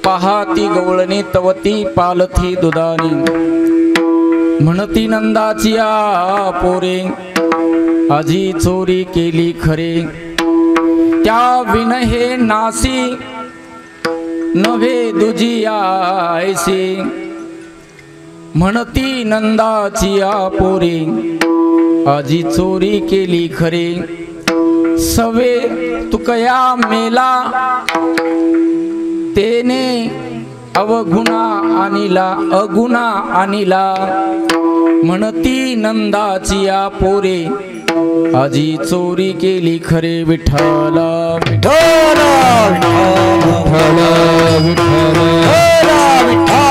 पाहाती गवळणी तवती पालथी दुधानी म्हणती नंदाची आ पोरे आजी चोरी केली खरे त्या विन हे नासी नव्हे दुजी आयसी म्हणती नंदाची आ पोरे आजी चोरी केली खरे सवे तुकया मेला तेने अवगुणा आणिला म्हणती नंदाची आ पोरे आजी चोरी केली खरे विठ्ठला विठ्ठला विठ्ठला विठ्ठला विठ्ठला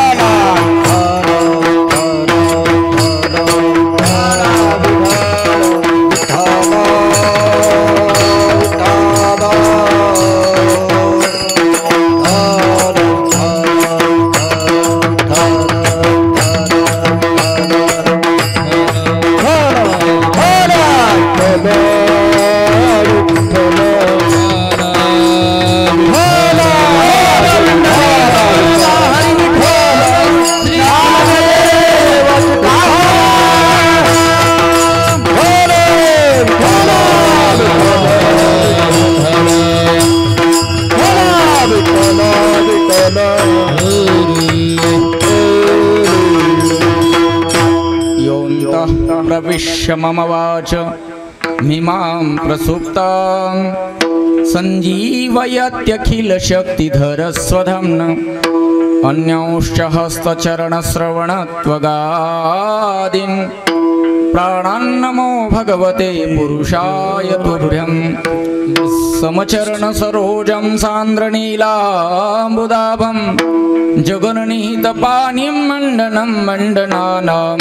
प्रविश्य मम वाच मिमां प्रसुप्तां संजीवयत्यखिल शक्तिधर स्वधम्न अन्यांश्च हस्तचरणश्रवणत्वगादीन् प्राणान्नमो भगवते पुरुषाय तुभ्यं समचरण सरोजं सान्द्रनीलाम्बुदाभं जगन्निहितपाणिं मण्डनं मण्डनानां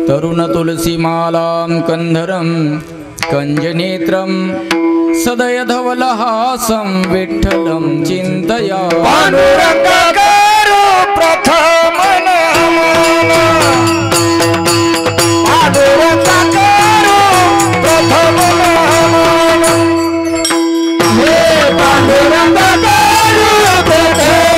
तरुण तुलसीमालां कंधरं कंजनेत्रं सदय धवलहासं विठ्ठलं चिन्तया पांडुरंगाकारो प्रथम पांडुरंगाकारो प्रथम हे पांडुरंगाकारो प्रथम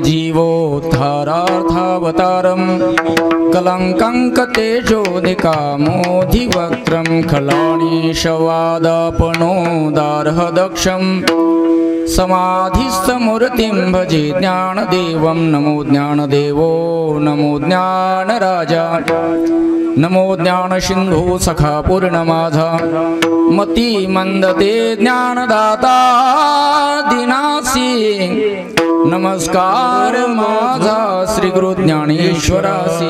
जीवोद्धारार्थावतारं कलङ्कङ्कतेजोदिकामोधिवक्त्रं खलाणीशवादापणोदार्हदक्षं समाधिस्थमूर्तिं भजे ज्ञानदेवं नमो ज्ञानदेवो नमो ज्ञानराजा नमो ज्ञानसिन्धु सखा पूर्णमाधा मती मंदते ज्ञानदाता दिनासी नमस्कार माझा श्री गुरु ज्ञानेश्वरासी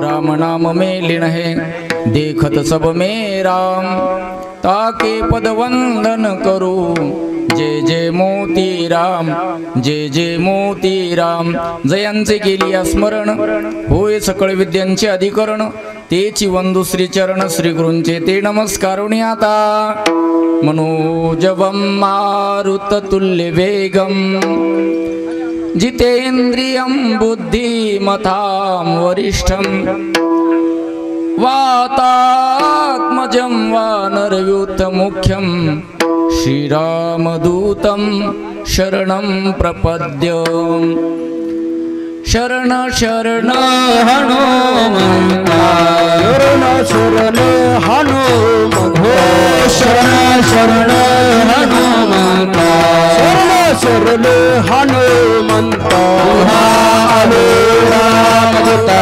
राम नाम में लीन है देखत सब में राम ताके पद वंदन करू जय जय मोतीराम, जय जय मोतीराम. जयांचे केली स्मरण, होय सकळ विद्यांचे अधिकरण. तेची वंदू श्री चरण, श्री गुरूंचे ते नमस्कारुणी आता. मनोजवं मारुततुल्य वेगं, जितेन्द्रियं बुद्धिमतां वरिष्ठं. वातात्मजं वानरयूथमुख्यं, श्रीरामदूतं शरणं प्रपद्य. शरण शरण हनुमन्ता, शरण शरण हनुमन्ता, शरण शरण हनुमन्ता. शरण हनुमन्ता. तुम्हारो रामदूता,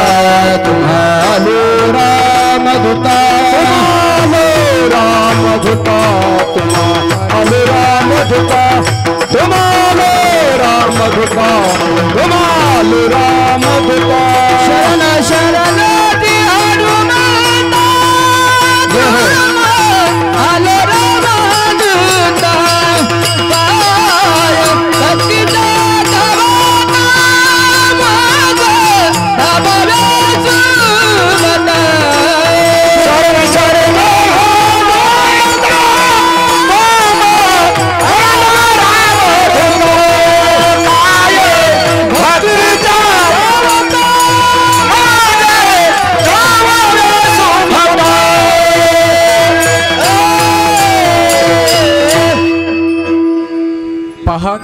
तुम्हारो रामदूता, रामदूता, तुम्हारो रामदूता, तुम्हारो रामदूता, तुम्हारो रामदूता. शरण शरण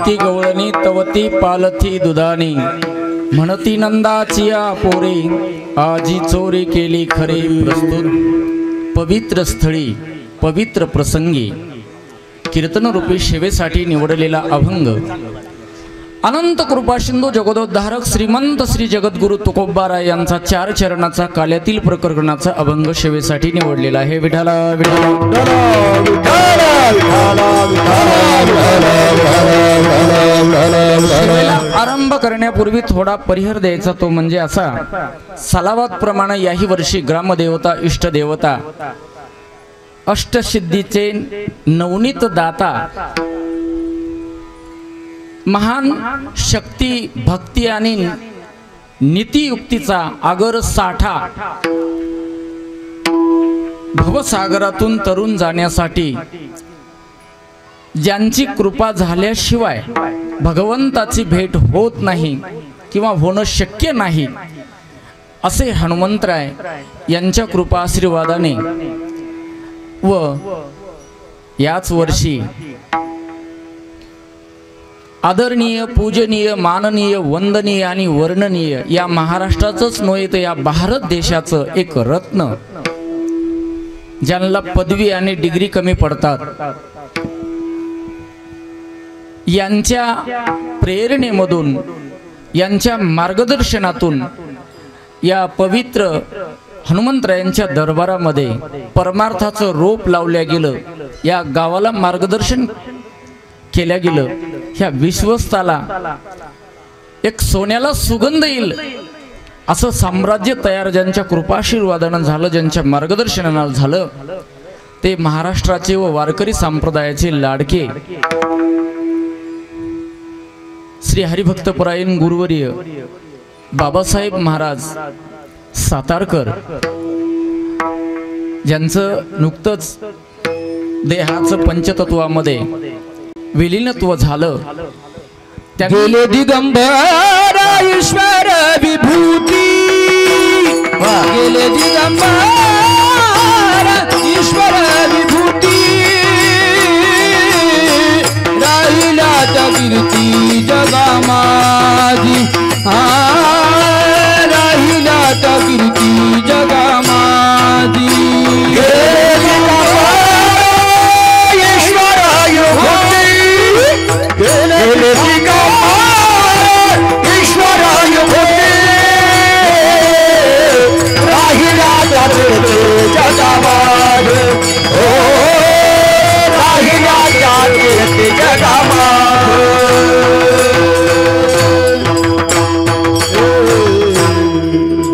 ती गवळणी तवती पालथी दुधानी. म्हणती नंदाची पोरे, आजी चोरी केली खरे. प्रस्तुत पवित्र स्थळी पवित्र प्रसंगी कीर्तनरूपी सेवेसाठी निवडलेला अभंग. अनंत कृपा सिंधू जगदोद्धारक श्रीमंत श्री जगद्गुरु तुकोबाराय यांचा 4 चरणाचा काल्यातील प्रकरणाचा अभंग सेवेसाठी निवडलेला आहे. विठाला सेवेला आरंभ करण्यापूर्वी थोडा परिहार द्यायचा, तो म्हणजे असा. सालावात प्रमाणे याही वर्षी ग्रामदेवता इष्टदेवता अष्टसिद्धीचे नवनीत दाता, महान शक्ती भक्ती आणि नीतियुक्तीचा आगर साठा भवसागरातून तरुण जाण्यासाठी, ज्यांची कृपा झाल्याशिवाय भगवंताची भेट होत नाही किंवा होणं शक्य नाही, असे हनुमंतराय यांच्या कृपा आशीर्वादाने व याच वर्षी आदरणीय पूजनीय माननीय वंदनीय आणि वर्णनीय या महाराष्ट्राचंच नव्हे तर या भारत देशाचं एक रत्न, ज्यांना पदवी आणि डिग्री कमी पडतात, यांच्या प्रेरणेमधून यांच्या मार्गदर्शनातून या पवित्र हनुमंतरायांच्या दरबारामध्ये परमार्थाचं रोप लावल्या गेलं. या गावाला मार्गदर्शन केल्या गेलं. ह्या विश्वस्ताला एक सोन्याला सुगंध येईल असं साम्राज्य तयार ज्यांच्या कृपाशीर्वादानं झालं, ज्यांच्या मार्गदर्शनानं झालं, ते महाराष्ट्राचे व वारकरी संप्रदायाचे लाडके श्री हरिभक्तपरायण गुरुवर्य बाबासाहेब महाराज सातारकर, ज्यांचं नुकतंच देहाचं पंचतत्वामध्ये विलीनत्व झालं. गेले दिगंबर ईश्वर विभूती, गेले दिगंबर ईश्वर विभूती, राहिला त्या कीर्ती जगामाजी, राहिला त्या कीर्ती जगामाजी.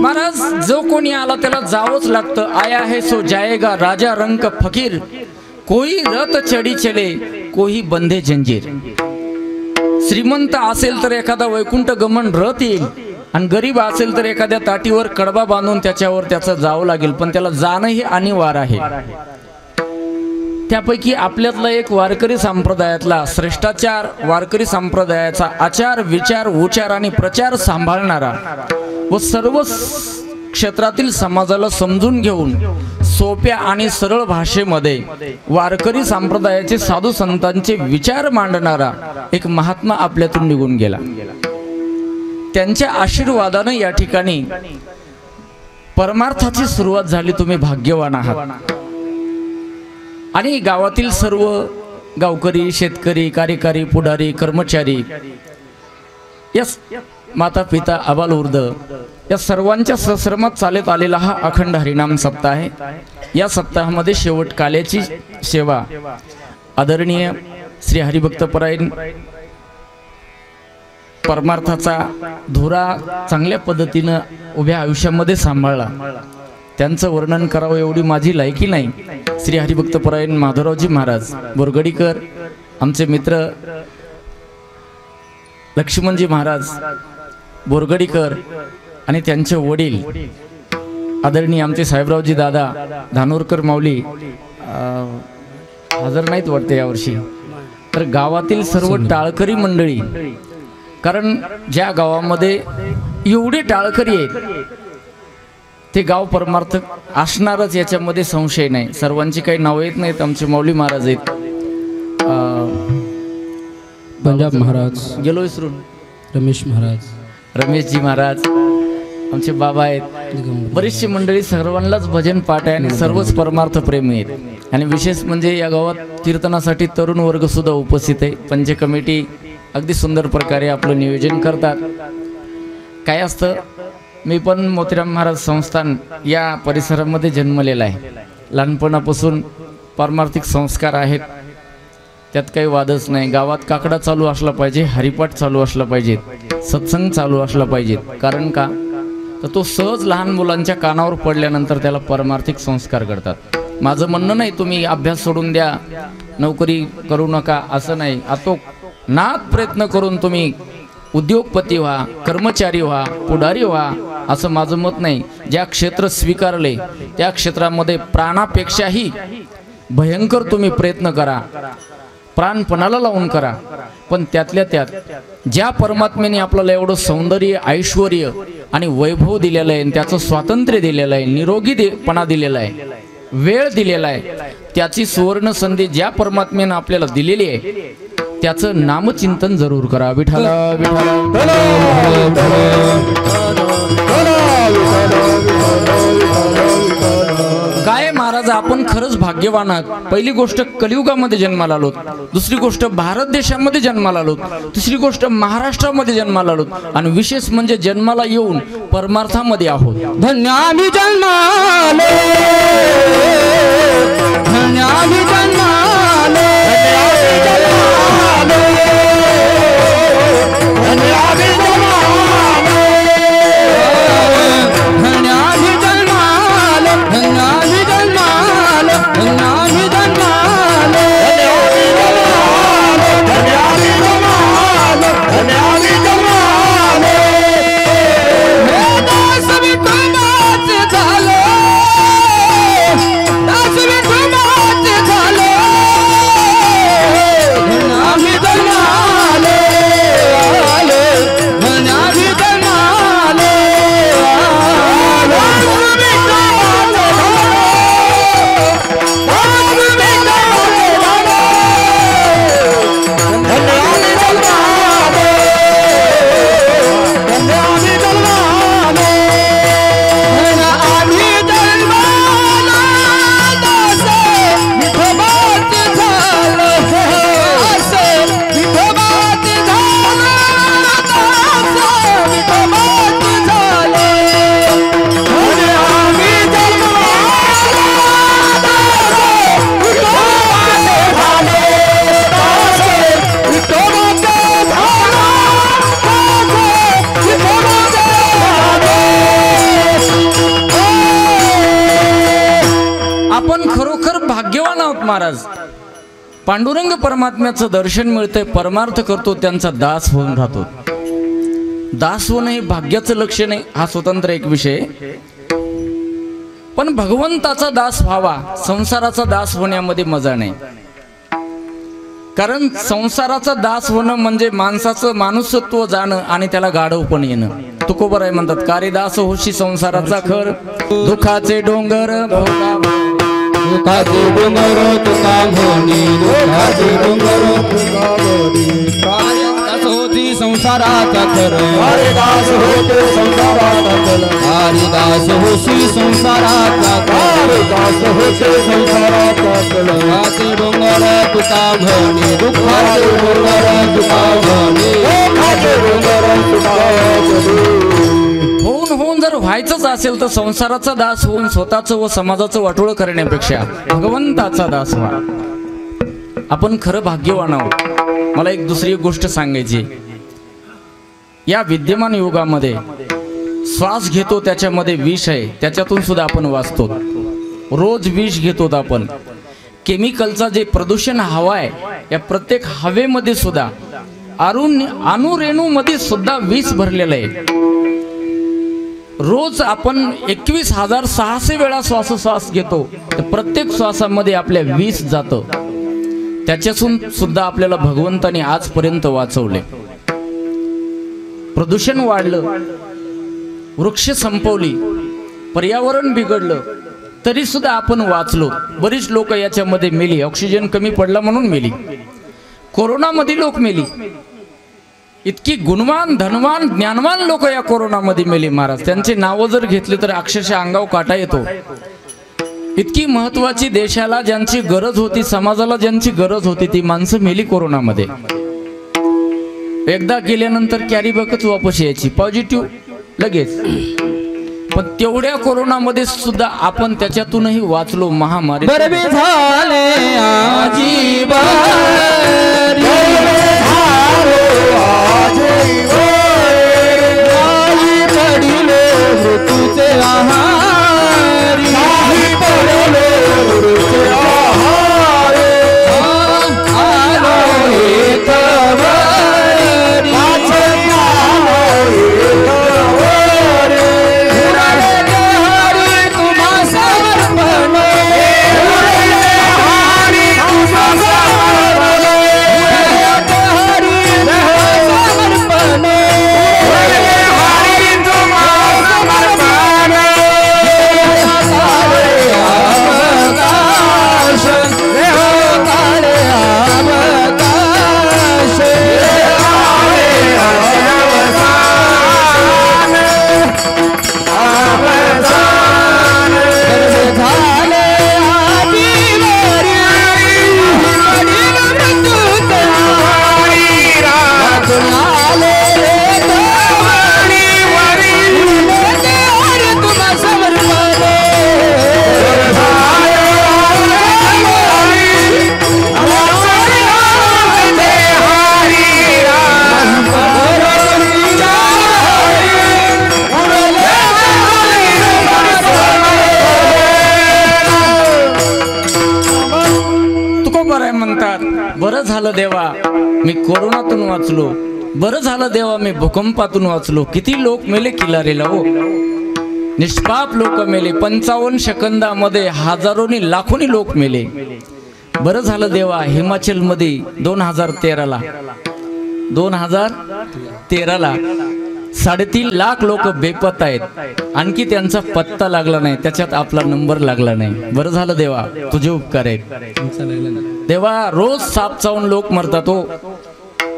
महाराज जो कोणी आला त्याला जावंच लागतं. आया है सो जाएगा, राजा रंक फकीर, कोई रथ चढी चले, कोही बंधे जंजीर. श्रीमंत असेल तर एखादा वैकुंठ गमन रथ येईल, आणि गरीब असेल तर एखाद्या ताटीवर कडबा बांधून त्याच्यावर त्याचं जावं लागेल, पण त्याला जाणं हे अनिवार्य आहे. त्यापैकी आपल्यातला एक वारकरी संप्रदायातला श्रेष्ठाचार, वारकरी संप्रदायाचा आचार, विचार, उच्चार आणि प्रचार सांभाळणारा व सर्व क्षेत्रातील समाजाला समजून घेऊन सोप्या आणि सरळ भाषेमध्ये वारकरी संप्रदायाचे साधू संतांचे विचार मांडणारा एक महात्मा आपल्यातून निघून गेला. त्यांच्या आशीर्वादाने या ठिकाणी परमार्थाची सुरुवात झाली. तुम्ही भाग्यवान आहात. आणि गावातील सर्व गावकरी, शेतकरी, कार्यकारी, पुढारी, कर्मचारी, माता पिता, आबालवृद्ध या सर्वांच्या सहश्रमात चालत आलेला हा अखंड हरिनाम सप्ताह आहे. या सप्ताहामध्ये शेवट काल्याची सेवा आदरणीय श्री हरिभक्तपरायण परमार्थाचा धुरा चांगल्या पद्धतीनं उभ्या आयुष्यामध्ये सांभाळला. त्यांचं वर्णन करावं एवढी माझी लायकी नाही. श्री हरिभक्तपरायण माधवरावजी महाराज बोरगडीकर, आमचे मित्र लक्ष्मणजी महाराज बोरगडीकर आणि त्यांचे वडील आदरणीय आमचे साहेबरावजी दादा धानोरकर माऊली हजर नाहीत वाटते यावर्षी. तर गावातील सर्व टाळकरी मंडळी, कारण ज्या गावामध्ये एवढे टाळकरी आहेत ते गाव परमार्थ असणारच, याच्यामध्ये संशय नाही. सर्वांची काही नावं येत नाहीत. आमचे माऊली महाराज आहेत, पंजाब महाराज गेलो विसरून, रमेश महाराज, रमेशजी महाराज आमचे बाबा आहेत. बरीचशी मंडळी, सर्वांनाच भजन पाठ आहे आणि सर्वच परमार्थ प्रेमी आहेत. आणि विशेष म्हणजे या गावात कीर्तनासाठी तरुण वर्ग सुद्धा उपस्थित आहे. पंच कमिटी अगदी सुंदर प्रकारे आपलं नियोजन करतात. काय असतं, मी पण मोतीराम महाराज संस्थान या परिसरामध्ये जन्मलेला आहे. लहानपणापासून पारमार्थिक संस्कार आहेत, त्यात काही वादच नाही. गावात काकडा चालू असला पाहिजे, हरिपाठ चालू असला पाहिजे, सत्संग चालू असला पाहिजे. कारण का तर तो सहज लहान मुलांच्या कानावर पडल्यानंतर त्याला पारमार्थिक संस्कार करतात. माझं म्हणणं नाही तुम्ही अभ्यास सोडून द्या, नोकरी करू नका, असं नाही. आता नात प्रयत्न करून तुम्ही उद्योगपती व्हा, कर्मचारी व्हा, पुढारी व्हा, असं माझं मत नाही. ज्या क्षेत्र स्वीकारले त्या क्षेत्रामध्ये प्राणापेक्षाही भयंकर तुम्ही प्रयत्न करा, प्राणपणाला लावून करा. पण त्यातल्या त्यात ज्या परमात्म्याने आपल्याला एवढं सौंदर्य, ऐश्वर्य आणि वैभव दिलेलं आहे, त्याचं स्वातंत्र्य दिलेलं आहे, निरोगीपणा दिलेला आहे, वेळ दिलेला आहे, त्याची सुवर्ण संधी ज्या परमात्म्याने आपल्याला दिलेली आहे त्याचं नामचिंतन जरूर करा. विठ्ठला विठ्ठला. काय महाराज, आपण खरंच भाग्यवान आहात. पहिली गोष्ट कलियुगामध्ये जन्माला आलोत, दुसरी गोष्ट भारत देशामध्ये जन्माला आलोत, तिसरी गोष्ट महाराष्ट्रामध्ये जन्माला आलोत, आणि विशेष म्हणजे जन्माला येऊन परमार्थामध्ये आहोत. धन्य आम्ही जन्मालो, धन्य आम्ही जन्मालो, धन्य आम्ही जन्मालो, धन्य आम्ही जन्मालो, धन्य आम्ही जन्मालो, धन्य आम्ही जन्मालो, धन्य आम्ही जन्मालो, धन्य आम्ही जन्मालो. हे दास विठोबाचे झालो, खरोखर भाग्यवान आहोत महाराज. पांडुरंग परमात्म्याचं दर्शन मिळतंय, परमार्थ करतो, त्यांचा दास होऊन राहतो. दास होणं हे भाग्याचं लक्षण आहे, हा स्वतंत्र एक विषय. पण भगवंताचा दास व्हावा, संसाराचा दास होण्यामध्ये मजा नाही. कारण संसाराचा दास होणं म्हणजे माणसाचं माणुसत्व जाणं आणि त्याला गाढवपण येणं. तुकोबराय म्हणतात, कारे दास होशी संसाराचा खर, दुखाचे डोंगर दुखाचे डोंगर तुका म्हणी, दुखाचे डोंगर तुका म्हणी. दास होती संसाराचा खर, दास होते संसाराचा खर. दास होशी संसाराचा खर, दास होते संसाराचा खर. दुखाचे डोंगर तुका म्हणी, दुखाचे डोंगर तुका म्हणी, दुखाचे डोंगर तुका म्हणी. होऊन जर व्हायचंच असेल तर संसाराचा दास होऊन स्वतःचं व समाजाचं वाटोळं करण्यापेक्षा भगवंताचा दास व्हा. आपण खरं भाग्यवान आहोत. मला एक दुसरी गोष्ट सांगायची. या विद्यमान युगामध्ये श्वास घेतो त्याच्यामध्ये विष आहे, त्याच्यातून सुद्धा आपण वाचतो. रोज विष घेतो आपण. केमिकलचा जे प्रदूषण हवा आहे, या प्रत्येक हवेमध्ये सुद्धा अणुरेणूमध्ये सुद्धा विष भरलेलं आहे. रोज आपण 21,600 वेळा श्वासोश्वास घेतो, तर प्रत्येक श्वासामध्ये आपल्या विष जातं. त्याच्यातून सुद्धा आपल्याला भगवंताने आजपर्यंत वाचवले. प्रदूषण वाढलं, वृक्ष संपवली, पर्यावरण बिघडलं, तरी सुद्धा आपण वाचलो. बरीच लोक याच्यामध्ये मेली. ऑक्सिजन कमी पडला म्हणून मेली. कोरोनामध्ये लोक मेली. इतकी गुणवान, धनवान, ज्ञानवान लोक या कोरोनामध्ये मेले महाराज. त्यांचे नावं जर घेतले तर अक्षरशः अंगावर काटा येतो. इतकी महत्वाची देशाला ज्यांची गरज होती, समाजाला ज्यांची गरज होती, ती माणसं मेली कोरोनामध्ये. एकदा गेल्यानंतर कॅरी बॅगच वापस यायची, पॉझिटिव्ह लगेच. पण तेवढ्या कोरोनामध्ये सुद्धा आपण त्याच्यातूनही वाचलो. महामारी बरबी झाले आजीवन, पडिले मृत्यूचे आहारी, पडिले मृत्यूचे आहारी. आलो एकवरी, हरी तुम्हा समर्पण, बरं झालं देवा मी कोरोनातून वाचलो, बरं झालं देवा मी भूकंपातून वाचलो. किती लोक मेले किल्लारीला हो, निष्पाप लोक मेले. 55 सेकंदामध्ये हजारोनी लाखोनी लोक मेले. बरं झालं देवा हिमाचल मध्ये 2013ला 3.5 लाख लोक बेपत्ता आहेत. आणखी त्यांचा पत्ता लागला नाही, त्याच्यात आपला नंबर लागला नाही. बरं झालं देवा तुझे उपकार आहेत देवा. रोज साप चावून लोक मरतात हो,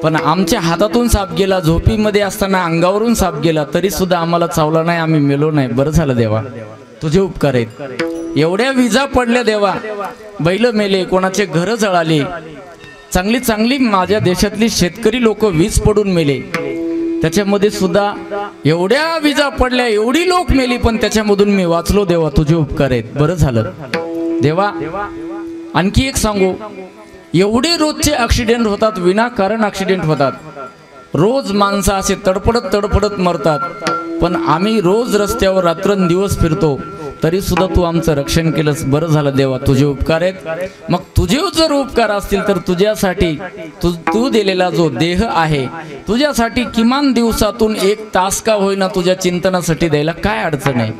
पण आमच्या हातातून साप गेला, झोपीमध्ये असताना अंगावरून साप गेला, तरी सुद्धा आम्हाला चावला नाही, आम्ही मेलो नाही. बरं झालं देवा तुझे उपकार आहेत. एवढ्या विजा पडल्या देवा, बैल मेले, कोणाचे घर जळाले. चांगली चांगली माझ्या देशातली शेतकरी लोक वीज पडून मेले. त्याच्यामध्ये सुद्धा एवढ्या विजा पडल्या, एवढी लोक मेली, पण त्याच्यामधून मी वाचलो देवा तुझे उपकार आहेत. बरं झालं देवा. आणखी एक सांगू, एवढे रोजचे ऍक्सिडेंट होतात, विनाकारण ऍक्सिडेंट होतात. रोज माणसं असे तडफडत मरतात, पण आम्ही रोज रस्त्यावर रात्रंदिवस फिरतो. तरी सुद्धा तू आमचं रक्षण केलंस, बरं झालं देवा, तुझे उपकार आहेत. मग तुझे जर उपकार असतील तर तुझ्यासाठी तू दिलेला जो देह आहे तुझ्यासाठी किमान दिवसातून 1 तास का होईना तुझ्या चिंतनासाठी द्यायला काय अडचण आहे,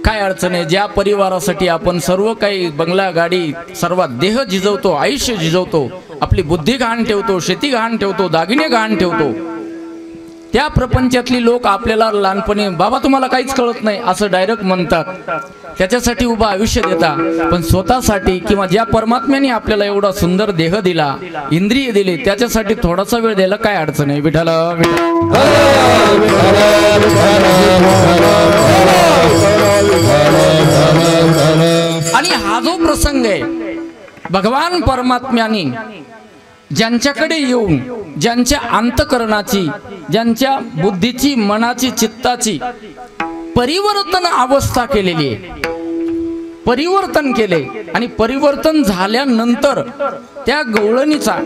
काय अडचण आहे. ज्या परिवारासाठी आपण सर्व काही बंगला गाडी सर्वात देह झिजवतो, आयुष्य झिजवतो, आपली बुद्धी गहाण ठेवतो, शेती गहाण ठेवतो, दागिने गहाण ठेवतो, त्या प्रपंचातली लोक आपल्याला लहानपणी बाबा तुम्हाला काहीच कळत नाही असं डायरेक्ट म्हणतात. त्याच्यासाठी उभं आयुष्य देता, पण स्वतःसाठी किंवा ज्या परमात्म्याने आपल्याला एवढा सुंदर देह दिला, इंद्रिय दिले, त्याच्यासाठी थोडासा वेळ द्यायला काय अडचण आहे. विठाला आणि हा जो प्रसंग आहे भगवान परमात्म्याने ज्यांच्याकडे येऊन ज्यांच्या अंतकरणाची, ज्यांच्या बुद्धीची, मनाची, चित्ताची परिवर्तन अवस्था केलेली आहे, परिवर्तन केले आणि परिवर्तन झाल्यानंतर त्या गवळणीचा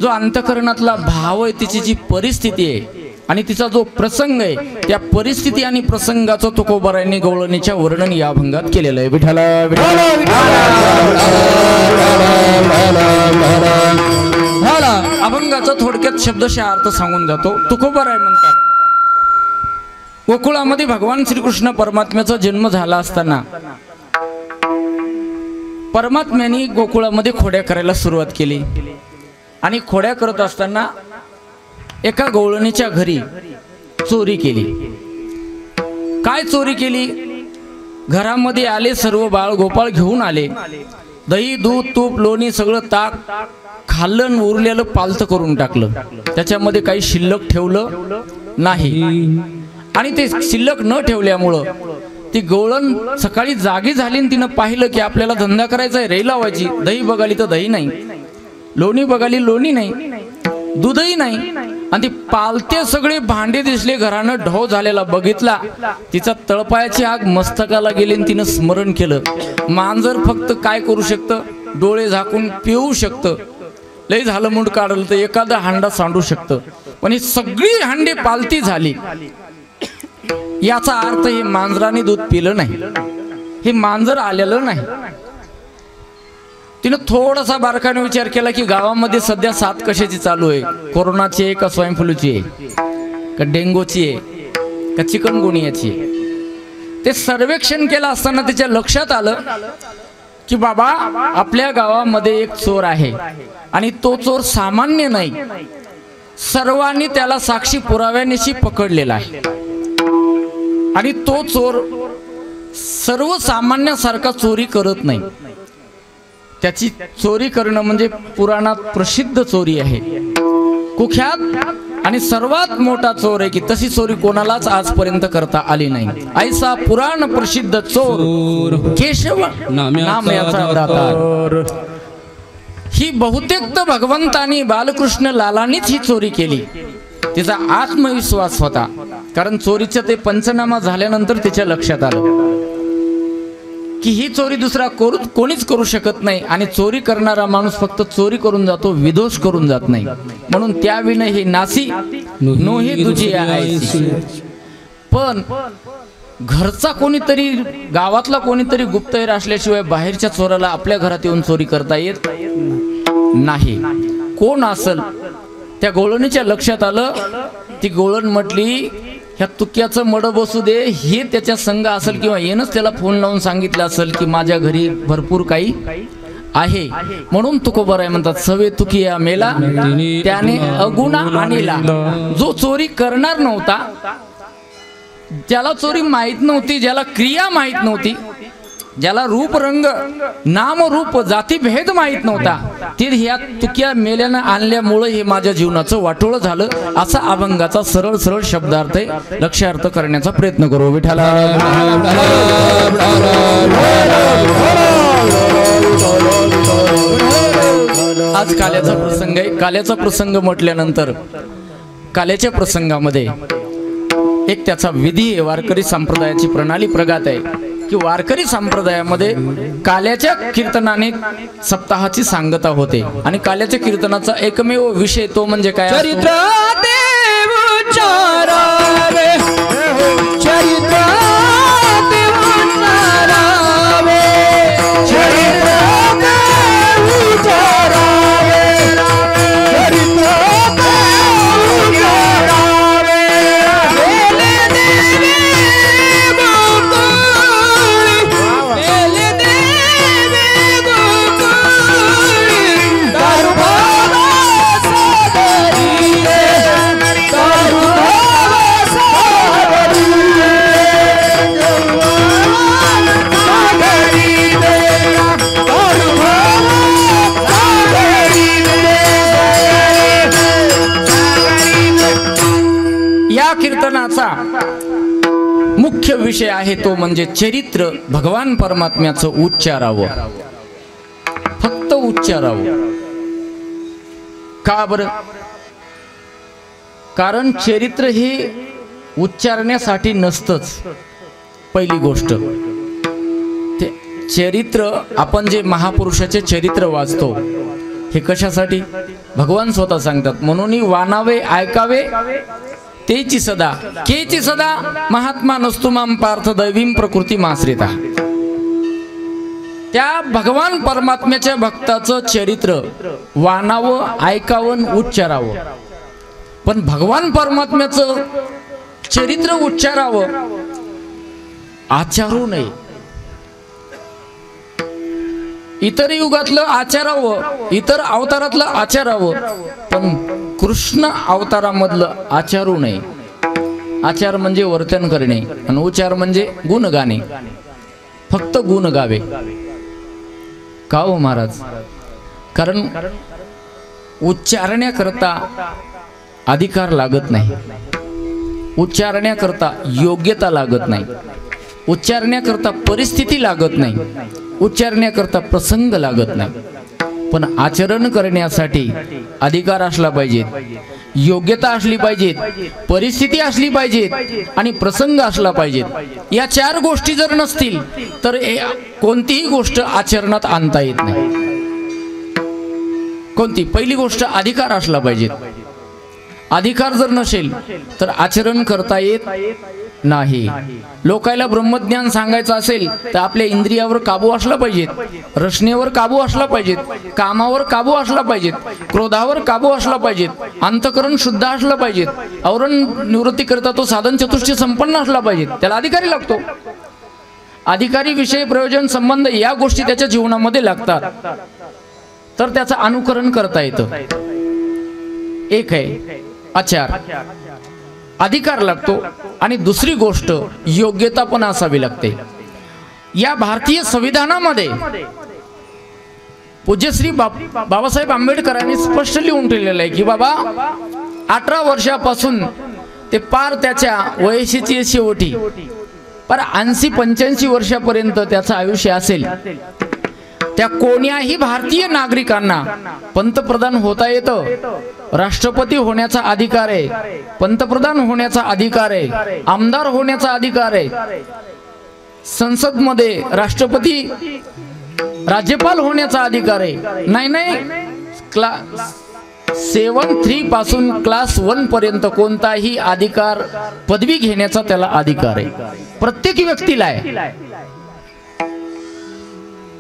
जो अंतकरणातला भाव आहे, तिची जी परिस्थिती आहे आणि तिचा जो प्रसंग आहे, त्या परिस्थिती आणि प्रसंगाचं तुकोबारायांनी गवळणीच्या वर्णन या अभंगात केलेलं आहे. विठाला अभंगाचा थोडक्यात शब्दशः अर्थ सांगून जातो. तुकोबाराय म्हणतात, गोकुळामध्ये भगवान श्रीकृष्ण परमात्म्याचा जन्म झाला असताना परमात्म्याने गोकुळामध्ये खोड्या करायला सुरुवात केली आणि खोड्या करत असताना एका गवळणीच्या घरी चोरी केली. काय चोरी केली? घरामध्ये आले सर्व बाळ गोपाळ घेऊन आले, दही दूध तूप लोणी सगळं ताक खाल्लं, उरलेलं पालतं करून टाकलं, त्याच्यामध्ये काही शिल्लक ठेवलं नाही. आणि ते शिल्लक न ठेवल्यामुळं ती गवळण सकाळी जागी झाली आणि तिनं पाहिलं की आपल्याला धंदा करायचा आहे, रेई लावायची. दही बघाली तर दही नाही, लोणी बघाली लोणी नाही, दूधही नाही. आणि ती पालते सगळे भांडे दिसले, घरानं ढो झालेला बघितला, तिचा तळपायाची आग मस्तकाला गेली आणि तिनं स्मरण केलं, मांजर फक्त काय करू शकतं, डोळे झाकून पिऊ शकतं, लय झालं मुंड काढलं तर एखादा हांडा सांडू शकतं, पण ही सगळी हांडे पालती झाली. याचा अर्थ हे मांजराने दूध पिलं नाही, हे मांजर आलेलं नाही. तिनं थोडासा बारकाने विचार केला की गावामध्ये सध्या साथ कशाची चालू आहे, कोरोनाची आहे का स्वाईन फ्लूची आहे का डेंगूची आहे का चिकनगुनियाची आहे. ते सर्वेक्षण केलं असताना तिच्या लक्षात आलं की बाबा आपल्या गावामध्ये एक चोर आहे आणि तो चोर सामान्य नाही, सर्वांनी त्याला साक्षी पुराव्यानिशी पकडलेला आहे आणि तो चोर सर्वसामान्यासारखा चोरी करत नाही. त्याची चोरी करणं म्हणजे पुराणात प्रसिद्ध चोरी आहे, कुख्यात आणि सर्वात मोठा चोर आहे की तशी चोरी कोणालाच आजपर्यंत करता आली नाही. ऐसा पुराण प्रसिद्ध चोर केशव नाम्याचा दातार. ही बहुतेक तर भगवंतानी बालकृष्ण लालानीच ही चोरी केली. तिचा आत्मविश्वास होता, कारण चोरीचं ते पंचनामा झाल्यानंतर तिच्या लक्षात आलं की ही चोरी दुसरा कोणीच करू शकत नाही आणि चोरी करणारा माणूस फक्त चोरी करून जातो, विदोष करून जात नाही. म्हणून त्याविने हे नासी नोही तुझी आहे. पण घरचा कोणीतरी, गावातला कोणीतरी गुप्तहेर असल्याशिवाय बाहेरच्या चोराला आपल्या घरात येऊन चोरी करता येत नाही. कोण असल? त्या गवळणीच्या लक्षात आलं. ती गवळण म्हटली ह्या तुक्याचं मड बसू दे, हे त्याच्या संग असेल किंवा येणच त्याला फोन लावून सांगितलं असेल की माझ्या घरी भरपूर काही आहे. म्हणून तुकोबाराय म्हणतात सवे तुकिया मेला त्याने अगुणा आणला. जो चोरी करणार नव्हता, ज्याला चोरी माहित नव्हती, ज्याला क्रिया माहित नव्हती, ज्याला रूप रंग नाम रूप जाती भेद माहित नव्हता, ते ह्या तुक्या मेल्यानं आणल्यामुळे हे माझ्या जीवनाचं वाटोळं झालं. असा अभंगाचा सरळ सरळ शब्दार्थ आहे, लक्षार्थ करण्याचा प्रयत्न करू. विठाला आज काल्याचा प्रसंग आहे. काल्याचा प्रसंग म्हटल्यानंतर काल्याच्या प्रसंगामध्ये एक त्याचा विधी आहे. वारकरी संप्रदायाची प्रणाली प्रगत आहे की वारकरी संप्रदायामध्ये काल्याच्या कीर्तनाने सप्ताहाची सांगता होते आणि काल्याच्या कीर्तनाचा एकमेव विषय तो म्हणजे काय? चरित्र देव चारा रे, चरित्र देव विषय आहे तो म्हणजे चरित्र भगवान परमात्म्याचं उच्चारावं, फक्त उच्चारावं. का बरं? कारण चरित्र हे उच्चारण्यासाठी नसतंच. पहिली गोष्ट, ते चरित्र आपण जे महापुरुषाचे चरित्र वाचतो हे कशासाठी? भगवान स्वतः सांगतात, म्हणून वानावे ऐकावे तेची सदा केची सदा महात्मा नसतो माम पार्थ दैवीम प्रकृती माश्रिता. त्या भगवान परमात्म्याच्या भक्ताचं चरित्र वानावं, ऐकावं, उच्चारावं. पण भगवान परमात्म्याचं चरित्र उच्चारावं, आचारू नये. इतर युगातलं आचारावं, इतर अवतारातलं आचारावं, पण कृष्ण अवतारामधलं आचारू नये. आचार म्हणजे वर्तन करणे आणि उच्चार म्हणजे गुण गाणे, फक्त गुण गावे. का हो महाराज? कारण उच्चारण्याकरता अधिकार लागत नाही, उच्चारण्याकरता योग्यता लागत नाही, उच्चारण्याकरता परिस्थिती लागत नाही, उच्चारण्याकरता प्रसंग लागत नाही. पण आचरण करण्यासाठी अधिकार असला पाहिजे, योग्यता असली पाहिजे, परिस्थिती असली पाहिजे आणि प्रसंग असला पाहिजे. या चार गोष्टी जर नसतील तर कोणतीही गोष्ट आचरणात आणता येत नाही. कोणती? पहिली गोष्ट अधिकार असला पाहिजे. अधिकार जर नसेल तर आचरण करता येत नाही. लोकायला ब्रह्मज्ञान सांगायचं असेल तर आपल्या इंद्रियावर काबू असला पाहिजे, रचनेवर काबू असला पाहिजे, कामावर काबू असला पाहिजे, क्रोधावर काबू असला पाहिजे, अंतकरण शुद्ध असलं पाहिजे, आवरण निवृत्ती करता तो साधन चतुष्टय संपन्न असला पाहिजे. त्याला अधिकारी लागतो. अधिकारी, विषय, प्रयोजन, संबंध या गोष्टी त्याच्या जीवनामध्ये लागतात तर त्याचं अनुकरण करता येतं. एक आहे आचार, अधिकार लागतो. आणि दुसरी गोष्ट योग्यता पण असावी लागते. या भारतीय संविधानामध्ये पूज्यश्री बाबासाहेब आंबेडकरांनी स्पष्ट लिहून ठेवलेलं आहे की बाबा 18 वर्षापासून ते पार त्याच्या वयशीची शेवटी पर 80-85 वर्षापर्यंत त्याचं आयुष्य असेल, त्या कोण्याही भारतीय नागरिकांना पंतप्रधान होता येतं, राष्ट्रपती होण्याचा अधिकार आहे, पंतप्रधान होण्याचा अधिकार आहे, आमदार होण्याचा अधिकार आहे, संसद मध्ये राष्ट्रपती राज्यपाल होण्याचा अधिकार आहे. नाही, क्लास 7-3 पासून क्लास 1 पर्यंत कोणताही अधिकार, पदवी घेण्याचा त्याला अधिकार आहे. प्रत्येक व्यक्तीला आहे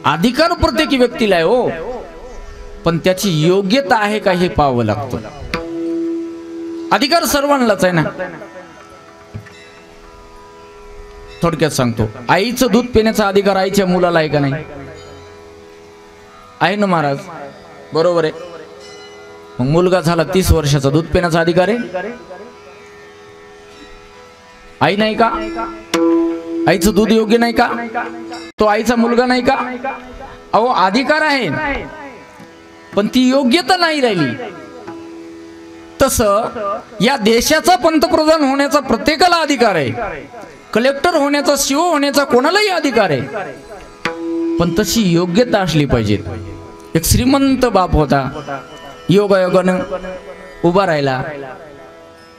अधिकार, प्रत्येक व्यक्तीला आहे हो. पण त्याची योग्यता आहे का हे पाहावं लागतं. अधिकार सर्वांनाच आहे ना. थोडक्यात सांगतो, आईचं दूध पिण्याचा अधिकार आईच्या मुलाला आहे का नाही? आहे ना महाराज, बरोबर आहे. मग मुलगा झाला 30 वर्षाचा, दूध पिण्याचा अधिकार आहे? आई नाही का? आईचं दूध योग्य नाही का? तो आईचा मुलगा नाही का? अहो अधिकार आहे, पण ती योग्यता नाही राहिली. तसं या देशाचा पंतप्रधान होण्याचा प्रत्येकाला अधिकार आहे, कलेक्टर होण्याचा, सीओ होण्याचा कोणालाही अधिकार आहे, पण तशी योग्यता असली पाहिजे. एक श्रीमंत बाप होता, योगायोगानं उभा राहिला,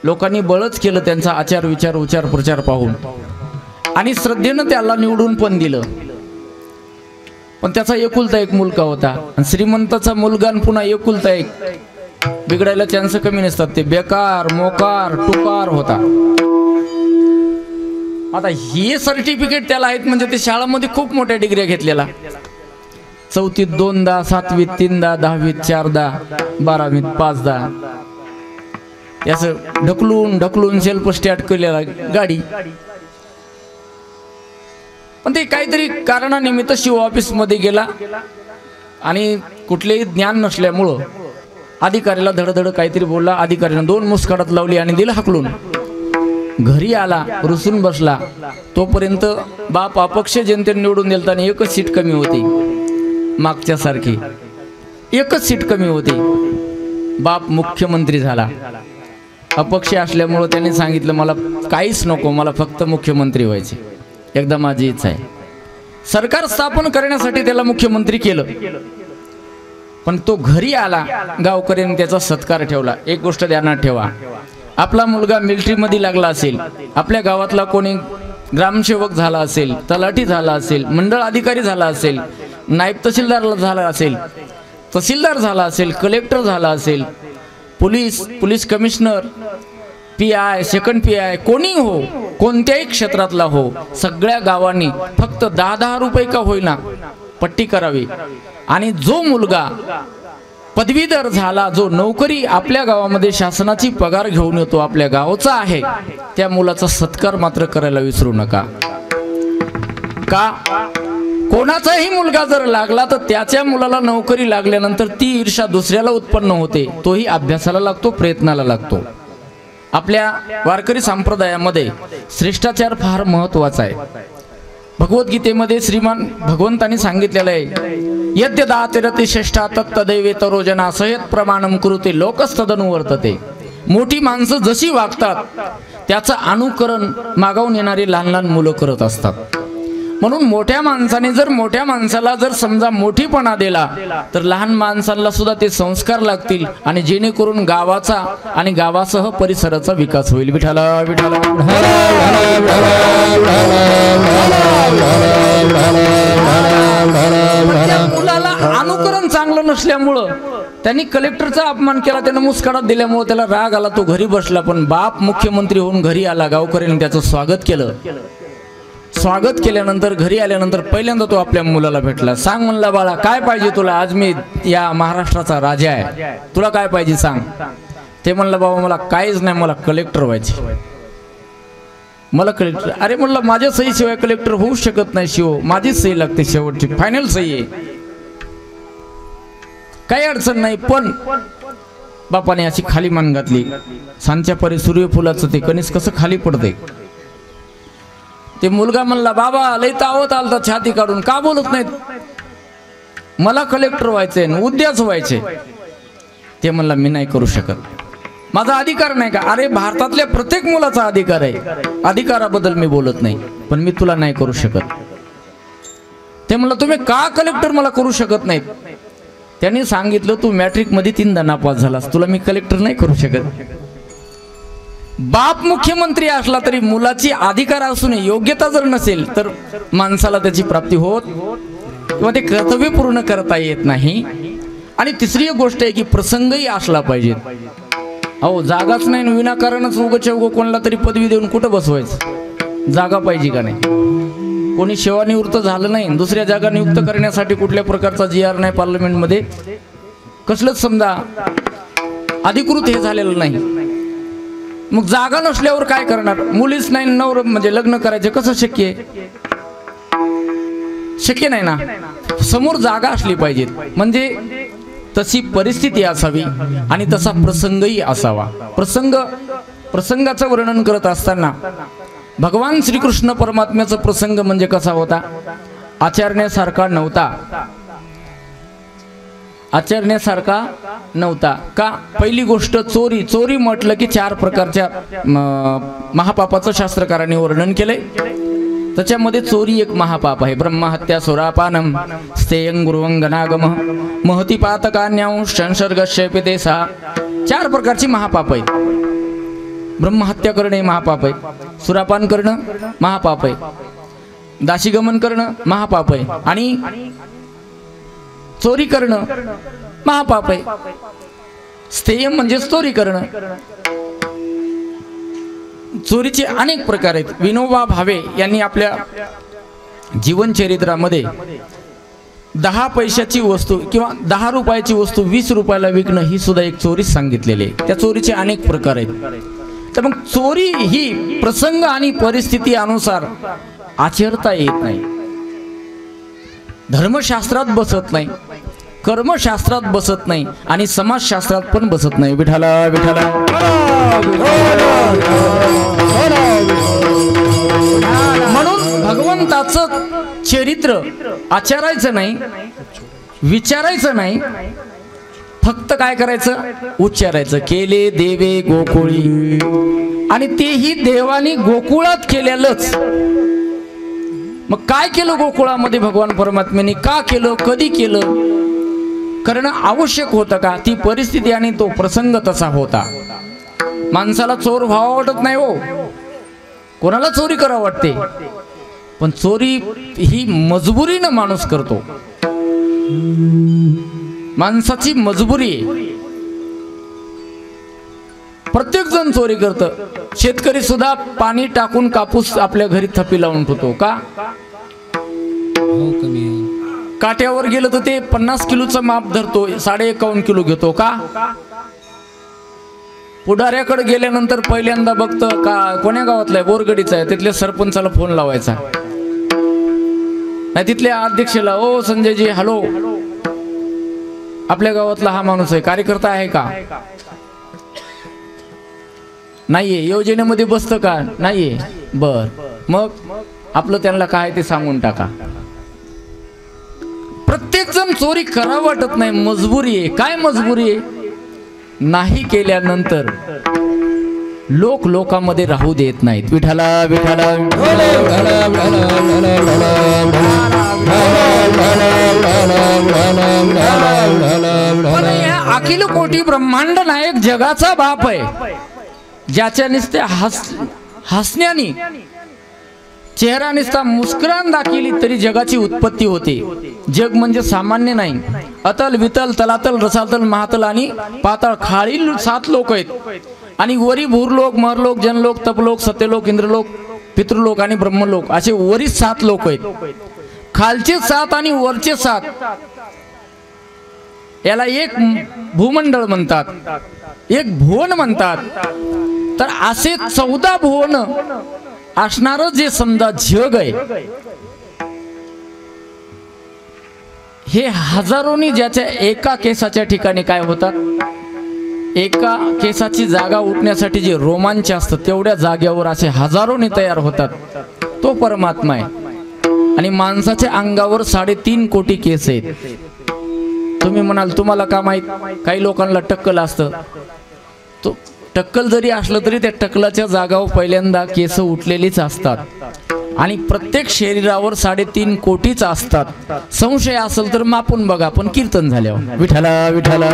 लोकांनी बळच केलं त्यांचा आचार विचार उच्चार प्रचार पाहून आणि श्रद्धेनं त्याला निवडून पण दिलं. पण त्याचा एकुलता एक मुलगा होता आणि श्रीमंताचा मुलगा पुन्हा एकुलता एक, बिघडायला चान्स कमी नसतात. ते बेकार, मोकार, टुकार होता. आता हे सर्टिफिकेट त्याला आहेत म्हणजे ते शाळामध्ये खूप मोठ्या डिग्र्या घेतलेला. 4थीत 2दा, 7वीत 3दा, 10वीत 4दा, 12वीत 5दा. त्याचं ढकलून ढकलून सेल्फ स्टार्ट केलेला गाडी. पण ते काहीतरी कारणानिमित्त शिव ऑफिस मध्ये गेला आणि कुठलेही ज्ञान नसल्यामुळं अधिकाऱ्याला धडधड काहीतरी बोलला. अधिकाऱ्यानं 2 मुस्काडात लावली आणि दिला हाकलून. घरी आला, रुसून बसला. तोपर्यंत बाप अपक्ष जनतेने निवडून दिलता आणि 1च सीट कमी होती, मागच्या सारखी 1च सीट कमी होती. बाप मुख्यमंत्री झाला. अपक्ष असल्यामुळं त्याने सांगितलं मला काहीच नको, मला फक्त मुख्यमंत्री व्हायचे. एकदा माझी इच्छा आहे. सरकार स्थापन करण्यासाठी त्याला मुख्यमंत्री केलं, पण तो घरी आला, गावकऱ्यांनी त्याचा सत्कार ठेवला. एक गोष्ट ध्यानात ठेवा, आपला मुलगा मिलिटरीमध्ये लागला असेल, आपल्या गावातला कोणी ग्रामसेवक झाला असेल, तलाठी झाला असेल, मंडळ अधिकारी झाला असेल, नायब तहसीलदार झाला असेल, तहसीलदार झाला असेल, कलेक्टर झाला असेल, police commissioner, PI, second PI, कोणी हो, कोणत्याही क्षेत्रातला हो, सगळ्या गावांनी फक्त 10-10 रुपये का होईना पट्टी करावी. आणि जो मुलगा पदवीधर झाला, जो नोकरी आपल्या गावामध्ये शासनाची पगार घेऊन येतो, आपल्या गावचा आहे, त्या मुलाचा सत्कार मात्र करायला विसरू नका. का? कोणाचाही मुलगा जर लागला तर त्याच्या मुलाला नोकरी लागल्यानंतर ती ईर्ष्या दुसऱ्याला उत्पन्न होते, तोही अभ्यासाला लागतो, प्रयत्नाला लागतो. आपल्या वारकरी संप्रदायामध्ये श्रेष्ठाचार फार महत्वाचा आहे. भगवद्गीतेमध्ये श्रीमान भगवंतांनी सांगितलेलं आहे, यद्य दातिरति श्रेष्ठा तत्तदैवेतरो जना सयत प्रमाणम कुरुते लोकस्तदनुवर्तते. मोठी माणसं जशी वागतात त्याचं अनुकरण मागावून येणारी लहान लहान मुलं करत असतात. म्हणून मोठ्या माणसाने जर मोठ्या माणसाला जर समजा मोठीपणा दिला तर लहान माणसांना सुद्धा ते संस्कार लागतील आणि जेणेकरून गावाचा आणि गावासह परिसराचा विकास होईल. विठाला विठाला मुलाला अनुकरण चांगलं नसल्यामुळं त्यांनी कलेक्टरचा अपमान केला, त्यानं मुस्काडात दिल्यामुळे त्याला राग आला, तो घरी बसला. पण बाप मुख्यमंत्री होऊन घरी आला, गावकऱ्यांनी त्याचं स्वागत केलं. स्वागत केल्यानंतर घरी आल्यानंतर पहिल्यांदा तो आपल्या मुलाला भेटला. सांग म्हणला, बाळा काय पाहिजे तुला, आज मी या महाराष्ट्राचा राजा आहे, तुला काय पाहिजे सांग. ते म्हणलं, बाबा मला काहीच नाही, मला कलेक्टर व्हायचे, मला कलेक्टर. अरे म्हणलं, माझ्या सही शिवाय कलेक्टर होऊ शकत नाही शिव, माझीच सही लागते, शेवटची फायनल सही आहे, काही अडचण नाही. पण बापाने अशी खाली मान घातली. सांच्या परी सूर्यफुलाचं ते कणीस कसं खाली पडते. ते मुलगा म्हणला, बाबा लई तावत आलता छाती काढून, का बोलत नाहीत, मला कलेक्टर व्हायचंय, उद्याच व्हायचे. ते म्हणला, मी नाही करू शकत, माझा अधिकार नाही का. अरे भारतातल्या प्रत्येक मुलाचा अधिकार आहे, अधिकाराबद्दल मी बोलत नाही, पण मी तुला नाही करू शकत. ते म्हणलं, तुम्ही का कलेक्टर मला करू शकत नाहीत. त्यांनी सांगितलं, तू मॅट्रिक मध्ये 3दा नापास झालास, तुला मी कलेक्टर नाही करू शकत. बाप मुख्यमंत्री असला तरी मुलाची अधिकार असून योग्यता जर नसेल तर माणसाला त्याची प्राप्ती होत किंवा ते कर्तव्य पूर्ण करता येत नाही. आणि तिसरी गोष्ट आहे की प्रसंगही असला पाहिजे. अहो जागाच नाही, विनाकारणच उगाच कोणाला तरी पदवी देऊन कुठं बसवायचं, जागा पाहिजे का नाही. कोणी सेवानिवृत्त झालं नाही, दुसऱ्या जागा नियुक्त करण्यासाठी कुठल्या प्रकारचा GR नाही पार्लमेंटमध्ये, कसलंच समजा अधिकृत हे झालेलं नाही. मग जागा नसल्यावर काय करणार, मुलीच नाही, नवर म्हणजे लग्न करायचे कसं शक्य आहे, शक्य नाही ना. समोर जागा असली पाहिजे, म्हणजे तशी परिस्थिती असावी आणि तसा प्रसंगही असावा. प्रसंगाचं वर्णन करत असताना भगवान श्रीकृष्ण परमात्म्याचा प्रसंग म्हणजे कसा होता, आचरण्यासारखा नव्हता, आचरण्यासारखा नव्हता. का? पहिली गोष्ट चोरी. चोरी म्हटलं की 4 प्रकारच्या महापापाचं शास्त्रकारांनी वर्णन केलंय. त्याच्यामध्ये चोरी एक महापाप आहे. ब्रह्महत्या, सुरापानम, स्थेयं गुरुवंगनागम, महती पातकान्यांश, संसर्गक्षेपिते सा. 4 प्रकारची महापाप आहेत. ब्रह्महत्या करणे महापाप आहे, सुरापान करणं महापाप आहे, दासीगमन करणं महापाप आहे आणि चोरी करणं महापाप आहे. स्थेय म्हणजे चोरी करणं. चोरीचे अनेक प्रकार आहेत. विनोबा भावे यांनी आपल्या जीवनचरित्रामध्ये 10 पैशाची वस्तू किंवा 10 रुपयाची वस्तू 20 रुपयाला विकणं ही सुद्धा एक चोरी सांगितलेली आहे. त्या चोरीचे अनेक प्रकार आहेत. तर मग चोरी ही प्रसंग आणि परिस्थिती अनुसार आचरता येत नाही. धर्मशास्त्रात बसत नाही, कर्मशास्त्रात बसत नाही आणि समाजशास्त्रात पण बसत नाही. विठाला विठाला. म्हणून भगवंताचं चरित्र आचरायचं नाही, विचारायचं नाही, फक्त काय करायचं, उच्चारायचं. केले देवे गोकुळी, आणि तेही देवानी गोकुळात केलेलंच. मग काय केलं गोकुळामध्ये भगवान परमात्म्याने, का केलं, कधी केलं, करणं आवश्यक होतं का? ती परिस्थिती आणि तो प्रसंग तसा होता. माणसाला चोर व्हावा वाटत नाही हो, कोणाला चोरी करावं वाटते, पण चोरी ही मजबुरीनं माणूस करतो. माणसाची मजबुरी आहे. प्रत्येक जण चोरी करतं. शेतकरी सुद्धा पाणी टाकून कापूस आपल्या घरी थपी लावून ठेवतो का? काट्यावर गेलं तर ते 50 किलोचं माप धरतो, 51.5 किलो घेतो का? पुढाऱ्याकडे गेल्यानंतर पहिल्यांदा बघतं का कोण्या गावातला आहे, बोरगडीचा आहे, तिथल्या सरपंचाला फोन लावायचा, नाही तिथल्या अध्यक्षाला, ओ संजयजी हॅलो, आपल्या गावातला हा माणूस आहे, कार्यकर्ता आहे का? नाहीये. योजनेमध्ये बसतं का? नाहीये. बर, मग आपलं त्यांना काय ते सांगून टाका. प्रत्येक जण चोरी करा वाटत नाही, मजबुरी आहे. काय मजबुरी आहे? नाही केल्यानंतर लोक लोकांमध्ये राहू देत नाहीत. विठाला विठाला अखिल कोटी ब्रह्मांड नायक जगाचा बाप आहे, ज्याच्या नुसत्या हसण्याने चेहरा नुसता मुस्कुरान दाखवली तरी जगाची उत्पत्ती होते. जग म्हणजे सामान्य नाही. अतल वितल तलातल रसातल महातल आणि पाताळ खालील 7 लोक आहेत, आणि वरी भूरलोक मरलोक जनलोक तपलोक सत्यलोक इंद्रलोक पितृलोक आणि ब्रह्मलोक असे वरी 7 लोक आहेत. खालचे 7 आणि वरचे 7 याला एक भूमंडळ म्हणतात, एक भुवन म्हणतात. तर असे 14 भुवन असणार जे समजा जग आहे, हे हजारोनी ज्याच्या एका केसाच्या ठिकाणी काय होतात, एका केसाची जागा उठण्यासाठी जे रोमांच असतं तेवढ्या जागेवर असे हजारोनी तयार होतात. तो परमात्मा आहे. आणि माणसाच्या अंगावर 3.5 कोटी केस आहेत. तुम्ही म्हणाल तुम्हाला का माहित? काही लोकांना टक्कल असतं. तो टक्कल जरी असलं तरी त्या टक्कलाच्या जागावर पहिल्यांदा केस उठलेलीच असतात, आणि प्रत्येक शरीरावर 3.5 कोटीच असतात. संशय असेल तर मापून बघा, पण कीर्तन झाल्यावर विठाला विठाला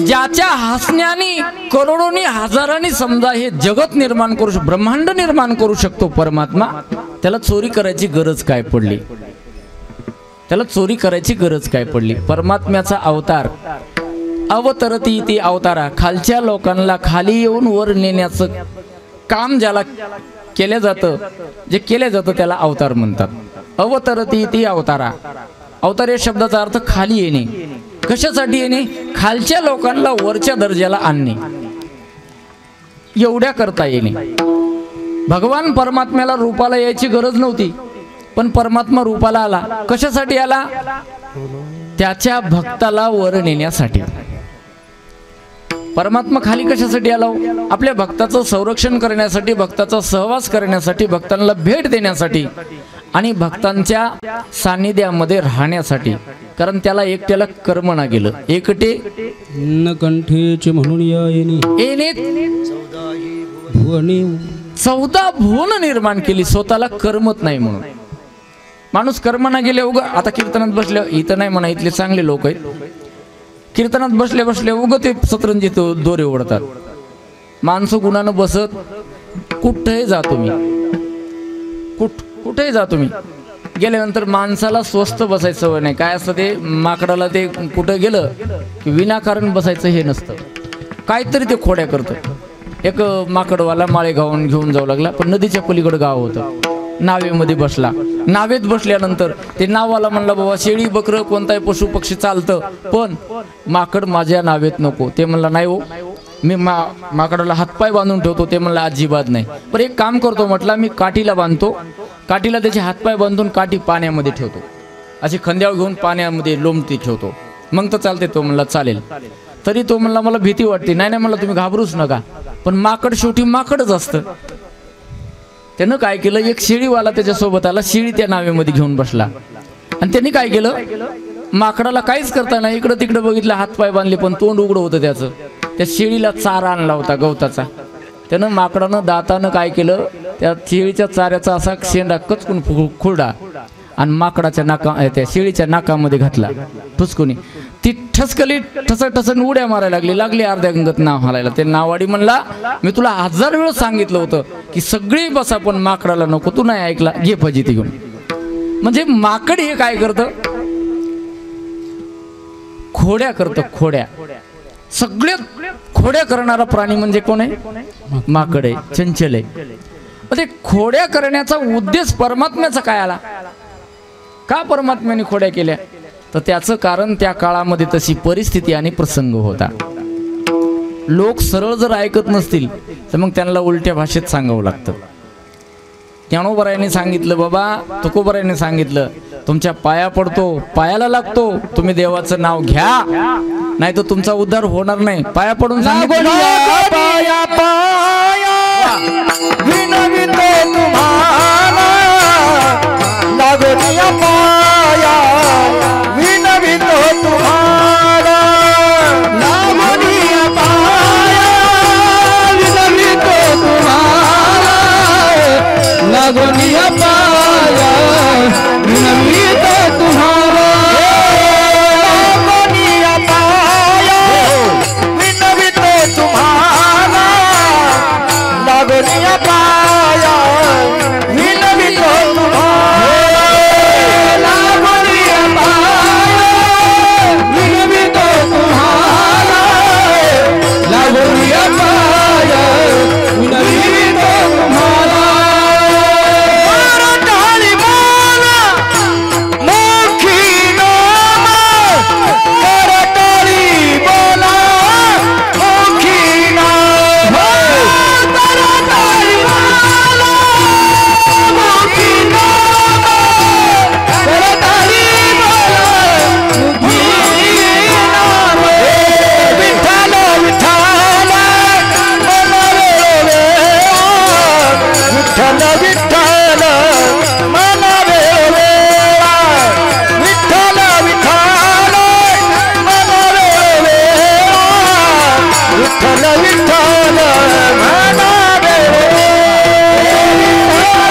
ज्याच्या हसण्याने करोडोनी हजारांनी समजा हे जगत निर्माण करू शकतो, ब्रह्मांड निर्माण करू शकतो परमात्मा, त्याला चोरी करायची गरज काय पडली? त्याला चोरी करायची गरज काय पडली? परमात्म्याचा अवतार अवतरती ती अवतारा, खालच्या लोकांना खाली येऊन वर नेण्याचं काम ज्याला केलं जातं, जे केलं जातं त्याला अवतार म्हणतात. अवतरती ती अवतारा. अवतार या शब्दाचा अर्थ खाली येणे. कशासाठी येणे? खालच्या लोकांना वरच्या दर्जाला आणणे, एवढ्या करता येणे. भगवान परमात्म्याला रूपाला यायची गरज नव्हती, पण परमात्मा रूपाला आला. कशासाठी आला? त्याच्या भक्ताला वर नेण्यासाठी. परमात्मा खाली कशासाठी आला? आपल्या भक्ताचं संरक्षण करण्यासाठी, भक्ताचा सहवास करण्यासाठी, भक्तांना भेट देण्यासाठी आणि भक्तांच्या सान्निध्यामध्ये राहण्यासाठी. कारण त्याला एकट्याला कर्मणा गेलं. एकटे न कंठेचे म्हणून या येणे 14 भुवन निर्माण केली, स्वतःला करमत नाही म्हणून. माणूस कर्मणा गेले उगा. आता कीर्तनात बसले, इथं नाही म्हणा, इथले चांगले लोक आहेत, कीर्तनात बसले बसले उग ते सतरंजी दोरे ओढतात. माणसं गुणानं बसत कुठेही जा तुम्ही, कुठेही जा तुम्ही, गेल्यानंतर माणसाला स्वस्त बसायचं सवय नाही. काय असतं ते माकडाला, ते कुठं गेलं की विनाकारण बसायचं हे नसतं, काहीतरी ते खोड्या करतं. एक माकडवाला माळेगावून घेऊन जाऊ लागला, पण नदीच्या पलीकडे गाव होतं. नावेमध्ये बसला. नावेत बसल्यानंतर ते नावाला म्हणला, बाबा शेळी बकरं कोणताही पशु पक्षी चालतं, पण माकड माझ्या नावेत नको. ते म्हणला, नाही हो, मी माकडाला हातपाय बांधून ठेवतो. ते म्हणला, अजिबात नाही. पण एक काम करतो म्हटला, मी काठीला बांधतो, काठीला त्याचे हातपाय बांधून काठी पाण्यामध्ये ठेवतो, अशी खंद्यावर घेऊन पाण्यामध्ये लोंबती ठेवतो, मग तर चालते. तो म्हणला, चालेल. तरी तो म्हणला, मला भीती वाटते. नाही नाही म्हणला, तुम्ही घाबरूच नका. पण माकड शेवटी माकडच असतं. त्यानं काय केलं, एक शेळीवाला त्याच्यासोबत आला, शेळी त्या नावेमध्ये घेऊन बसला, आणि त्यांनी काय केलं, माकडाला काहीच करता नाही, इकडं तिकडं बघितलं, हातपाय बांधले, पण तोंड उघडं होतं त्याचं. त्या शेळीला चारा आणला होता गवताचा, त्यानं माकडानं दातानं काय केलं, त्या शेळीच्या चाऱ्याचा असा शेंडा कचकून खुरडा आणि माकडाच्या त्या शेळीच्या नाकामध्ये घातला ठुसकुनी. ती ठसकली, ठसन उड्या मारायला लागली अर्ध्या गंगत नाव हालायला. ते नावाडी म्हणला, मी तुला 1000 वेळ सांगितलं होतं की सगळी बसा पण माकडाला नको, तू नाही ऐकला, घे फजिती घेऊन. म्हणजे माकड हे काय करतं, खोड्या करतं, खोड्या. सगळ्यात खोड्या करणारा प्राणी म्हणजे कोण आहे? माकड आहे, चंचल आहे. ते खोड्या करण्याचा उद्देश परमात्म्याचा काय आला? का परमात्म्याने खोड्या केल्या? तर त्याचं कारण त्या काळामध्ये तशी परिस्थिती आणि प्रसंग होता. लोक सरळ जर ऐकत नसतील तर मग त्यांना उलट्या भाषेत सांगावं लागतं. ज्ञानोबरायांनी सांगितलं, बाबा तुकोबरायांनी सांगितलं, तुमच्या पाया पडतो, पायाला लागतो, तुम्ही देवाचं नाव घ्या, नाही तर तुमचा उद्धार होणार नाही. पाया पडून सांगितलं, पाया पाया विनवितो तुम्हाला, लागोनिया पाया विनवितो तुम्हाला, लागोनिया पाया विनवितो तुम्हाला, लागोनिया पाया विनवितो तुम्हाला, लागोनिया पाया विनवितो तुम्हाला, लागोनिया पाया विनवितो तुम्हाला, लागोनिया पाया विनवितो तुम्हाला, लागोनिया पाया विनवितो तुम्हाला. टाळी बोला मोखी नामा, टाळी बोला मोखी नामा, टाळी बोला मोखी नामा, टाळी बोला मोखी नामा. विठ्ठल विठ्ठल मन वेळे, विठ्ठल विठ्ठल मन वेळे, विठ्ठल विठ्ठल मन वेळे, विठ्ठल विठ्ठल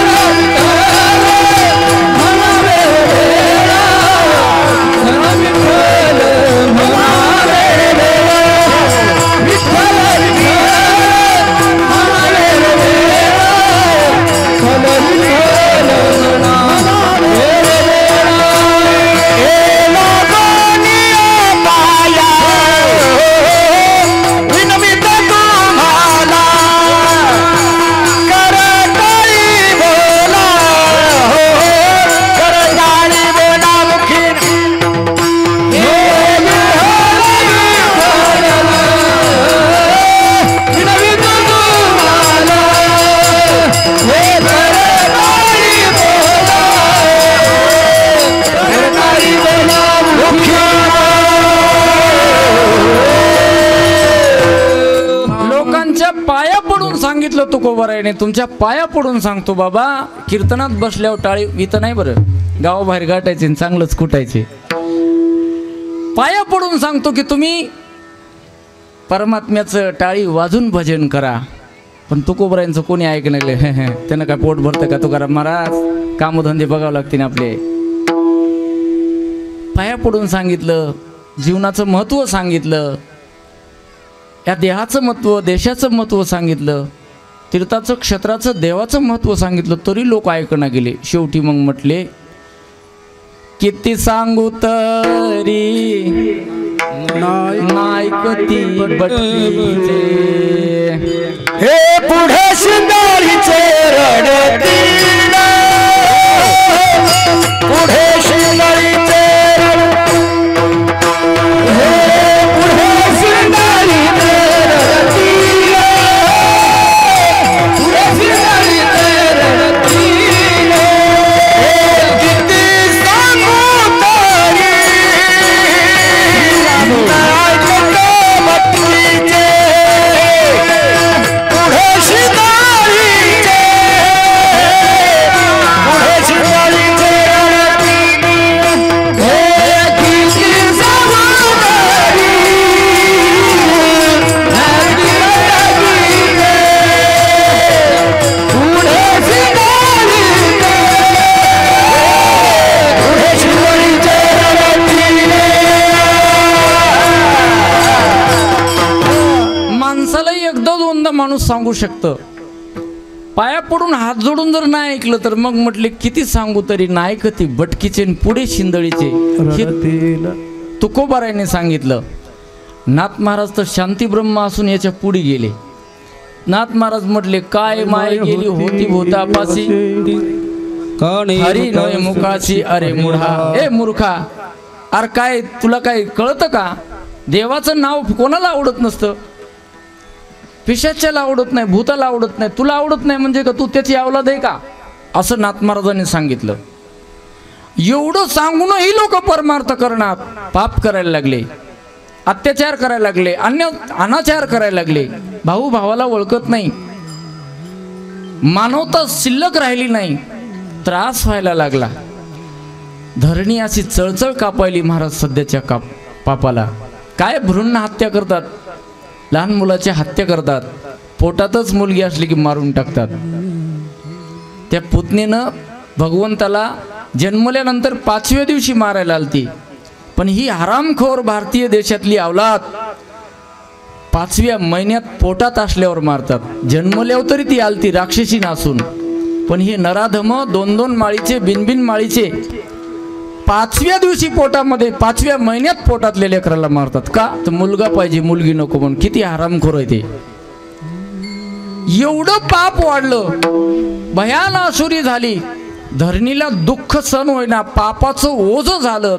मन वेळे, मन वेळे, विठ्ठल मन वेळे, विठ्ठल सांगितलं तुकोबरायाने, तुमच्या पाया पडून सांगतो बाबा, कीर्तनात बसल्यावर टाळी इथं नाही बरं, गावाबाहेर गाठायचे चांगलंच कुटायचे. पाया पडून सांगतो की तुम्ही परमात्म्याचं टाळी वाजून भजन करा. पण तुकोबरायांचं कोणी ऐकलं नाही. त्यानं काय पोट भरतं का? तुकाराम महाराज कामधंदे बघावं लागतील आपले. पाया पडून सांगितलं, जीवनाचं महत्त्व सांगितलं, या देहाचं महत्त्व, देशाचं महत्त्व सांगितलं, तीर्थाचं क्षेत्राचं देवाचं महत्त्व सांगितलं, तरी लोक ऐकणा गेले. शेवटी मग म्हटले, किती सांगू तरी नायकती बटकीचे, हे पुढे शिंगारीचे रडतील, पुढे शिंगारीचे माणूस सांगू शकतं. पाया पडून हात जोडून जर नाही ऐकलं तर मग म्हटले किती सांगू तरी नाही कती बटकीचे न पुढे शिंदळीचे. हे तुकोबारायने सांगितलं. नाथ महाराज तर शांती ब्रह्म असून याच्या पुढे गेले. नाथ महाराज म्हटले काय माय गेली होती भूतापाशी हरी नय मुखाची अरे मूढा. ए मूर्खा, अरे काय तुला काय कळतं का? देवाचं नाव कोणाला आवडत नसतं. पिशाच्याला आवडत नाही, भूताला आवडत नाही, तुला आवडत नाही म्हणजे का तू त्याची अवलाद आहे का? असं नाथ महाराजांनी सांगितलं. एवढं सांगूनही लोक परमार्थ करणार पाप करायला लागले, अत्याचार करायला लागले, अनाचार करायला लागले. भाऊ भावाला ओळखत नाही, मानवता शिल्लक राहिली नाही, त्रास व्हायला लागला. धरणी अशी चळचळ कापायली महाराज सध्याच्या पापाला. काय भ्रूण हत्या करतात, लहान मुलाची हत्या करतात, पोटातच मुलगी असली की मारून टाकतात. त्या पुतणीनं भगवंताला जन्मल्यानंतर 5व्या दिवशी मारायला आलती, पण ही हरामखोर भारतीय देशातली अवलाद 5व्या महिन्यात पोटात असल्यावर मारतात. जन्मल्यावर तरी ती आलती राक्षसी नासून, पण ही नराधम 2-2 माळीचे बिनबिन माळीचे 5व्या दिवशी पोटामध्ये 5व्या महिन्यात पोटातल्या लेकराला मारतात. का तर मुलगा पाहिजे, मुलगी नको म्हणून. किती हरामखोर आहे ते. एवढं पाप वाढलं, भयान असुरी झाली. धरणीला दुःख सण होईना, पापाचं ओझं झालं.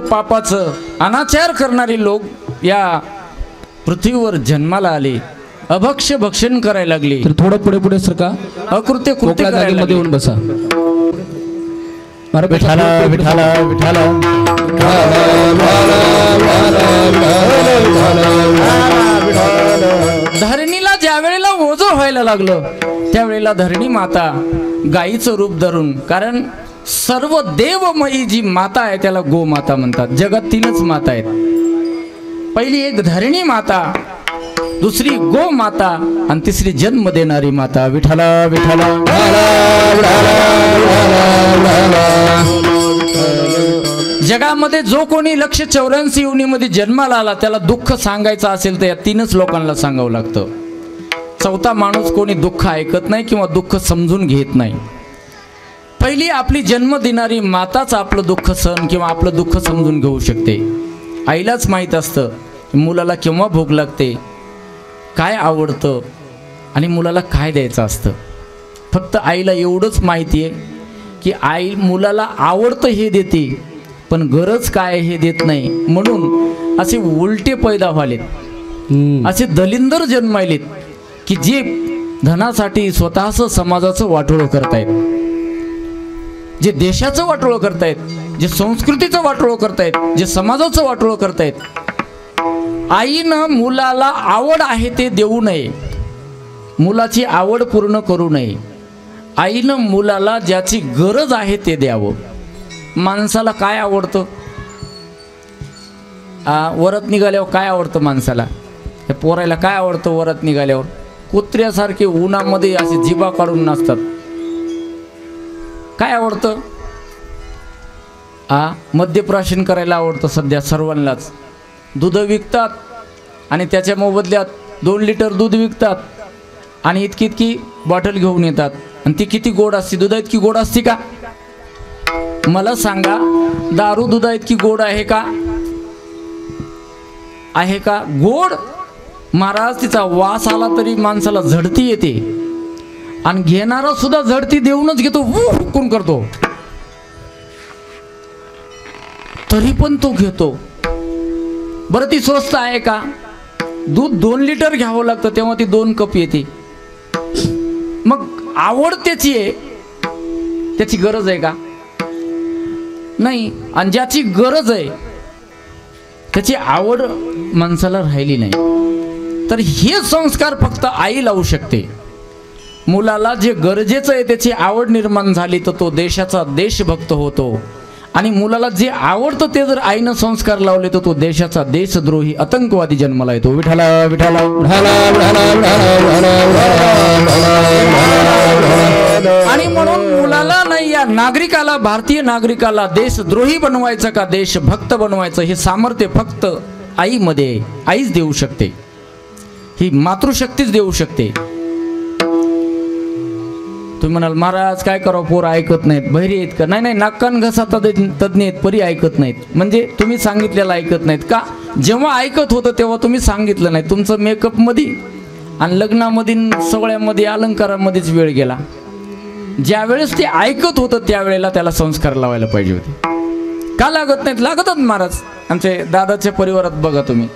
पापाचं अनाचार करणारे लोक या पृथ्वीवर जन्माला आले. अभक्ष्य भक्षण करायला लागले. तर थोडं पुढे पुढे सरका, अकृत्य कृत्य करायला मध्ये येऊन बसा. विठाला विठाला विठाला. धरणीला ज्या वेळेला ओझं व्हायला लागलं त्यावेळेला धरणी माता गायीचं रूप धरून, कारण सर्व देवमयी जी माता आहे त्याला गोमाता म्हणतात. जगात 3च माता आहेत. पहिली एक धरणी माता, दुसरी गो माता आणि तिसरी जन्म देणारी माता. विठाला विठाला. जगामध्ये जो कोणी 184 योनीमध्ये जन्माला आला त्याला दुःख सांगायचं असेल तर या 3च लोकांना सांगावं लागतं. चौथा माणूस कोणी दुःख ऐकत नाही किंवा दुःख समजून घेत नाही. पहिली आपली जन्म देणारी माताच आपलं दुःख सहन किंवा आपलं दुःख समजून घेऊ शकते. आईलाच माहीत असतं मुलाला केव्हा भूक लागते, काय आवडतं आणि मुलाला काय द्यायचं असतं. फक्त आईला एवढंच माहिती आहे की आई मुलाला आवडतं हे देते, पण गरज काय हे देत नाही. म्हणून असे उलटे पैदा व्हालेत, असे दलिंदर जन्मायलेत की जे धनासाठी स्वतःचं समाजाचं वाटोळं करतायत, जे देशाचं वाटोळं करतायत, जे संस्कृतीचं वाटोळं करतायत, जे समाजाचं वाटोळं करतायत. आईनं मुलाला आवड आहे ते देऊ नये, मुलाची आवड पूर्ण करू नये. आईनं मुलाला ज्याची गरज आहे ते द्यावं. माणसाला काय आवडतं, वरात निघाल्यावर काय आवडतं माणसाला, त्या पोरायला काय आवडतं वरात निघाल्यावर, कुत्र्यासारखे उन्हामध्ये असे जिभा काढून नाचतात. काय आवडतं? मद्यप्राशन करायला आवडतं सध्या सर्वांनाच. दूध विकतात आणि त्याच्या मोबदल्यात 2 लिटर दूध विकतात आणि इतकी इतकी बॉटल घेऊन येतात. आणि ती किती गोड असते? दुधा इतकी गोड असते का? मला सांगा, दारू दुधा इतकी गोड आहे का? आहे का गोड? महाराज, तिचा वास आला तरी माणसाला झडती येते आणि घेणारा सुद्धा झडती देऊनच घेतो, हुकून करतो, तरी पण तो घेतो. बरं, ती स्वस्त आहे का? दूध 2 लिटर घ्यावं लागतं तेव्हा ती 2 कप येते. मग आवड त्याची आहे, त्याची गरज आहे का? नाही. आणि ज्याची गरज आहे त्याची आवड माणसाला राहिली नाही. तर हे संस्कार फक्त आई लावू शकते. मुलाला जे गरजेचं आहे त्याची आवड निर्माण झाली तर तो देशाचा देशभक्त होतो. आणि मुलाला जे आवडतं ते जर आईनं संस्कार लावले तर तो देशाचा देशद्रोही आतंकवादी जन्माला येतो. विठाला विठाला आणि म्हणून मुलाला नाही, या नागरिकाला, भारतीय नागरिकाला देशद्रोही बनवायचं का देशभक्त बनवायचं हे सामर्थ्य फक्त आईमध्ये, आईच देऊ शकते. ही मातृशक्तीच देऊ शकते. तुम्ही म्हणाल, महाराज काय करावं, पोर ऐकत नाहीत, बहिरी आहेत का? नाही नाही, नाकान घसा तज्ञ आहेत, परी ऐकत नाहीत. म्हणजे तुम्ही सांगितलेलं ऐकत नाहीत का? जेव्हा ऐकत होतं तेव्हा तुम्ही सांगितलं नाही. तुमचं मेकअपमध्ये आणि लग्नामध्ये, सगळ्यामध्ये, अलंकारामध्येच वेळ गेला. ज्या वेळेस ते ऐकत होतं त्यावेळेला त्याला संस्कार लावायला पाहिजे होते. का लागत नाहीत? लागतात महाराज. आमचे दादाच्या परिवारात बघा तुम्ही,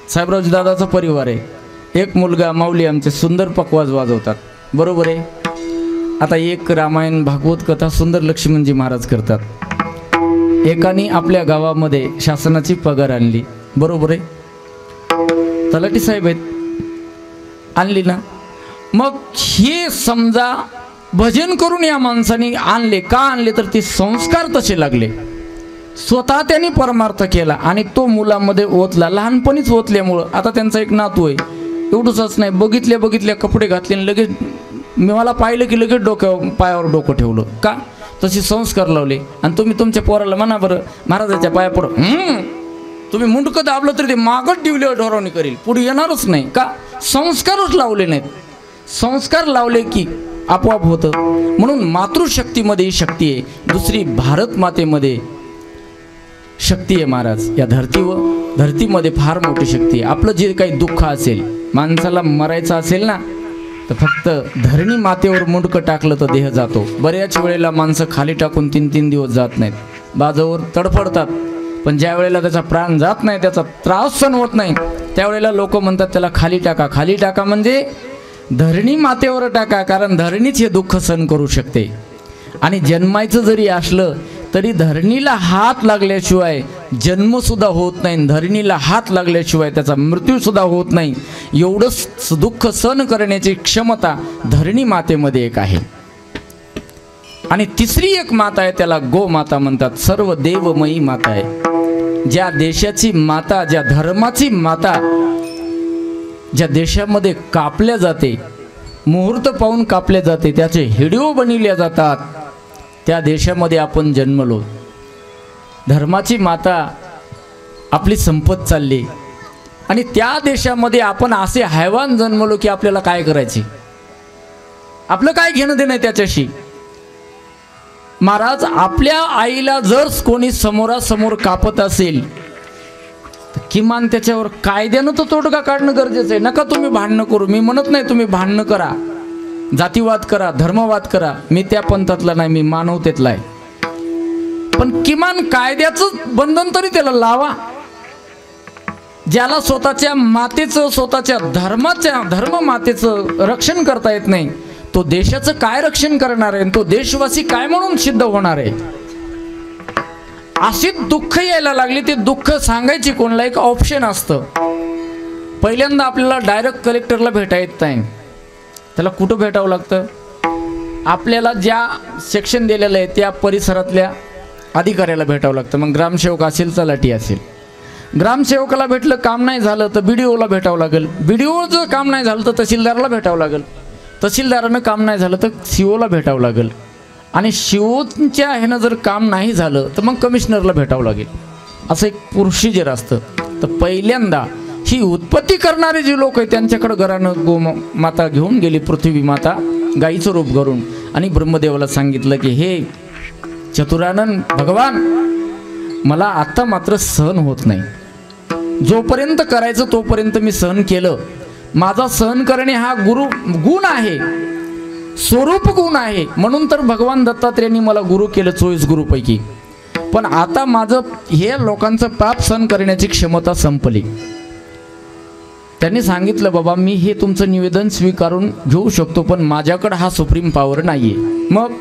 साहेबरावजी दादाचा परिवार आहे. एक मुलगा माऊली आमचे सुंदर पकवाज वाजवतात, बरोबर आहे. आता एक रामायण भागवत कथा सुंदर लक्ष्मणजी महाराज करतात. एकाने आपल्या गावामध्ये शासनाची पगार आणली, बरोबर आहे. तलाठी साहेब आहेत, आणली ना. मग हे समजा भजन करून या माणसाने आणले. का आणले? तर ते संस्कार तसे लागले. स्वतः त्यांनी परमार्थ केला आणि तो मुलामध्ये ओतला. लहानपणीच ओतल्यामुळं आता त्यांचा एक नातू आहे, एवढंच नाही, बघितल्या कपडे घातले आणि लगेच मला पाहिलं की लगेच पायावर डोकं ठेवलं. का? तसे संस्कार लावले. आणि तुम्ही तुमच्या पोराला म्हणा बरं, महाराजाच्या पाया पड, तुम्ही मुंडकं दाबलं तरी ते मागच डिवल्यावर ढोरवणी करील, पुढे येणारच नाही. का? संस्कारच लावले नाहीत. संस्कार लावले की आपोआप होतं. म्हणून मातृशक्तीमध्ये शक्ती आहे. दुसरी भारत मातेमध्ये शक्ती आहे महाराज. या धरतीमध्ये फार मोठी शक्ती आहे. आपलं जे काही दुःख असेल, माणसाला मरायचं असेल ना, तर फक्त धरणी मातेवर मुंडकं टाकलं तर देह जातो. बऱ्याच वेळेला माणसं खाली टाकून 3-3 दिवस जात नाहीत, बाजावर तडफडतात. पण ज्या वेळेला त्याचा प्राण जात नाही, त्याचा त्रास सहन होत नाही, त्यावेळेला लोक म्हणतात त्याला खाली टाका. खाली टाका म्हणजे धरणी मातेवर टाका, कारण धरणीच हे दुःख सहन करू शकते. आणि जन्मायचं जरी असलं तरी धरणीला हात लागल्याशिवाय जन्मसुद्धा होत नाही, धरणीला हात लागल्याशिवाय त्याचा मृत्यूसुद्धा होत नाही. एवढंच दुःख सहन करण्याची क्षमता धरणी मातेमध्ये एक आहे. आणि तिसरी एक माता आहे, त्याला गोमाता म्हणतात. सर्व देवमयी माता आहे. ज्या देशाची माता, ज्या धर्माची माता, ज्या देशामध्ये कापल्या जाते, मुहूर्त पाहून कापल्या जाते, त्याचे व्हिडिओ बनविल्या जातात, त्या देशामध्ये आपण जन्मलो. धर्माची माता आपली संपत चालली आणि त्या देशामध्ये आपण असे हैवान जन्मलो की आपल्याला काय करायचे, आपलं काय घेणं देणं त्याच्याशी. महाराज, आपल्या आईला जर कोणी समोरासमोर कापत असेल तर किमान त्याच्यावर कायद्यानं तो तोडगा काढणं गरजेचं आहे. नका तुम्ही भांडणं करू, मी म्हणत नाही तुम्ही भांडणं करा, जातीवाद करा, धर्मवाद करा, मी त्या पंथातला नाही, मी मानवतेतला आहे. पण किमान कायद्याचं बंधन तरी त्याला लावा. ज्याला स्वतःच्या मातेचं, स्वतःच्या धर्म मातेचं रक्षण करता येत नाही, तो देशाचं काय रक्षण करणार आहे? तो देशवासी काय म्हणून सिद्ध होणार आहे? अशी दुःख यायला लागली. ते दुःख सांगायची कोणाला एक ऑप्शन असतं. पहिल्यांदा आपल्याला डायरेक्ट कलेक्टरला भेटा येत नाही, त्याला कुठं भेटावं लागतं? आपल्याला ज्या सेक्शन दिलेलं आहे त्या परिसरातल्या अधिकाऱ्याला भेटावं लागतं. मग ग्रामसेवक असेल, तलाठी असेल, ग्रामसेवकाला भेटलं काम नाही झालं तर BDOला भेटावं लागेल, BDO जर काम नाही झालं तर तहसीलदाराला भेटावं लागेल, तहसीलदारानं काम नाही झालं तर CO ला भेटावं लागेल. आणि शिवच्या ह्यानं जर काम नाही झालं तर मग कमिशनरला भेटावं लागेल, असं एक प्रोसिजर असतं. तर पहिल्यांदा ही उत्पत्ती करणारे जे लोक आहेत त्यांच्याकडे घरानं गोमाता घेऊन गेली, पृथ्वी माता गाईचं रूप करून, आणि ब्रह्मदेवाला सांगितलं की हे चतुरानन भगवान, मला आता मात्र सहन होत नाही. जोपर्यंत करायचं तोपर्यंत मी सहन केलं. माझा सहन करणे हा गुण आहे, स्वरूप गुण आहे. म्हणून तर भगवान दत्तात्रेयांनी मला गुरु केलं 24 गुरुपैकी. पण आता माझं हे लोकांचं पाप सहन करण्याची क्षमता संपली. त्यांनी सांगितलं बाबा मी हे तुमचं निवेदन स्वीकारून घेऊ शकतो, पण माझ्याकडे हा सुप्रीम पॉवर नाहीये. मग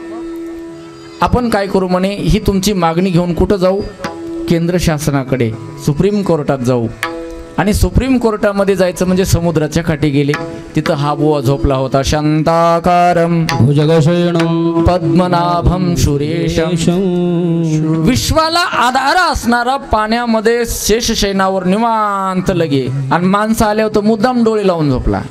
आपण काय करू म्हणे, ही तुमची मागणी घेऊन कुठं जाऊ, केंद्र शासनाकडे सुप्रीम कोर्टात जाऊ. आणि सुप्रीम कोर्टामध्ये जायचं म्हणजे समुद्राच्या काठी गेले. तिथं हा बुवा झोपला होता, शांताकारम भुजगशयनम पद्मनाभम सुरेशम, विश्वाला आधार असणारा पाण्यामध्ये शेषशयनावर निवांत लगे. आणि माणसं आल्यावर तो मुद्दाम डोळे लावून झोपला.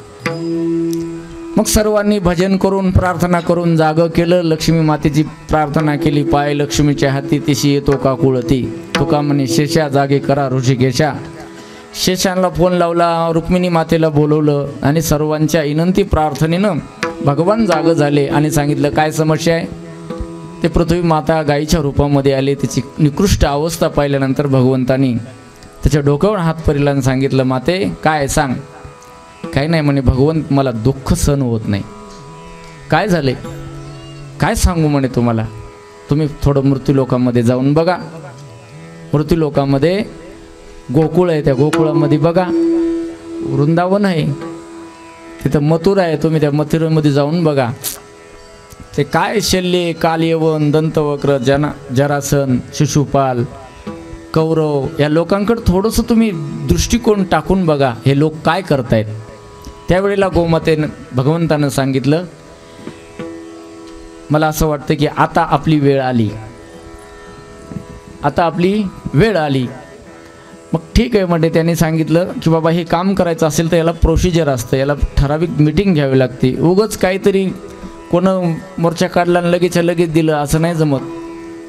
मग सर्वांनी भजन करून प्रार्थना करून जागं केलं. लक्ष्मी मातेची प्रार्थना केली, पाय लक्ष्मीच्या हाती तिशी येतो का कुळती. तुका म्हणे शेषा जागे करा ऋषिकेशा. शेषांना फोन लावला, रुक्मिणी मातेला बोलवलं आणि सर्वांच्या विनंती प्रार्थनेनं भगवान जागं झाले आणि सांगितलं काय समस्या आहे. ते पृथ्वी माता गाईच्या रूपामध्ये आले. तिची निकृष्ट अवस्था पाहिल्यानंतर भगवंतानी त्याच्या डोक्यावर हात फिरला आणि सांगितलं माते काय सांग. काही नाही म्हणे, भगवंत मला दुःख सहन होत नाही. काय झाले काय सांगू म्हणे तुम्हाला. तुम्ही थोडं मृत्यूलोकामध्ये जाऊन बघा. मृत्यूलोकामध्ये गोकुळ आहे, त्या गोकुळामध्ये बघा वृंदावन आहे, तिथं मथुरा आहे, तुम्ही त्या मथुरेमध्ये जाऊन बघा. ते काय शल्य कालयवन दंतवक्र जरासन शिशुपाल कौरव या लोकांकडे थोडंसं तुम्ही दृष्टिकोन टाकून बघा, हे लोक काय करतायत. त्यावेळेला गोमातेनं भगवंतानं सांगितलं मला असं वाटतं की आता आपली वेळ आली, आता आपली वेळ आली. मग ठीक आहे म्हणजे त्यांनी सांगितलं की बाबा हे काम करायचं असेल तर याला प्रोसिजर असतं, याला ठराविक मीटिंग घ्यावी लागते. उगाच काहीतरी कोण मोर्चा काढला आणि लगेच दिलं असं नाही जमत.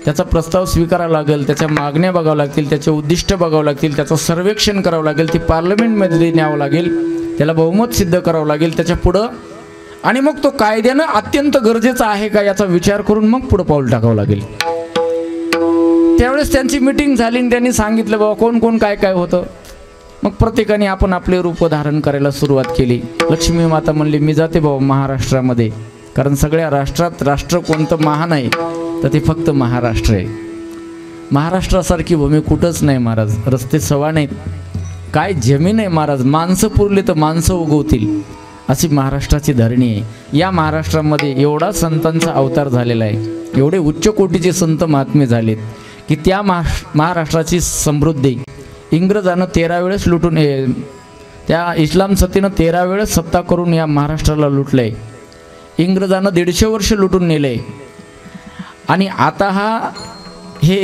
त्याचा प्रस्ताव स्वीकारावा लागेल, त्याच्या मागण्या बघावं लागतील, त्याचे उद्दिष्ट बघावं लागतील, त्याचं सर्वेक्षण करावं लागेल, ती पार्लमेंटमध्ये न्यावं लागेल, त्याला बहुमत सिद्ध करावं लागेल त्याच्या पुढं. आणि मग तो कायद्यानं अत्यंत गरजेचा आहे का याचा विचार करून मग पुढं पाऊल टाकावं लागेल. त्यावेळेस त्यांची मीटिंग झाली आणि त्यांनी सांगितलं बाबा कोण कोण काय काय होतं. मग प्रत्येकाने आपण आपले रूप धारण करायला सुरुवात केली. लक्ष्मी माता म्हणली मी जाते बाबा महाराष्ट्रामध्ये, कारण सगळ्या राष्ट्रात राष्ट्र कोणतं महान आहे तर ते फक्त महाराष्ट्र आहे. महाराष्ट्रासारखी भूमी कुठंच नाही महाराज. रस्ते सवा नाहीत, काय जमीन आहे महाराज. माणसं पुरले तर माणसं उगवतील अशी महाराष्ट्राची धरणी आहे. या महाराष्ट्रामध्ये एवढा संतांचा अवतार झालेला आहे, एवढे उच्च कोटीचे संत महात्मे झालेत की त्या महाराष्ट्राची समृद्धी इंग्रजानं 13 वेळेस लुटून, त्या इस्लाम सत्तेनं 13 वेळेस सत्ता करून या महाराष्ट्राला लुटलंय. इंग्रजानं 150 वर्ष लुटून नेलंय. आणि आता हे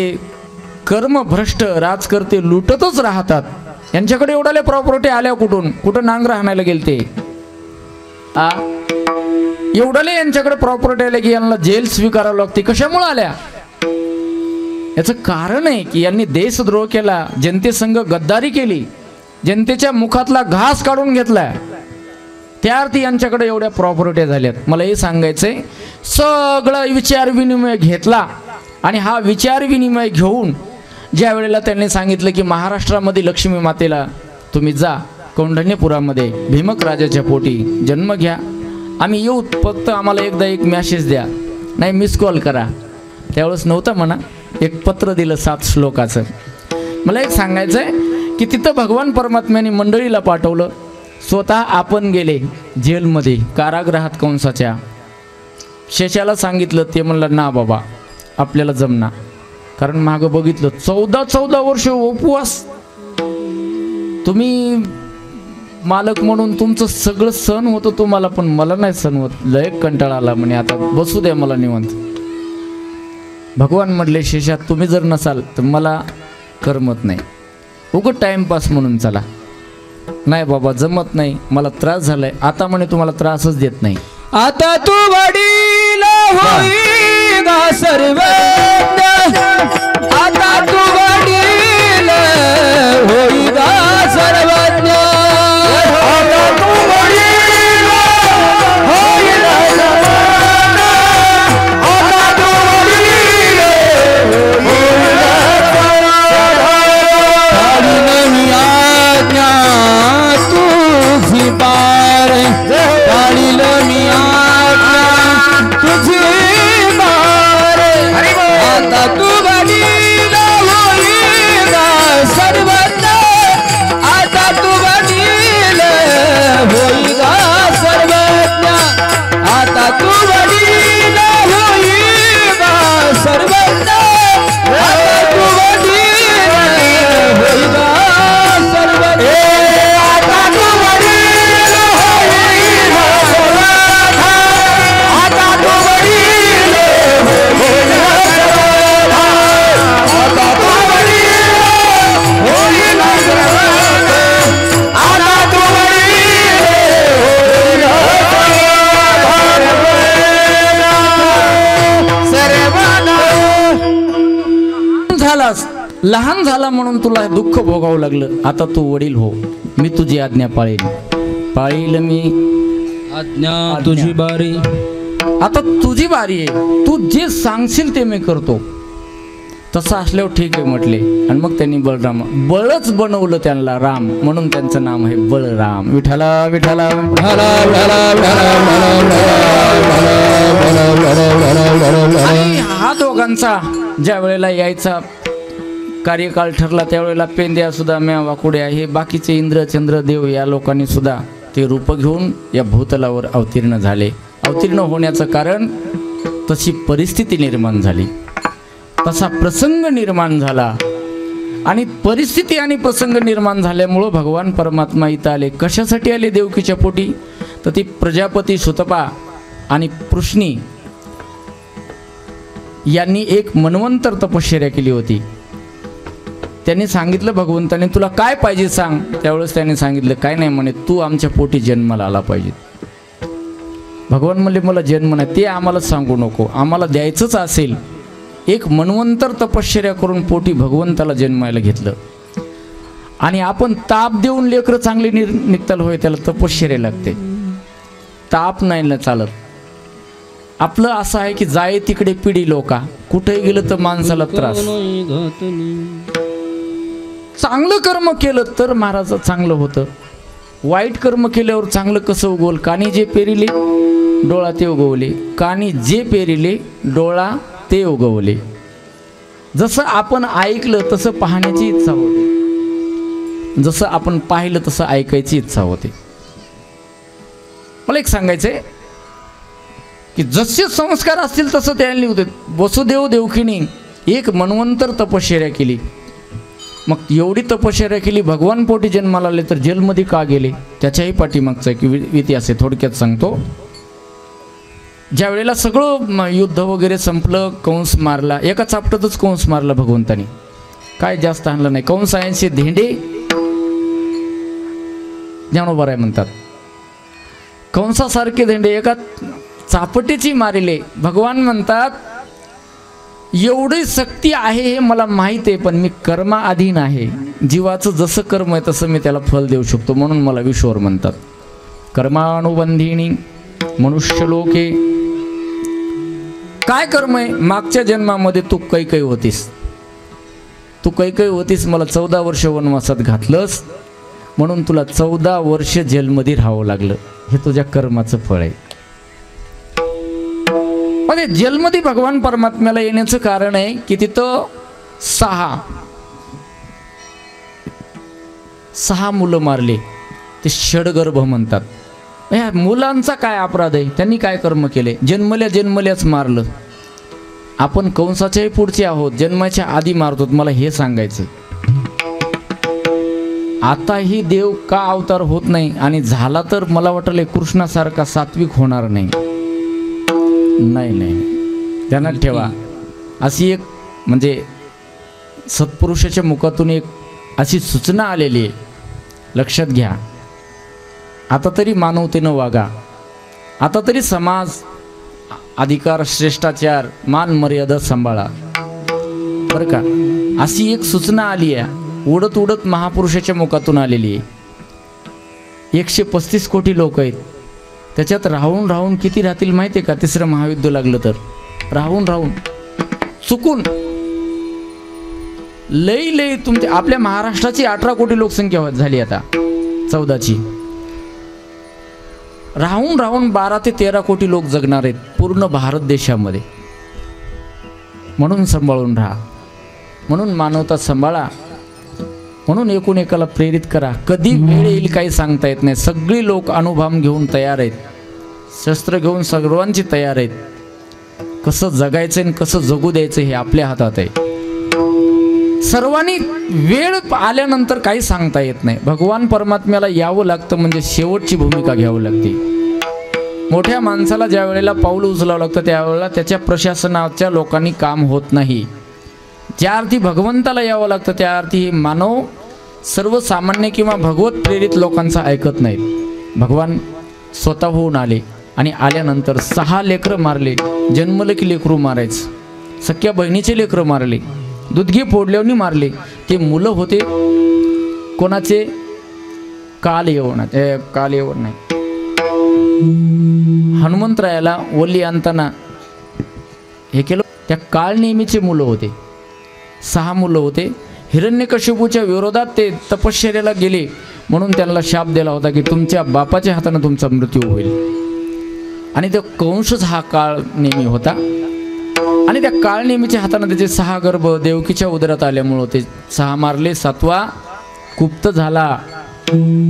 कर्मभ्रष्ट राजकर्ते लुटतच राहतात. यांच्याकडे एवढ्याले प्रॉपर्टी आल्या कुठं नांगर हाणायला गेल ते एवढ्याले यांच्याकडे प्रॉपर्टी आल्या की यांना जेल स्वीकारावं लागते. कशामुळे आल्या याचं कारण आहे की यांनी देशद्रोह केला, जनतेसंग गद्दारी केली, जनतेच्या मुखातला घास काढून घेतला. त्या अर्थी यांच्याकडे एवढ्या प्रॉपर्टी झाल्यात. मला हे सांगायचंय सगळं विचार विनिमय घेतला. आणि हा विचार विनिमय घेऊन ज्या वेळेला त्यांनी सांगितलं की महाराष्ट्रामध्ये लक्ष्मी मातेला तुम्ही जा, कौंढण्यपुरामध्ये भीमक राजाच्या पोटी जन्म घ्या, आम्ही येऊ, फक्त आम्हाला एकदा एक मॅसेज द्या, नाही मिस कॉल करा. त्यावेळेस नव्हतं म्हणा, एक पत्र दिलं 7 श्लोकाचं. मला एक सांगायचं आहे की तिथं भगवान परमात्म्याने मंडळीला पाठवलं, स्वतः आपण गेले जेलमध्ये कारागृहात कंसाच्या. शेषाला सांगितलं, ते म्हणलं ना बाबा आपल्याला जमना, कारण मागं बघितलं 14 वर्ष उपवास. तुम्ही मालक म्हणून तुमचं सगळं सण होतं तुम्हाला, पण मला नाही सण होत, लय कंटाळा आला म्हणे, आता बसू द्या मला निवांत. भगवान म्हटले शेषात तुम्ही जर नसाल तर मला करमत नाही, उगं टाइमपास म्हणून चला. नाही बाबा जमत नाही, मला त्रास झालाय. आता म्हणे तुम्हाला त्रासच देत नाही. आता तू वडील होई गा सर्वज्ञ आता तू वडील होई गा सर्वज्ञ आता तू वडील होई गा सर्वज्ञ आता तू वडील होई गा सर्वज्ञ आज्ञा तुझी पार काढील मी आज्ञा तुझी पार आता तू वडील होईगा सर्वज्ञ आता तू वडील होईगा सर्वज्ञ आता तू वडील होईगा सर्वज्ञ आता तू वडील होईगा सर्वज्ञ आता तू वडील होईगा सर्वज्ञ आता तू वडील होईगा सर्वज्ञ आता तू वडील होईगा सर्वज्ञ आता तू वडील होईगा सर्वज्ञ झालास लहान झाला म्हणून तुला दुःख भोगावं लागलं. आता तू वडील हो, मी तुझी आज्ञा पाळील मी आज्ञा तुझी बारी आता तुझी बारी आहे. तू जे सांगशील ते मी करतो. तसं असल्यावर ठीक आहे म्हटले. आणि मग त्यांनी बळच बनवलं त्यांना राम, म्हणून त्यांचं नाम आहे बळराम. विठ्ठला विठ्ठला आणि हा दोघांचा ज्या वेळेला यायचा कार्यकाळ ठरला त्यावेळेला पेंद्या सुद्धा म्या वाकुड्या हे बाकीचे इंद्र चंद्र देव या लोकांनी सुद्धा ते रूप घेऊन या भूतलावर अवतीर्ण झाले. अवतीर्ण होण्याचं कारण तशी परिस्थिती निर्माण झाली, तसा प्रसंग निर्माण झाला. आणि परिस्थिती आणि प्रसंग निर्माण झाल्यामुळं भगवान परमात्मा इथं आले. कशासाठी आले देवकीच्या पोटी? तर ती प्रजापती सुतपा आणि पृष्णी यांनी एक मनवंतर तपश्चर्या केली होती. त्यांनी सांगितलं भगवंताने तुला काय पाहिजे सांग. त्यावेळेस त्याने सांगितलं काय नाही म्हणे, तू आमच्या पोटी जन्माला आला पाहिजे. भगवान म्हणले मला जन्म नाही ते आम्हाला सांगू नको, आम्हाला द्यायचंच असेल. एक मनवंतर तपश्चर्या करून पोटी भगवंताला जन्मायला घेतलं. आणि आपण ताप देऊन लेकरं चांगले निघताल होय, त्याला तपश्चर्या लागते, ताप नाही ना चालत. आपलं असं आहे की जाय तिकडे पिढी लोका, कुठेही गेलं तर माणसाला त्रास. चांगलं कर्म केलं तर महाराज चांगलं होतं, वाईट कर्म केल्यावर चांगलं कसं उगवल? कानी जे पेरिले डोळा ते उगवले, कानी जे पेरिले डोळा ते उगवले. जसं आपण ऐकलं तसं पाहण्याची इच्छा होते, जसं आपण पाहिलं तसं ऐकायची इच्छा होते. मला एक सांगायचंय की जसे संस्कार असतील तसं त्यांनी होते. वसुदेव देवकीने एक मनवंतर तपश्चर्या केली. मग एवढी तपश्चर्या केली, भगवान पोटी जन्माला आले तर जेलमध्ये का गेले? त्याच्याही पाठीमागचा एक इतिहास आहे, थोडक्यात सांगतो. ज्या वेळेला सगळं युद्ध वगैरे संपलं, कंस मारला, एका चापटातच कंस मारला भगवंतानी, काय जास्त आणलं नाही. कंस यांचे धेंडे ज्ञानोबा राय म्हणतात, कंसासारखे धेंडे एका चापटीची मारिले. भगवान म्हणतात एवढी शक्ती आहे हे मला माहीत आहे, पण मी कर्माधीन आहे. जीवाचं जसं कर्म आहे तसं मी त्याला फल देऊ शकतो, म्हणून मला विश्वर म्हणतात. कर्मानुबंधिनी मनुष्य लोके. काय कर्म आहे? मागच्या जन्मामध्ये तू कैकई होतीस, तू कैकई होतीस, मला 14 वर्ष वनवासात घातलंस, म्हणून तुला 14 वर्ष जेलमध्ये राहावं लागलं. हे तुझ्या कर्माचं फळ आहे. म्हणजे जेलमध्ये भगवान परमात्म्याला येण्याचं कारण आहे की तिथं 6 मुलं मारले, ते षडगर्भ म्हणतात. ह्या मुलांचा काय अपराध आहे? त्यांनी काय कर्म केले? जन्मल्याच मारलं. आपण कंसाच्याही पुढचे आहोत, जन्माच्या आधी मारतो. मला हे सांगायचं, आताही देव का अवतार होत नाही, आणि झाला तर मला वाटलं कृष्णासारखा सात्विक होणार नाही. नाही, ध्यानात ठेवा. अशी एक म्हणजे सत्पुरुषाच्या मुखातून एक अशी सूचना आलेली आहे, लक्षात घ्या. आता तरी मानवतेनं वागा, आता तरी समाज अधिकार श्रेष्ठाचार मान मर्यादा सांभाळा बरं का. अशी एक सूचना आली आहे, उडत उडत महापुरुषाच्या मुखातून आलेली आहे. 135 कोटी लोक आहेत, त्याच्यात राहून राहून किती राहतील माहिती आहे का? तिसरं महायुद्ध लागलं तर राहून राहून चुकून लई तुमच्या आपल्या महाराष्ट्राची 18 कोटी लोकसंख्या झाली, आता 14ची. राहून राहून 12 ते 13 कोटी लोक जगणार आहेत पूर्ण भारत देशामध्ये. म्हणून सांभाळून राहा, म्हणून मानवता सांभाळा, म्हणून एकूण एकाला प्रेरित करा. कधी वेळ येईल काही सांगता येत नाही. सगळी लोक अणुबॉम्ब घेऊन तयार आहेत, शस्त्र घेऊन सर्वांची तयार आहेत. कसं जगायचं आणि कसं जगू द्यायचं हे आपल्या हातात आहे. सर्वांनी वेळ आल्यानंतर काही सांगता येत नाही. भगवान परमात्म्याला यावं लागतं म्हणजे शेवटची भूमिका घ्यावं लागते. मोठ्या माणसाला ज्या वेळेला पाऊल उचलावं लागतं त्यावेळेला त्याच्या प्रशासनाच्या लोकांनी काम होत नाही. ज्या अर्थी भगवंताला यावं लागतं त्या अर्थी मानव सर्वसामान्य किंवा भगवत प्रेरित लोकांचं ऐकत नाहीत. भगवान स्वतःहून आले आणि आल्यानंतर 6 लेकरं मारले. जन्मलं की लेकरू मारायचं, सख्या बहिणीचे लेकरं मारले, दुधघे फोडल्याने मारले. ते मुलं होते कोणाचे? कालयवन नाही, हनुमंतरायाला वल्ली आणताना हे केलं. त्या काळ नेहमीचे मुलं होते, 6 मुलं होते. हिरण्यकशिपूच्या विरोधात ते तपश्चर्याला गेले म्हणून त्यांना शाप दिला होता की तुमच्या बापाच्या हाताने तुमचा मृत्यू होईल. आणि तो कंसच हा काळ नेहमी होता. आणि त्या काळ नेहमीच्या हाताने त्याचे 6 गर्भ देवकीच्या उदरात आल्यामुळं ते 6 मारले. 7वा कुप्त झाला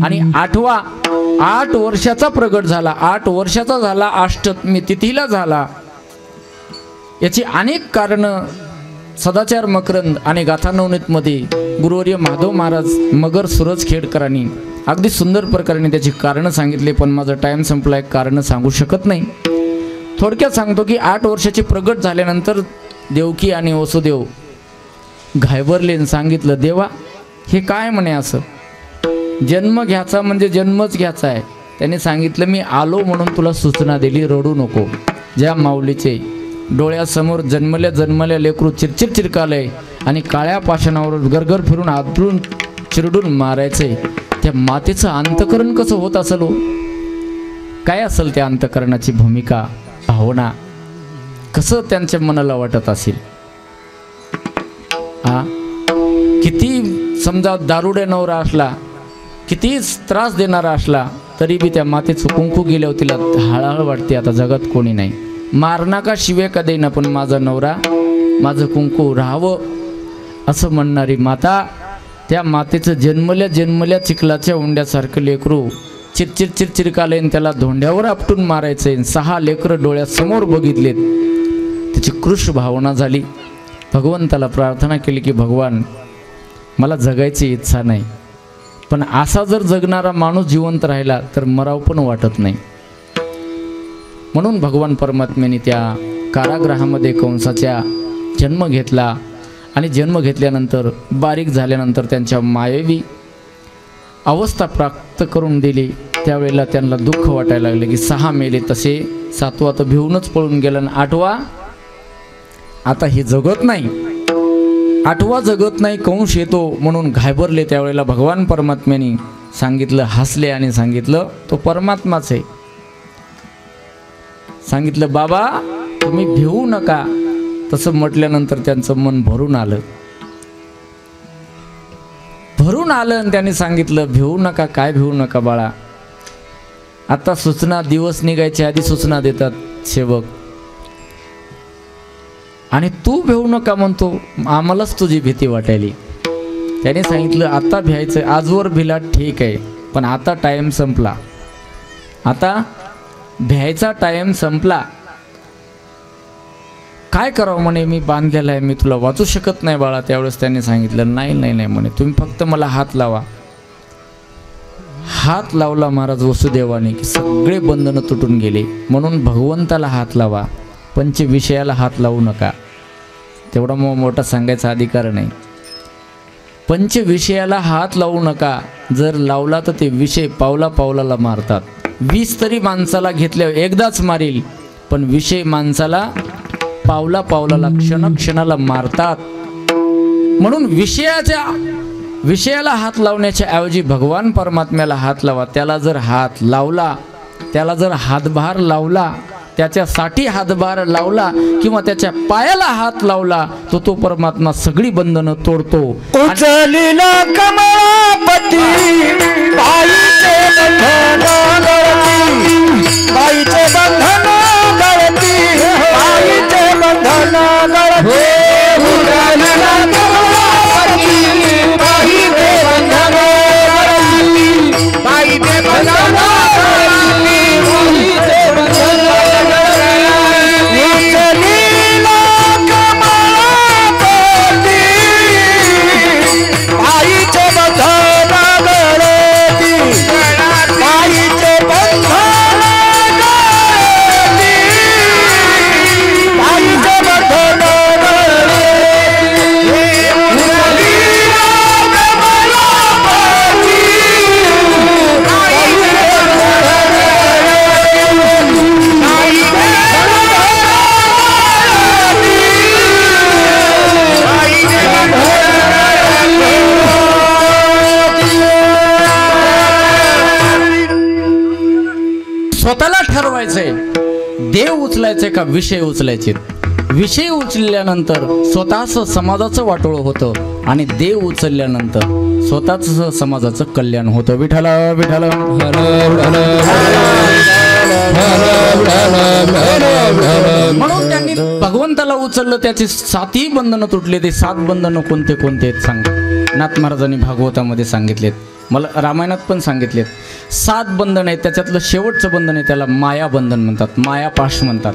आणि 8वा 8 वर्षाचा प्रगट झाला. 8 वर्षाचा झाला, अष्टमी तिथीला झाला. याची अनेक कारणं सदाचार मकरंद आणि गाथा नवनीतमध्ये गुरुवर्य माधव महाराज मगर सूरज खेडकरांनी अगदी सुंदर प्रकारे त्याची कारणं सांगितले. पण माझा टाईम संपला आहे, कारणं सांगू शकत नाही. थोडक्यात सांगतो की 8 वर्षाचे प्रगट झाल्यानंतर देवकी आणि वसुदेव घाबरले आणि सांगितलं, देवा हे काय म्हणे, असं जन्म घ्यायचा म्हणजे जन्मच घ्यायचा आहे. त्याने सांगितलं, मी आलो म्हणून तुला सूचना दिली, रडू नको. ज्या माऊलीचे डोळ्यासमोर जन्मल्या लेकरू चिरचिर चिरकालय आणि काळ्या पाषाणावर गरगर फिरून आदरून चिरडून मारायचे, त्या मातेचं अंतकरण कसं होत असेल हो? काय असेल त्या अंतकरणाची भूमिका, भावना, कसं त्यांच्या मनाला वाटत असेल? किती समजा दारुड्या नवरा असला, किती त्रास देणारा असला, तरी बी त्या मातेचं कुंकू गेल्यावर तिला हळहळ वाटते, आता जगात कोणी नाही. मारणा का शिवे का देईना, पण माझा नवरा माझं कुंकू राहावं असं म्हणणारी माता. त्या मातेचं जन्मल्या चिखलाच्या उंड्यासारखं लेकरू चिरचिर चिरचिर कालेन त्याला धोंड्यावर आपटून मारायचे. 6 लेकरं डोळ्यासमोर बघितलेत. त्याची कृष्ण भावना झाली. भगवंताला प्रार्थना केली की भगवान मला जगायची इच्छा नाही, पण असा जर जगणारा माणूस जिवंत राहिला तर मराव पण वाटत नाही. म्हणून भगवान परमात्म्याने त्या कारागृहामध्ये कंसाच्या जन्म घेतला. आणि जन्म घेतल्यानंतर बारीक झाल्यानंतर त्यांच्या मायवी अवस्था प्राप्त करून दिली. त्यावेळेला त्यांना दुःख वाटायला लागले की 6 मेले तसे, 7वा तर भिवूनच पळून गेला आणि 8वा आता हे जगत नाही, 8वा जगत नाही, कंस येतो म्हणून घाबरले. त्यावेळेला भगवान परमात्म्याने सांगितलं, हसले आणि सांगितलं तो परमात्माच आहे. सांगितलं, बाबा तुम्ही भिवू नका. तसं म्हटल्यानंतर त्यांचं मन भरून आलं आणि त्यांनी सांगितलं, भिवू नका. काय भिवू नका बाळा, आता सूचना दिवस निघायच्या आधी सूचना देतात सेवक, आणि तू भिवू नका म्हणतो, आम्हालाच तुझी भीती वाटायली. त्याने सांगितलं, आता भ्यायचं, आजवर भिला ठीक आहे, पण आता टाइम संपला, आता भ्यायचा टाइम संपला. काय करावं म्हणे, मी बांधलेला आहे, मी तुला वाचू शकत नाही बाळा. त्यावेळेस त्याने सांगितलं, नाही नाही नाही म्हणे, तुम्ही फक्त मला हात लावा. हात लावला महाराज वसुदेवाने की सगळे बंधनं तुटून गेले. म्हणून भगवंताला हात लावा, पंचविषयाला हात लावू नका. तेवढा मोठा सांगायचा अधिकार नाही. पंचविषयाला हात लावू नका. जर लावला तर ते विषय पावला पावलाला मारतात. 20 तरी माणसाला घेतल्यावर एकदाच मारील, पण विषय माणसाला पावला पावलाला क्षणाला मारतात. म्हणून विषयाला हात लावण्याच्या ऐवजी भगवान परमात्म्याला हात लावा. त्याला जर हात लावला, त्याला जर हातभार लावला, त्याच्यासाठी हातभार लावला किंवा त्याच्या पायाला हात लावला तो परमात्मा सगळी बंधनं तोडतो. उचलिला कमळापती बाईचे बंधन गळती, बाईचे बंधन गळती, बाईचे बंधन गळती. उचलिला कमळापती बाईचे बंधन गळती, बाईचे बंधन गळती, बाईचे बंधन गळती. उचलिला कमळापती बाईचे बंधन गळती, बाईचे बंधन गळती, बाईचे बंधन स्वतःला ठरवायचंय देव उचलायचंय का विषय उचलायचे. विषय उचलल्यानंतर स्वतःच समाजाचं वाटोळं होतं आणि देव उचलल्यानंतर स्वतःच समाजाचं कल्याण होतं. विठ्ठला विठ्ठला. म्हणून त्यांनी भगवंताला उचललं, त्याची 7ही बंधनं तुटले. ते 7 बंधनं कोणते कोणते आहेत सांग. नाथ महाराजांनी भागवतामध्ये सांगितलेत, मला रामायणात पण सांगितलेत. 7 बंधन आहेत. त्याच्यातलं शेवटचं बंधन आहे त्याला माया बंधन म्हणतात, मायापाश म्हणतात.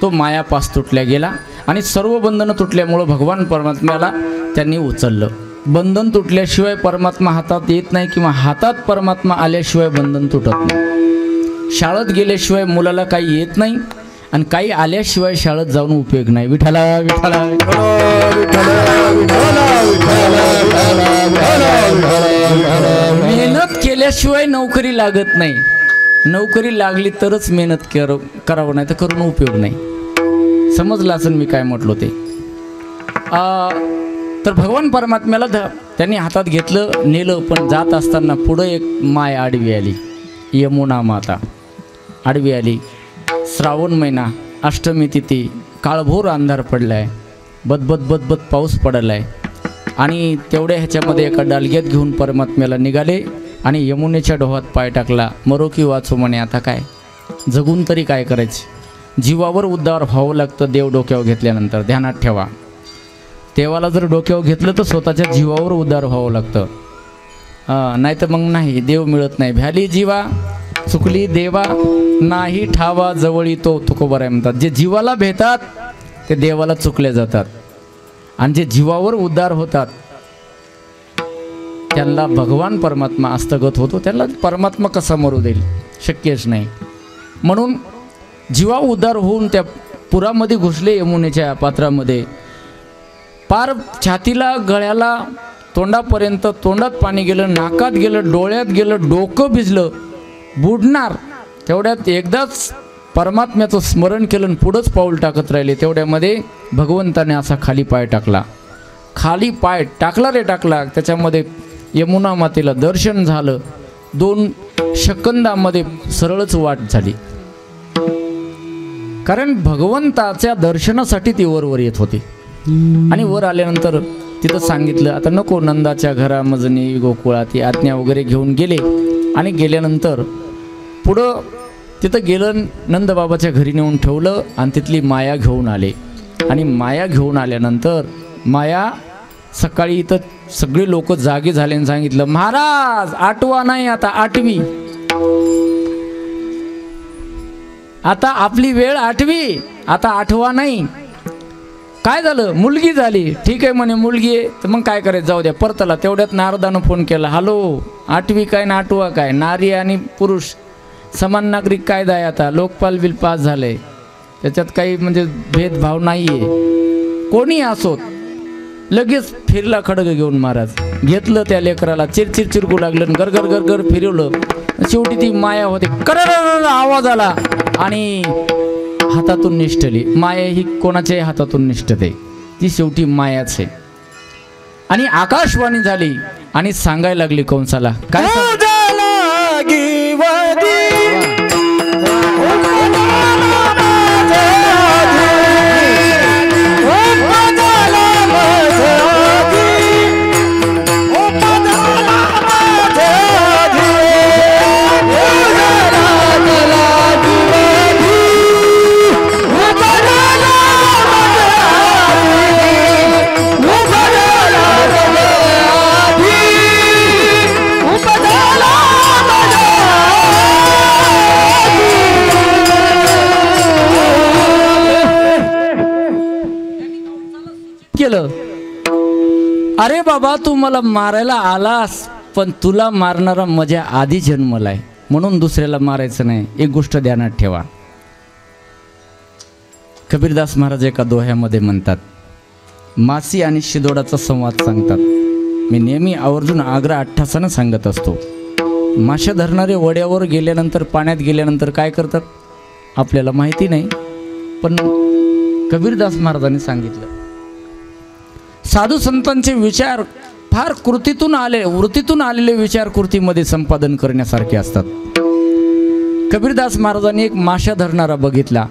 तो मायापास तुटल्या गेला आणि सर्व बंधनं तुटल्यामुळं भगवान परमात्म्याला त्यांनी उचललं. बंधन तुटल्याशिवाय परमात्मा हातात येत नाही किंवा हातात परमात्मा आल्याशिवाय बंधन तुटत नाही. शाळेत गेल्याशिवाय मुलाला काही येत नाही आणि काही आल्याशिवाय शाळेत जाऊन उपयोग नाही. विठ्ठला विठ्ठला. मेहनत केल्याशिवाय नोकरी लागत नाही. नोकरी लागली तरच मेहनत करावं, नाही तर करून उपयोग नाही. समजलं असेल मी काय म्हटलो ते. तर भगवान परमात्म्याला त्यांनी हातात घेतलं, नेलं. पण जात असताना पुढं एक माय आडवी आली, यमुना माता आडवी आली. श्रावण महिना, अष्टमी तिथी, काळभोर अंधार पडलाय, बदबद बदबद पाऊस पडलाय. आणि तेवढ्या ह्याच्यामध्ये एका डालग्यात घेऊन परमात्म्याला निघाले आणि यमुनेच्या डोहात पाय टाकला. मरो की वाचो म्हणे, आता काय जगून तरी काय करायचे. जीवावर उद्धार व्हावं लागतं देव डोक्यावर घेतल्यानंतर, ध्यानात ठेवा. देवाला जर डोक्यावर घेतलं तर स्वतःच्या जीवावर उद्धार व्हावं लागतं. नाही तर मग नाही, देव मिळत नाही. भ्याली जीवा चुकली देवा, नाही ठावा जवळी तो तुकोबाराय म्हणतात. जे जीवाला भेटतात ते देवाला चुकले जातात आणि जे जीवावर उद्धार होतात त्यांना भगवान परमात्मा हस्तगत होतो. त्यांना परमात्मा कसा मरू देईल, शक्यच नाही. म्हणून जीवा उद्धार होऊन त्या पुरामध्ये घुसले, यमुनेच्या पात्रामध्ये. पार छातीला, गळ्याला, तोंडापर्यंत, तोंडात पाणी गेलं, नाकात गेलं, डोळ्यात गेलं, डोकं भिजलं, बुडणार. तेवढ्यात एकदाच परमात्म्याचं स्मरण केलं आणि पुढंच पाऊल टाकत राहिले. तेवढ्यामध्ये भगवंताने असा खाली पाय टाकला. खाली पाय टाकला रे टाकला, त्याच्यामध्ये यमुना मातेला दर्शन झालं. 2 सेकंदामध्ये सरळच वाट झाली. कारण भगवंताच्या दर्शनासाठी ती वर येत होती. आणि वर आल्यानंतर तिथं सांगितलं, आता नको नंदाच्या घरामजनी गोकुळात, ती आज्ञा वगैरे घेऊन गेले. आणि गेल्यानंतर पुढं तिथं गेलं, नंदबाबाच्या घरी नेऊन ठेवलं आणि तिथली माया घेऊन आले. आणि माया घेऊन आल्यानंतर माया सकाळी इथं सगळे लोक जागे झाले आणि सांगितलं, महाराज 8वा नाही, आता 8वी. आता आपली वेळ 8वी, आता 8वा नाही. काय झालं, मुलगी झाली. ठीक आहे म्हणे, मुलगी आहे तर मग काय करायचं, जाऊ द्या परतला. तेवढ्यात नारदानं फोन केला, हॅलो 8वी काय ना 8वा काय, नारी आणि पुरुष समान नागरिक कायदा आहे. आता लोकपाल बिल पास झालंय, त्याच्यात काही म्हणजे भेदभाव नाही आहे. कोणी असोत. लगेच फिरला खडग घेऊन महाराज. घेतलं त्या लेकराला, चिरचिर चिरकू लागलं, गरगर गरगर फिरवलं. शेवटी ती माया होते, कर आवाज आला आणि हातातून निष्ठली. माया ही कोणाच्याही हातातून निष्ठते, ती शेवटी मायाच आहे. आणि आकाशवाणी झाली आणि सांगायला लागली कंसाला काय केलं. अरे बाबा तू मला मारायला आलास, पण तुला मारणारा माझ्या आधी जन्मलाय, म्हणून दुसऱ्याला मारायचं नाही. एक गोष्ट ध्यानात ठेवा. कबीरदास महाराज एका दोह्यामध्ये म्हणतात, मासी आणि शिदोडाचा संवाद सांगतात. मी नेहमी आवर्जून आग्रह अठ्ठासानं सांगत असतो. मासे धरणारे वड्यावर गेल्यानंतर, पाण्यात गेल्यानंतर काय करतात आपल्याला माहिती नाही, पण कबीरदास महाराजांनी सांगितलं. साधू संतांचे विचार फार वृत्तीतून आलेले विचार कृतीमध्ये संपादन करण्यासारखे असतात. कबीरदास महाराजांनी एक माशा धरणारा बघितला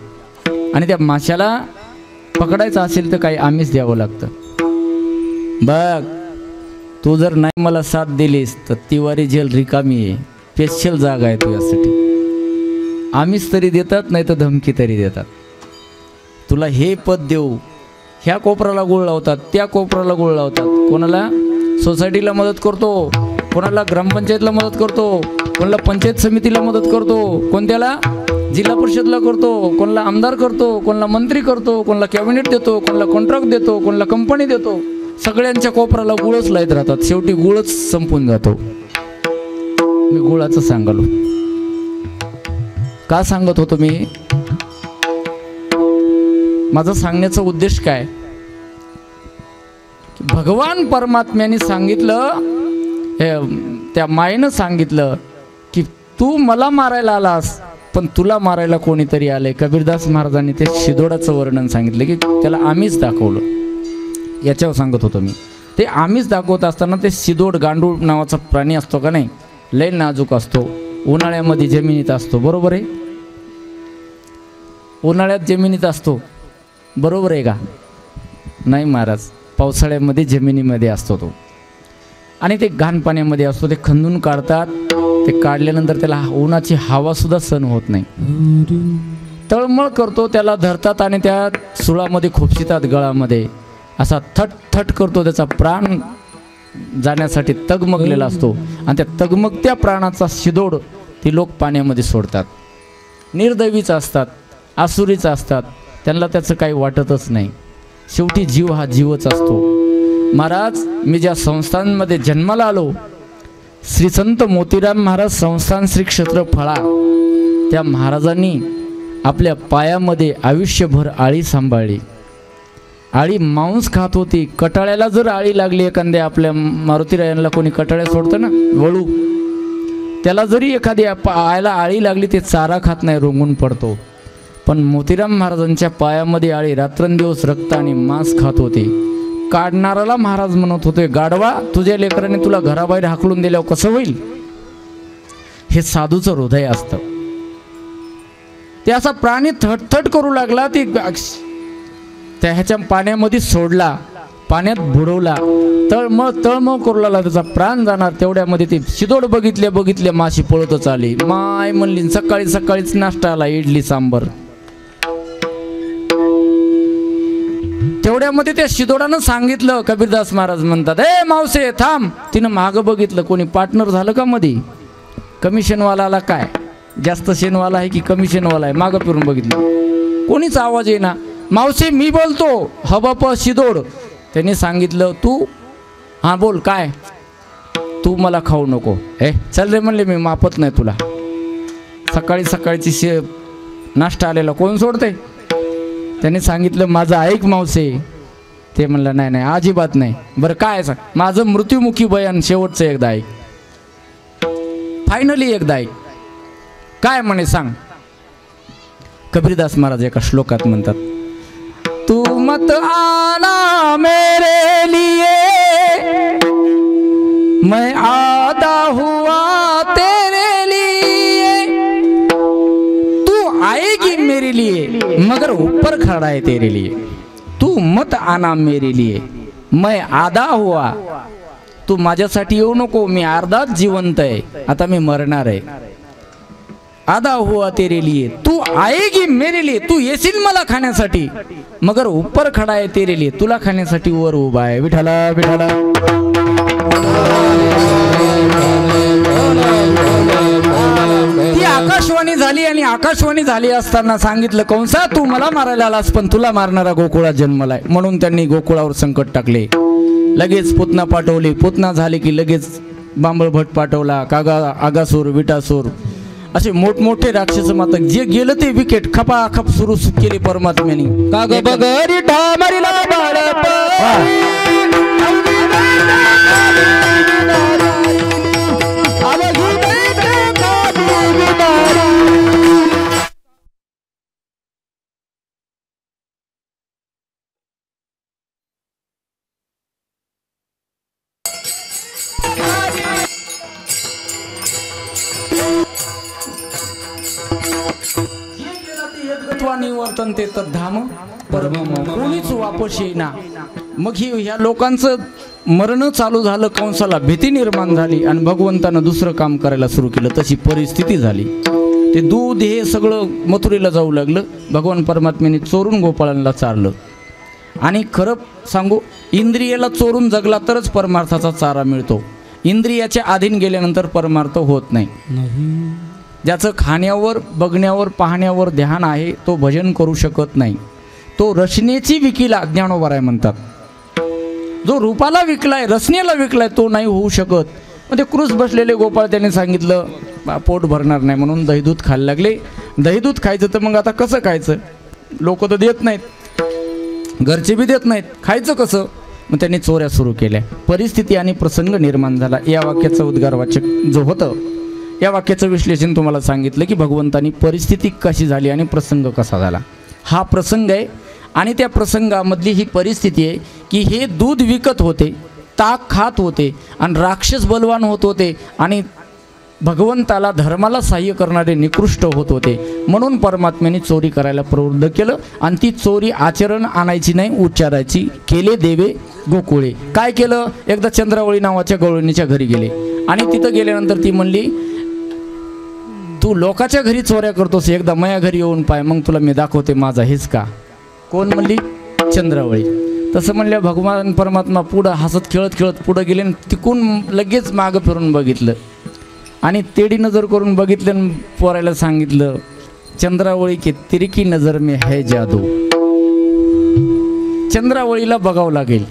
आणि त्या माशाला पकडायचं असेल तर काही आमिष द्यावं लागतं. बघ तू जर नाही मला साथ दिलीस तर तिवारी जेल रिकामी आहे, स्पेशल जागा आहे तुझ्यासाठी. आमिष तरी देतात, नाही तर धमकी तरी देतात. तुला हे पद देऊ, ह्या कोपराला गुळ लावतात, त्या कोपराला गुळ लावतात. कोणाला सोसायटीला मदत करतो, कोणाला ग्रामपंचायतला मदत करतो, कोणाला पंचायत समितीला मदत करतो, कोणत्याला जिल्हा परिषदला करतो, कोणाला आमदार करतो, कोणाला मंत्री करतो, कोणाला कॅबिनेट देतो, कोणाला कॉन्ट्रॅक्ट देतो, कोणाला कंपनी देतो. सगळ्यांच्या कोपराला गुळच लाईत राहतात, शेवटी गुळच संपून जातो. मी गुळाचं सांगालो. का सांगत होतो मी? माझा सांगण्याचा उद्देश काय? भगवान परमात्म्याने सांगितलं, त्या मायेनं सांगितलं की तू मला मारायला आलास, पण तुला मारायला कोणीतरी आले. कबीरदास महाराजांनी ते शिदोडाचं वर्णन सांगितलं की त्याला आम्हीच दाखवलं. याच्यावर सांगत होतो मी. ते आम्हीच दाखवत असताना ते शिदोड, गांडूळ नावाचा प्राणी असतो का नाही, लय नाजूक असतो, उन्हाळ्यामध्ये जमिनीत असतो, बरोबर आहे? उन्हाळ्यात जमिनीत असतो, बरोबर आहे का? नाही महाराज, पावसाळ्यामध्ये जमिनीमध्ये असतो तो. आणि ते घाण पाण्यामध्ये असतो. ते खंदून काढतात. ते काढल्यानंतर त्याला उन्हाची हवासुद्धा सहन होत नाही, तळमळ करतो. त्याला धरतात आणि त्या सुळामध्ये खोपशितात, गळामध्ये असा थट थट करतो. त्याचा प्राण जाण्यासाठी तगमगलेला असतो. आणि त्या तगमगत्या प्राणाचा शिदोड ती लोक पाण्यामध्ये सोडतात. निर्दैवीच असतात, आसुरीच असतात, त्यांना त्याचं काही वाटतच नाही. शेवटी जीव हा जीवच असतो. महाराज, मी ज्या संस्थांमध्ये जन्माला आलो, श्री संत मोतीराम महाराज संस्थान श्री क्षेत्र फळा, त्या महाराजांनी आपल्या पायामध्ये आयुष्यभर आळी सांभाळली. आळी मांस खात होती. कटाळ्याला जर आळी लागली एखाद्या, आपल्या मारुतीरायांना कोणी कटाळ्या सोडतं ना, वळू, त्याला जरी एखाद्या पायाला आळी लागली, ते चारा खात नाही, रोंगून पडतो. पण मोतीराम महाराजांच्या पायामध्ये आळी रात्रंदिवस रक्त आणि मांस खात होते. काढणाराला महाराज म्हणत होते, गाढवा, तुझ्या लेकराने तुला घराबाहेर हाकलून दिल्यावर कसं होईल? हे साधूचं हृदय असतं. ते असा प्राणी थटथट करू लागला. ती त्या ह्याच्या पाण्यामध्ये सोडला, पाण्यात बुडवला, तळमळ करू लागला, त्याचा प्राण जाणार. तेवढ्यामध्ये ती शिदोड बघितल्या माशी पळतच आली. माय म्हणली, सकाळीच नाश्ता आला, इडली सांबर. तेवढ्यामध्ये त्या शिदोडानं सांगितलं. कबीरदास महाराज म्हणतात, ए मावसे थांब. तिनं मागं बघितलं, कोणी पार्टनर झालं का मध्ये? कमिशनवाला आला काय? जास्त शेनवाला आहे की कमिशनवाला आहे? मागं फिरून बघितलं, कोणीच आवाज येईना. मावसे मी बोलतो. हबाप शिदोड. त्यांनी सांगितलं, तू? हां बोल, काय? तू मला खाऊ नको. हे चल रे म्हणले, मी मापत नाही तुला. सकाळची नाश्ता आलेला कोण सोडते? त्यांनी सांगितलं, माझं ऐक मावसे. ते म्हणलं, नाही अजिबात नाही. बरं काय सांग? माझं मृत्युमुखी बयान शेवटचं एकदा ऐक, फायनली एकदा ऐक. काय म्हणे सांग. कबीरदास महाराज एका श्लोकात म्हणतात, तू मत आना मेरे लिए, मैं आदा हुआ तेरे लिए, तू आएगी मेरे लिए मगर ऊपर खड़ा है तेरे लिए, तू मत आना मेरे लिए, मैं आधा हुआ, तू माझ्यासाठी येऊ नको, मी अर्धाच जिवंत आहे, आता मी मरणार आहे, आधा हुआ तेरे लिए, तू आएगी मेरे लिए, तू येशील मला खाण्यासाठी, मगर ऊपर खडा आहे तेरे लिए, तुला खाण्यासाठी वर उभा आहे. विठाला विठाला. ती आकाशवाणी झाली आणि आकाशवाणी झाली असताना सांगितलं, कंसा तू मला मारायला आलास पण तुला मारणारा गोकुळात जन्मलाय. म्हणून त्यांनी गोकुळावर संकट टाकले. लगेच पुतना पाठवली. पुतना झाले की लगेच बांबळभट पाठवला, आगासूर, विटासूर, असे मोठमोठे राक्षस माता जे गेलं ते विकेट खपाखप सुरू केले परमात्म्याने. काग बगरी ठामरीला बाळप निवर्तन ते धाम परम कोणीच वापस येईना. मग ह्या लोकांचं मरण चालू झालं. कंसाला भीती निर्माण झाली आणि भगवंतानं दुसरं काम करायला सुरू केलं. तशी परिस्थिती झाली. ते दूध हे सगळं मथुरेला जाऊ लागलं. भगवान परमात्म्याने चोरून गोपाळांना चारलं. आणि खरं सांगू, इंद्रियाला चोरून जगला तरच परमार्थाचा चारा मिळतो. इंद्रियाच्या अधीन गेल्यानंतर परमार्थ होत नाही. ज्याचं खाण्यावर, बघण्यावर, पाहण्यावर ध्यान आहे तो भजन करू शकत नाही. तो रचनेची विकीला ज्ञानोबा म्हणतात. जो रूपाला विकलाय, रचनेला विकलाय, तो नाही होऊ शकत. मग ते क्रूस बसलेले गोपाळ त्यांनी सांगितलं पोट भरणार नाही म्हणून दहीदूध खायला लागले. दहीदूध खायचं तर मग आता कसं खायचं? लोक तर देत नाहीत, घरचे बी देत नाहीत, खायचं कसं? मग त्यांनी चोऱ्या सुरू केल्या. परिस्थिती आणि प्रसंग निर्माण झाला. या वाक्याचं उद्गारवाचक जो होतं, या वाक्याचं विश्लेषण तुम्हाला सांगितलं की भगवंतानी परिस्थिती कशी झाली आणि प्रसंग कसा झाला. हा प्रसंग आहे. आणि त्या प्रसंगामधली ही परिस्थिती आहे की हे दूध विकत होते, ताक खात होते आणि राक्षस बलवान होत होते आणि भगवंताला, धर्माला सहाय्य करणारे निकृष्ट होत होते. म्हणून परमात्म्याने चोरी करायला प्रवृत्त केलं. आणि ती चोरी आचरण आणायची नाही, उच्चारायची. केले देवे गोकुळे. काय केलं? एकदा चंद्रावळी नावाच्या गवळणीच्या घरी गेले. आणि तिथं गेल्यानंतर ती म्हणली, तू लोकाच्या घरी चोऱ्या करतोस, एकदा माझ्या घरी येऊन पाय, मग तुला मी दाखवते माझा हेच का. कोण म्हणली? चंद्रावळी. तसं म्हणल्या भगवान परमात्मा पुढं हसत खेळत खेळत पुढं गेले. तिकून लगेच मागं फिरून बघितलं आणि तेडी नजर करून बघितलं. पोरायला सांगितलं, चंद्रावळी के तिरकी नजर में है जादू. चंद्रावळीला बघावं लागेल.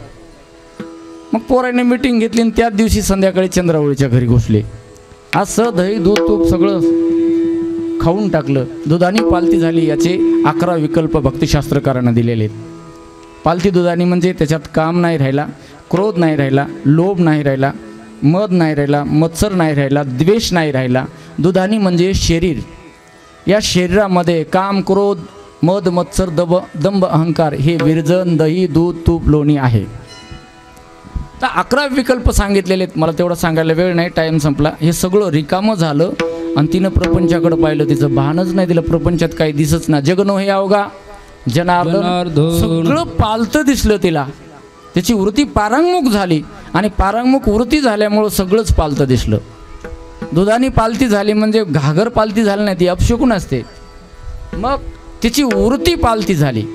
मग पोराने मीटिंग घेतली आणि त्याच दिवशी संध्याकाळी चंद्रावळीच्या घरी घुसले. असं दही दूध तूप सगळं खाऊन टाकलं. दुधानी पालती झाली. याचे 11 विकल्प भक्तिशास्त्रकारांना दिलेले आहेत. पालती दुधानी म्हणजे त्याच्यात काम नाही राहिला, क्रोध नाही राहिला, लोभ नाही राहिला, मद नाही राहिला, मत्सर नाही राहिला, द्वेष नाही राहिला. दुधानी म्हणजे शरीर. या शरीरामध्ये काम, क्रोध, मद, मत्सर, दंभ, अहंकार हे विरजन, दही, दूध, तूप, लोणी आहे. तर 11 विकल्प सांगितलेले आहेत. मला तेवढं सांगायला वेळ नाही, टाईम संपला. हे सगळं रिकामं झालं आणि तिनं प्रपंचाकडे पाहिलं. तिचं भानच नाही दिलं. प्रपंचात काही दिसच ना. जगनो हे अवघा जनार्दन. सगळं पालतं दिसलं तिला. त्याची वृत्ती पारंगमुख झाली आणि पारंगमुख वृत्ती झाल्यामुळं सगळंच पालतं दिसलं. दुधानी पालती झाली म्हणजे घागर पालती झाली नाही, ती अपशकुन असते. मग तिची वृत्ती पालती झाली.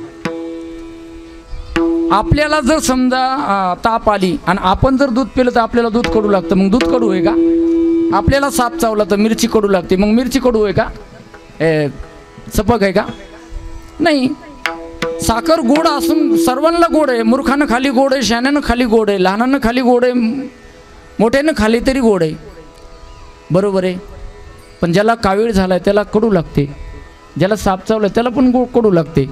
आपल्याला जर समजा ताप आली आणि आपण जर दूध पिलं तर आपल्याला दूध कडू लागतं, मग दूध कडू आहे का? आपल्याला साप चावला तर मिरची कडू लागते, मग मिरची कडू आहे का? सपक आहे का? नाही. साखर गोड असून सर्वांना गोड आहे. मूर्खानं खाली गोड आहे, शहाण्यानं खाली गोड आहे, लहानानं खाली गोड आहे, मोठ्यानं खाली तरी गोड आहे. बरोबर आहे. पण ज्याला कावीळ झाला आहे त्याला कडू लागते, ज्याला साप चावला त्याला पण कडू लागते.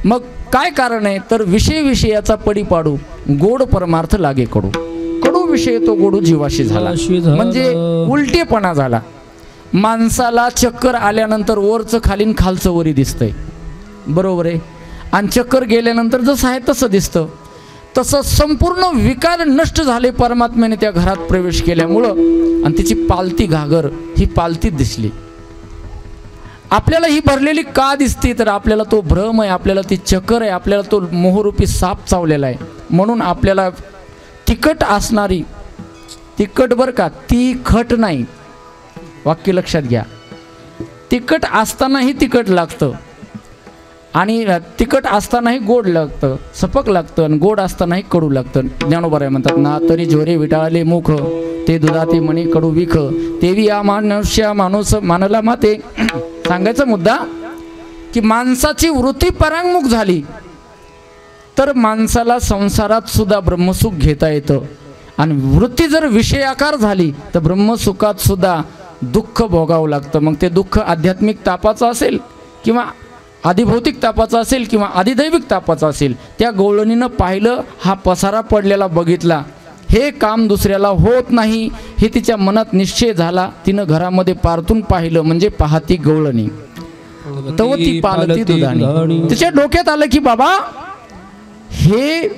मग काय कारण आहे? तर विषय विषयाचा पडी पाडू, गोड परमार्थ लागे कडू. कडू विषय तो गोडू जीवाशी झाला, म्हणजे उलटेपणा झाला. माणसाला चक्कर आल्यानंतर वरचं खालीन खालचं वरी दिसतंय, बरोबर आहे, आणि चक्कर गेल्यानंतर जसं आहे तसं दिसतं. तसं संपूर्ण विकार नष्ट झाले परमात्म्याने त्या घरात प्रवेश केल्यामुळं, आणि तिची पालती घागर ही पालतीत दिसली. आपल्याला ही भरलेली का दिसते, तर आपल्याला तो भ्रम आहे, आपल्याला ती चक्कर आहे, आपल्याला तो मोहरूपी साप चावलेला आहे. म्हणून आपल्याला तिखट असणारी, तिखट बरं का, ती खट नाही, वाक्य लक्षात घ्या. तिखट असतानाही तिखट लागतं आणि तिखट असतानाही गोड लागतं, सपक लागतं, आणि गोड असतानाही कडू लागतं. ज्ञानोबा म्हणतात ना, तरी झोरे विटाळले मुख, ते दुधाते म्हणे कडू विख, तेवी या मनुष्य माणूस मानला माते. सांगायचा मुद्दा की माणसाची वृत्ती परांगमुख झाली तर माणसाला संसारात सुद्धा ब्रह्मसुख घेता येतं, आणि वृत्ती जर विषयाकार झाली तर ब्रह्मसुखात सुद्धा दुःख भोगावं लागतं. मग ते दुःख आध्यात्मिक तापाचं असेल किंवा आधिभौतिक तापाचं असेल किंवा आधिदैविक तापाचं असेल. त्या गवळणीनं पाहिलं, हा पसारा पडलेला बघितला, हे काम दुसऱ्याला होत नाही हे तिच्या मनात निश्चय झाला. तिनं घरामध्ये पारतून पाहिलं, म्हणजे पाहती गवळणी तवती पालती दुधानी. तिच्या डोक्यात आलं की बाबा हे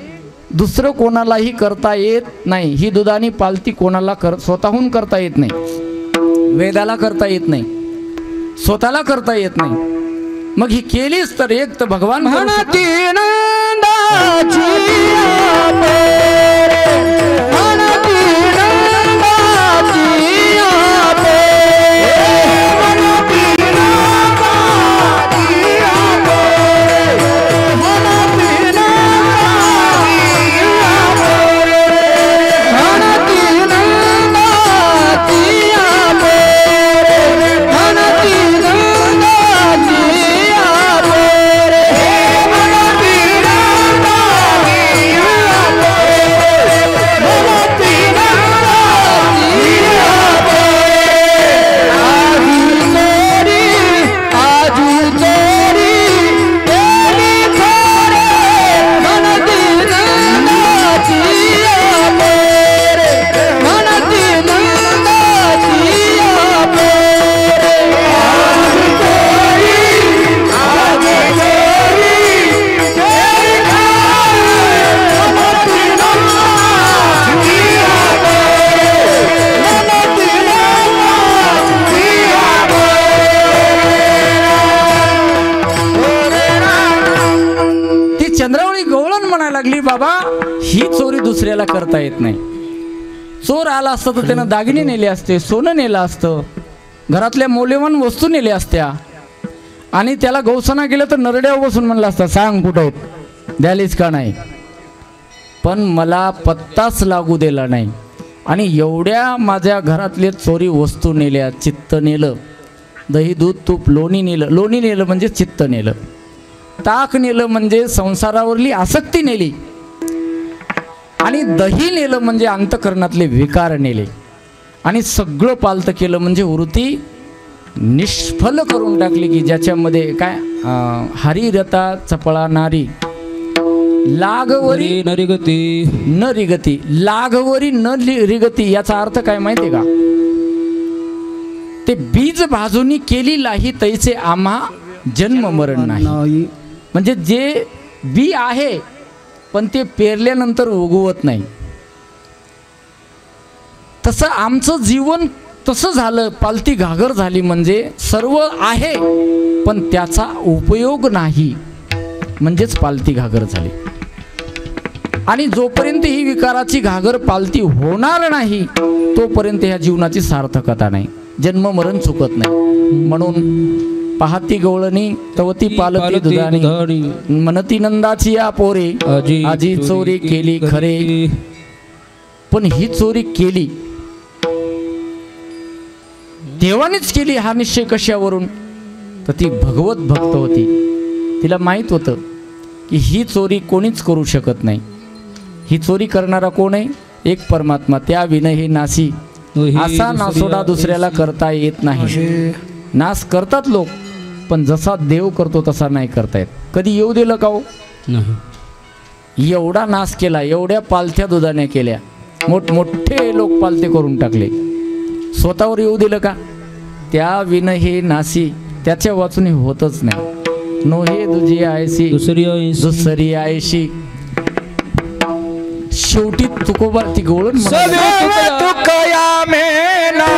दुसरं कोणालाही करता येत नाही, ही दुधानी पालती कोणाला स्वतःहून करता येत नाही, वेदाला करता येत नाही, स्वतःला करता येत नाही. मग ही केलीच तर एक तर भगवान म्हणती नंदाची आपेरे, म्हणती नंदाची आपेरे, म्हणती नंदाची आपेरे, म्हणती नंदाची आपेरे, म्हणती नंदाची आपेरे, म्हणती नंदाची बाबा ही चोरी दुसऱ्याला करता येत नाही. चोर आला असता तर त्यानं दागिने नेले असते, सोनं नेलं असतं, घरातल्या मौल्यवान वस्तू नेल्या असत्या, आणि त्याला गौसना गेलं तर नरड्यावर बसून म्हणलं असतं सांग कुठं आहेत, द्यालीच का नाही. पण मला पत्ताच लागू दिला नाही, आणि एवढ्या माझ्या घरातले चोरी वस्तू नेल्या, चित्त नेलं, दही दूध तूप लोणी नेलं, लोणी नेलं म्हणजे चित्त नेलं, ताक नेलं म्हणजे संसारावरली आसक्ती नेली, आणि दही नेलं म्हणजे अंतकरणातले विकार नेले, आणि सगळं पालतं केलं म्हणजे वृत्ती निष्फल करून टाकली. की ज्याच्यामध्ये काय हरिरता चपळा नारी लागवरी नरिगती न रिगती, लागवरी न रिगती याचा अर्थ काय माहिती आहे का? ते बीज भाजूनी केली लाही तैसे आम्हा जन्म मरण नाही. म्हणजे जे बी आहे पण ते पेरल्यानंतर उगवत नाही, तसं आमचं जीवन तसं झालं, पालती घागर झाली. म्हणजे सर्व आहे पण त्याचा उपयोग नाही, म्हणजेच पालती घागर झाली. आणि जोपर्यंत ही विकाराची घागर पालती होणार नाही तोपर्यंत ह्या जीवनाची सार्थकता नाही, जन्म मरण चुकत नाही. म्हणून पाहती गवळणी तवती पालती दुधानी, म्हणती नंदाची या पोरे, आजी चोरी केली खरे. पण ही चोरी केली देवानेच केली, हा निश्चय कशावरून? तर ती भगवत भक्त होती, तिला माहित होतं की ही चोरी कोणीच करू शकत नाही. ही चोरी करणारा कोण आहे? एक परमात्मा. त्या विनय हे नासी, असा नासोडा दुसऱ्याला करता येत नाही. नाश करतात लोक, पण जसा देव करतो तसा नाही करता येत. कधी येऊ दिलं का हो? नाही. एवढा नाश केला, एवढ्या पालथ्या दुधाने केल्या, मोठमोठे लोक पालथे करून टाकले, स्वतःवर येऊ दिलं का? त्या विन हे नासी त्याच्या वाचून होतच नाही. नो हे दुजी आयसी दुसरी आयशी. शेवटी तुकोबा ती गोळून तुकया मेला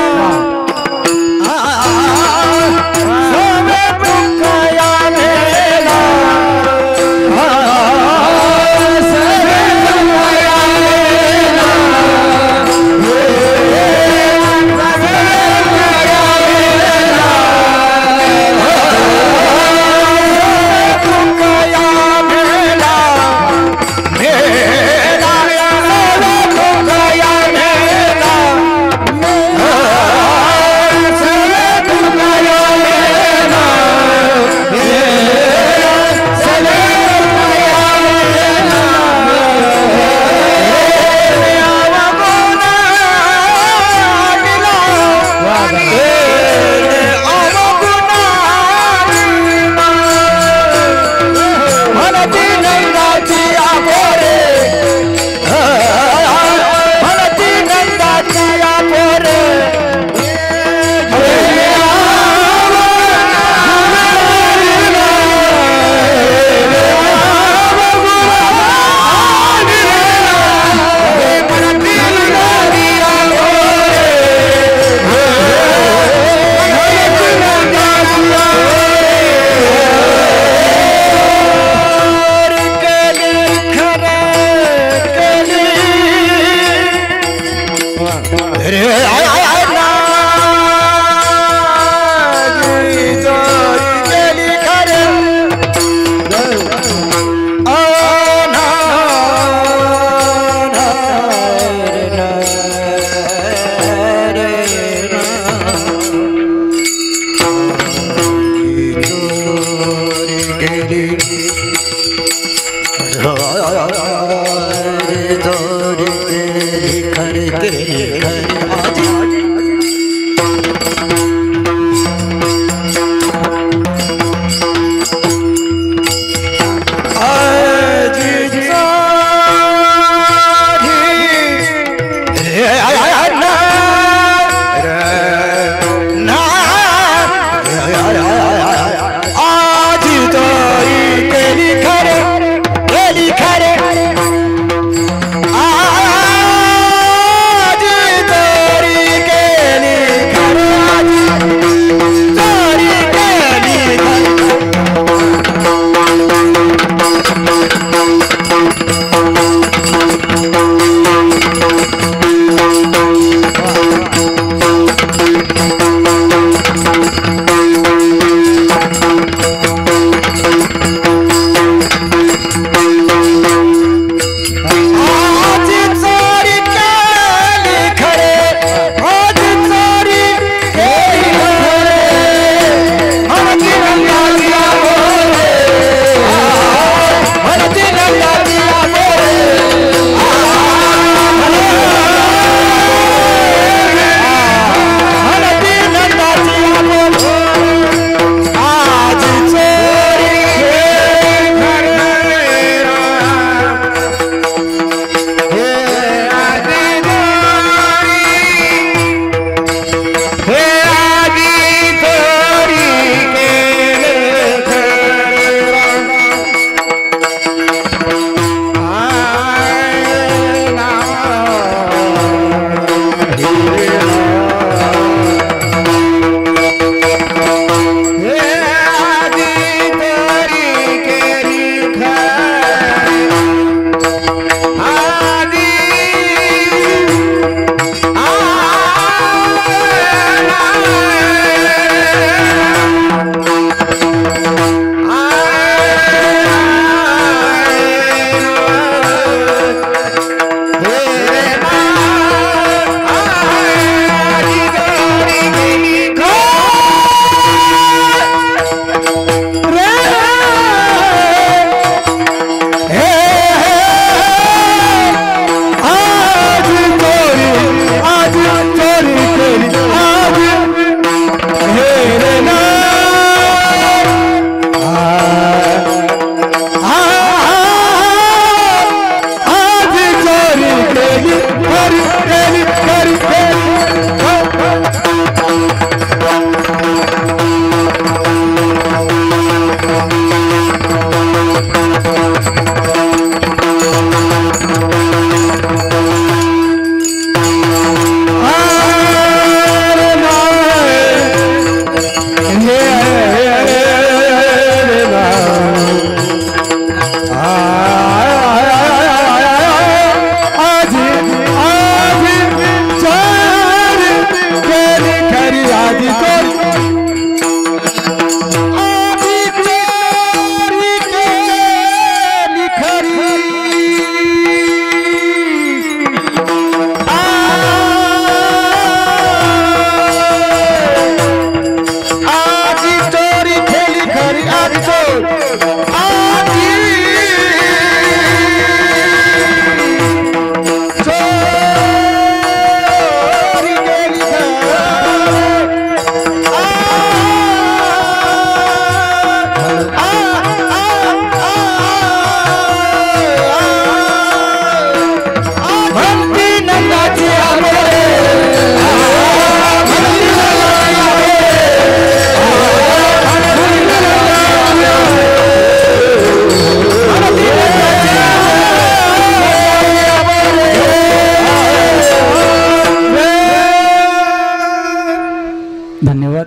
धन्यवाद.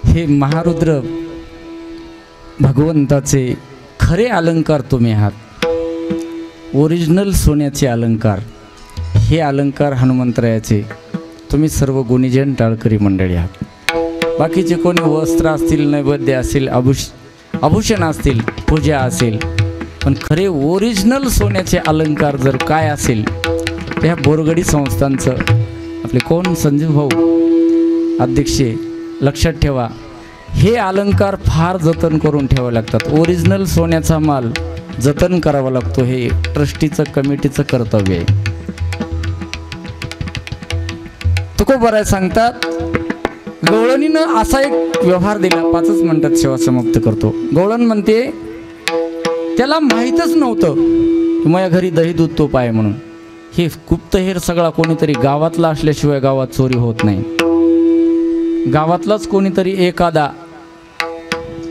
हे महारुद्र भगवंताचे खरे अलंकार तुम्ही आहात, ओरिजिनल सोन्याचे अलंकार. हे अलंकार हनुमंतरायाचे तुम्ही सर्व गुणीजन टाळकरी मंडळी आहात. बाकीचे कोणी वस्त्र असतील, नैवेद्य असेल, आभूषण असतील, पूजा असेल, पण खरे ओरिजिनल सोन्याचे अलंकार जर काय असेल तर ह्या बोरगडी संस्थांचं आपले कोण संजीव भाऊ अध्यक्षे लक्षात ठेवा, हे अलंकार फार जतन करून ठेवावे लागतात. ओरिजिनल सोन्याचा माल जतन करावा लागतो, हे ट्रस्टीचं कमिटीचं कर्तव्य आहे. तुकोबराय सांगतात, गवळणीनं असा एक व्यवहार दिला. 5 मिनिटात सेवा समाप्त करतो. गवळण म्हणते त्याला माहीतच नव्हतं की माझ्या घरी दही दूध तूप आहे म्हणून. हे गुप्तहेर सगळा कोणीतरी गावातला असल्याशिवाय गावात चोरी होत नाही. गावातलाच कोणीतरी एखादा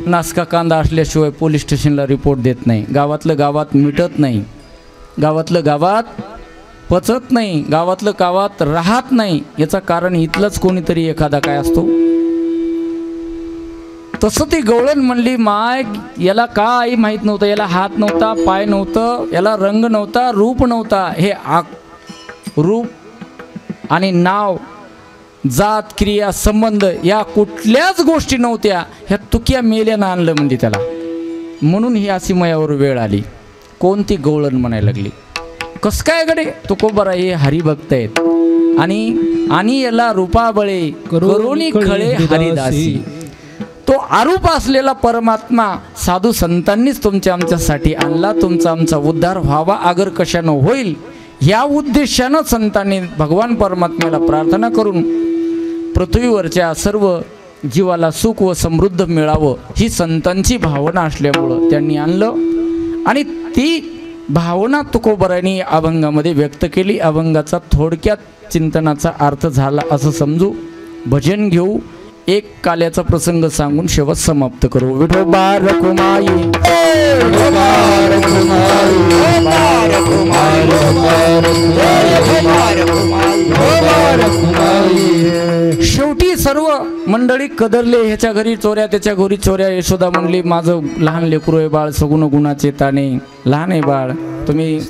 नासका कांदा असल्याशिवाय पोलीस स्टेशनला रिपोर्ट देत नाही. गावातलं गावात मिटत नाही, गावातलं गावात पचत नाही, गावातलं गावात राहत नाही. याचं कारण इथलंच कोणीतरी एखादा काय असतो. तसं ती गवळण म्हणली, माय याला काही माहीत नव्हतं, याला हात नव्हता, पाय नव्हतं, याला रंग नव्हता, रूप नव्हता. हे रूप आणि नाव, जात, क्रिया, संबंध या कुठल्याच गोष्टी नव्हत्या. ह्या तुक्या मेल्यानं आणलं म्हणजे त्याला. म्हणून ही अशी मयावर वेळ आली. कोणती गवळण म्हणायला लागली, कस काय गडे तुकोबरा हे हरिभक्त आहेत आणि याला रूपाबळे करुणी खळे हरिदासी. तो आरूप असलेला परमात्मा साधू संतांनीच तुमच्या आमच्यासाठी आणला. तुमचा आमचा उद्धार व्हावा, अगर कशानं होईल या उद्देशानं संतांनी भगवान परमात्म्याला प्रार्थना करून पृथ्वीवरच्या सर्व जीवाला सुख व समृद्ध मिळावं ही संतांची भावना असल्यामुळं त्यांनी आणलं. आणि ती भावना तुकोबरायांनी अभंगामध्ये व्यक्त केली. अभंगाचा थोडक्यात चिंतनाचा अर्थ झाला असं समजू. भजन घेऊ, एक काल्याचा प्रसंग सांगून शेवट समाप्त करू. विठोबा रखुमाई, शेवटी सर्व मंडळी कदरले. ह्याच्या घरी चोऱ्या, त्याच्या घरी चोऱ्या. यशोदा म्हणली, माझं लहान लेकरू आहे बाळ, सगुण गुणाचे ताणे, लहान आहे बाळ, तुम्ही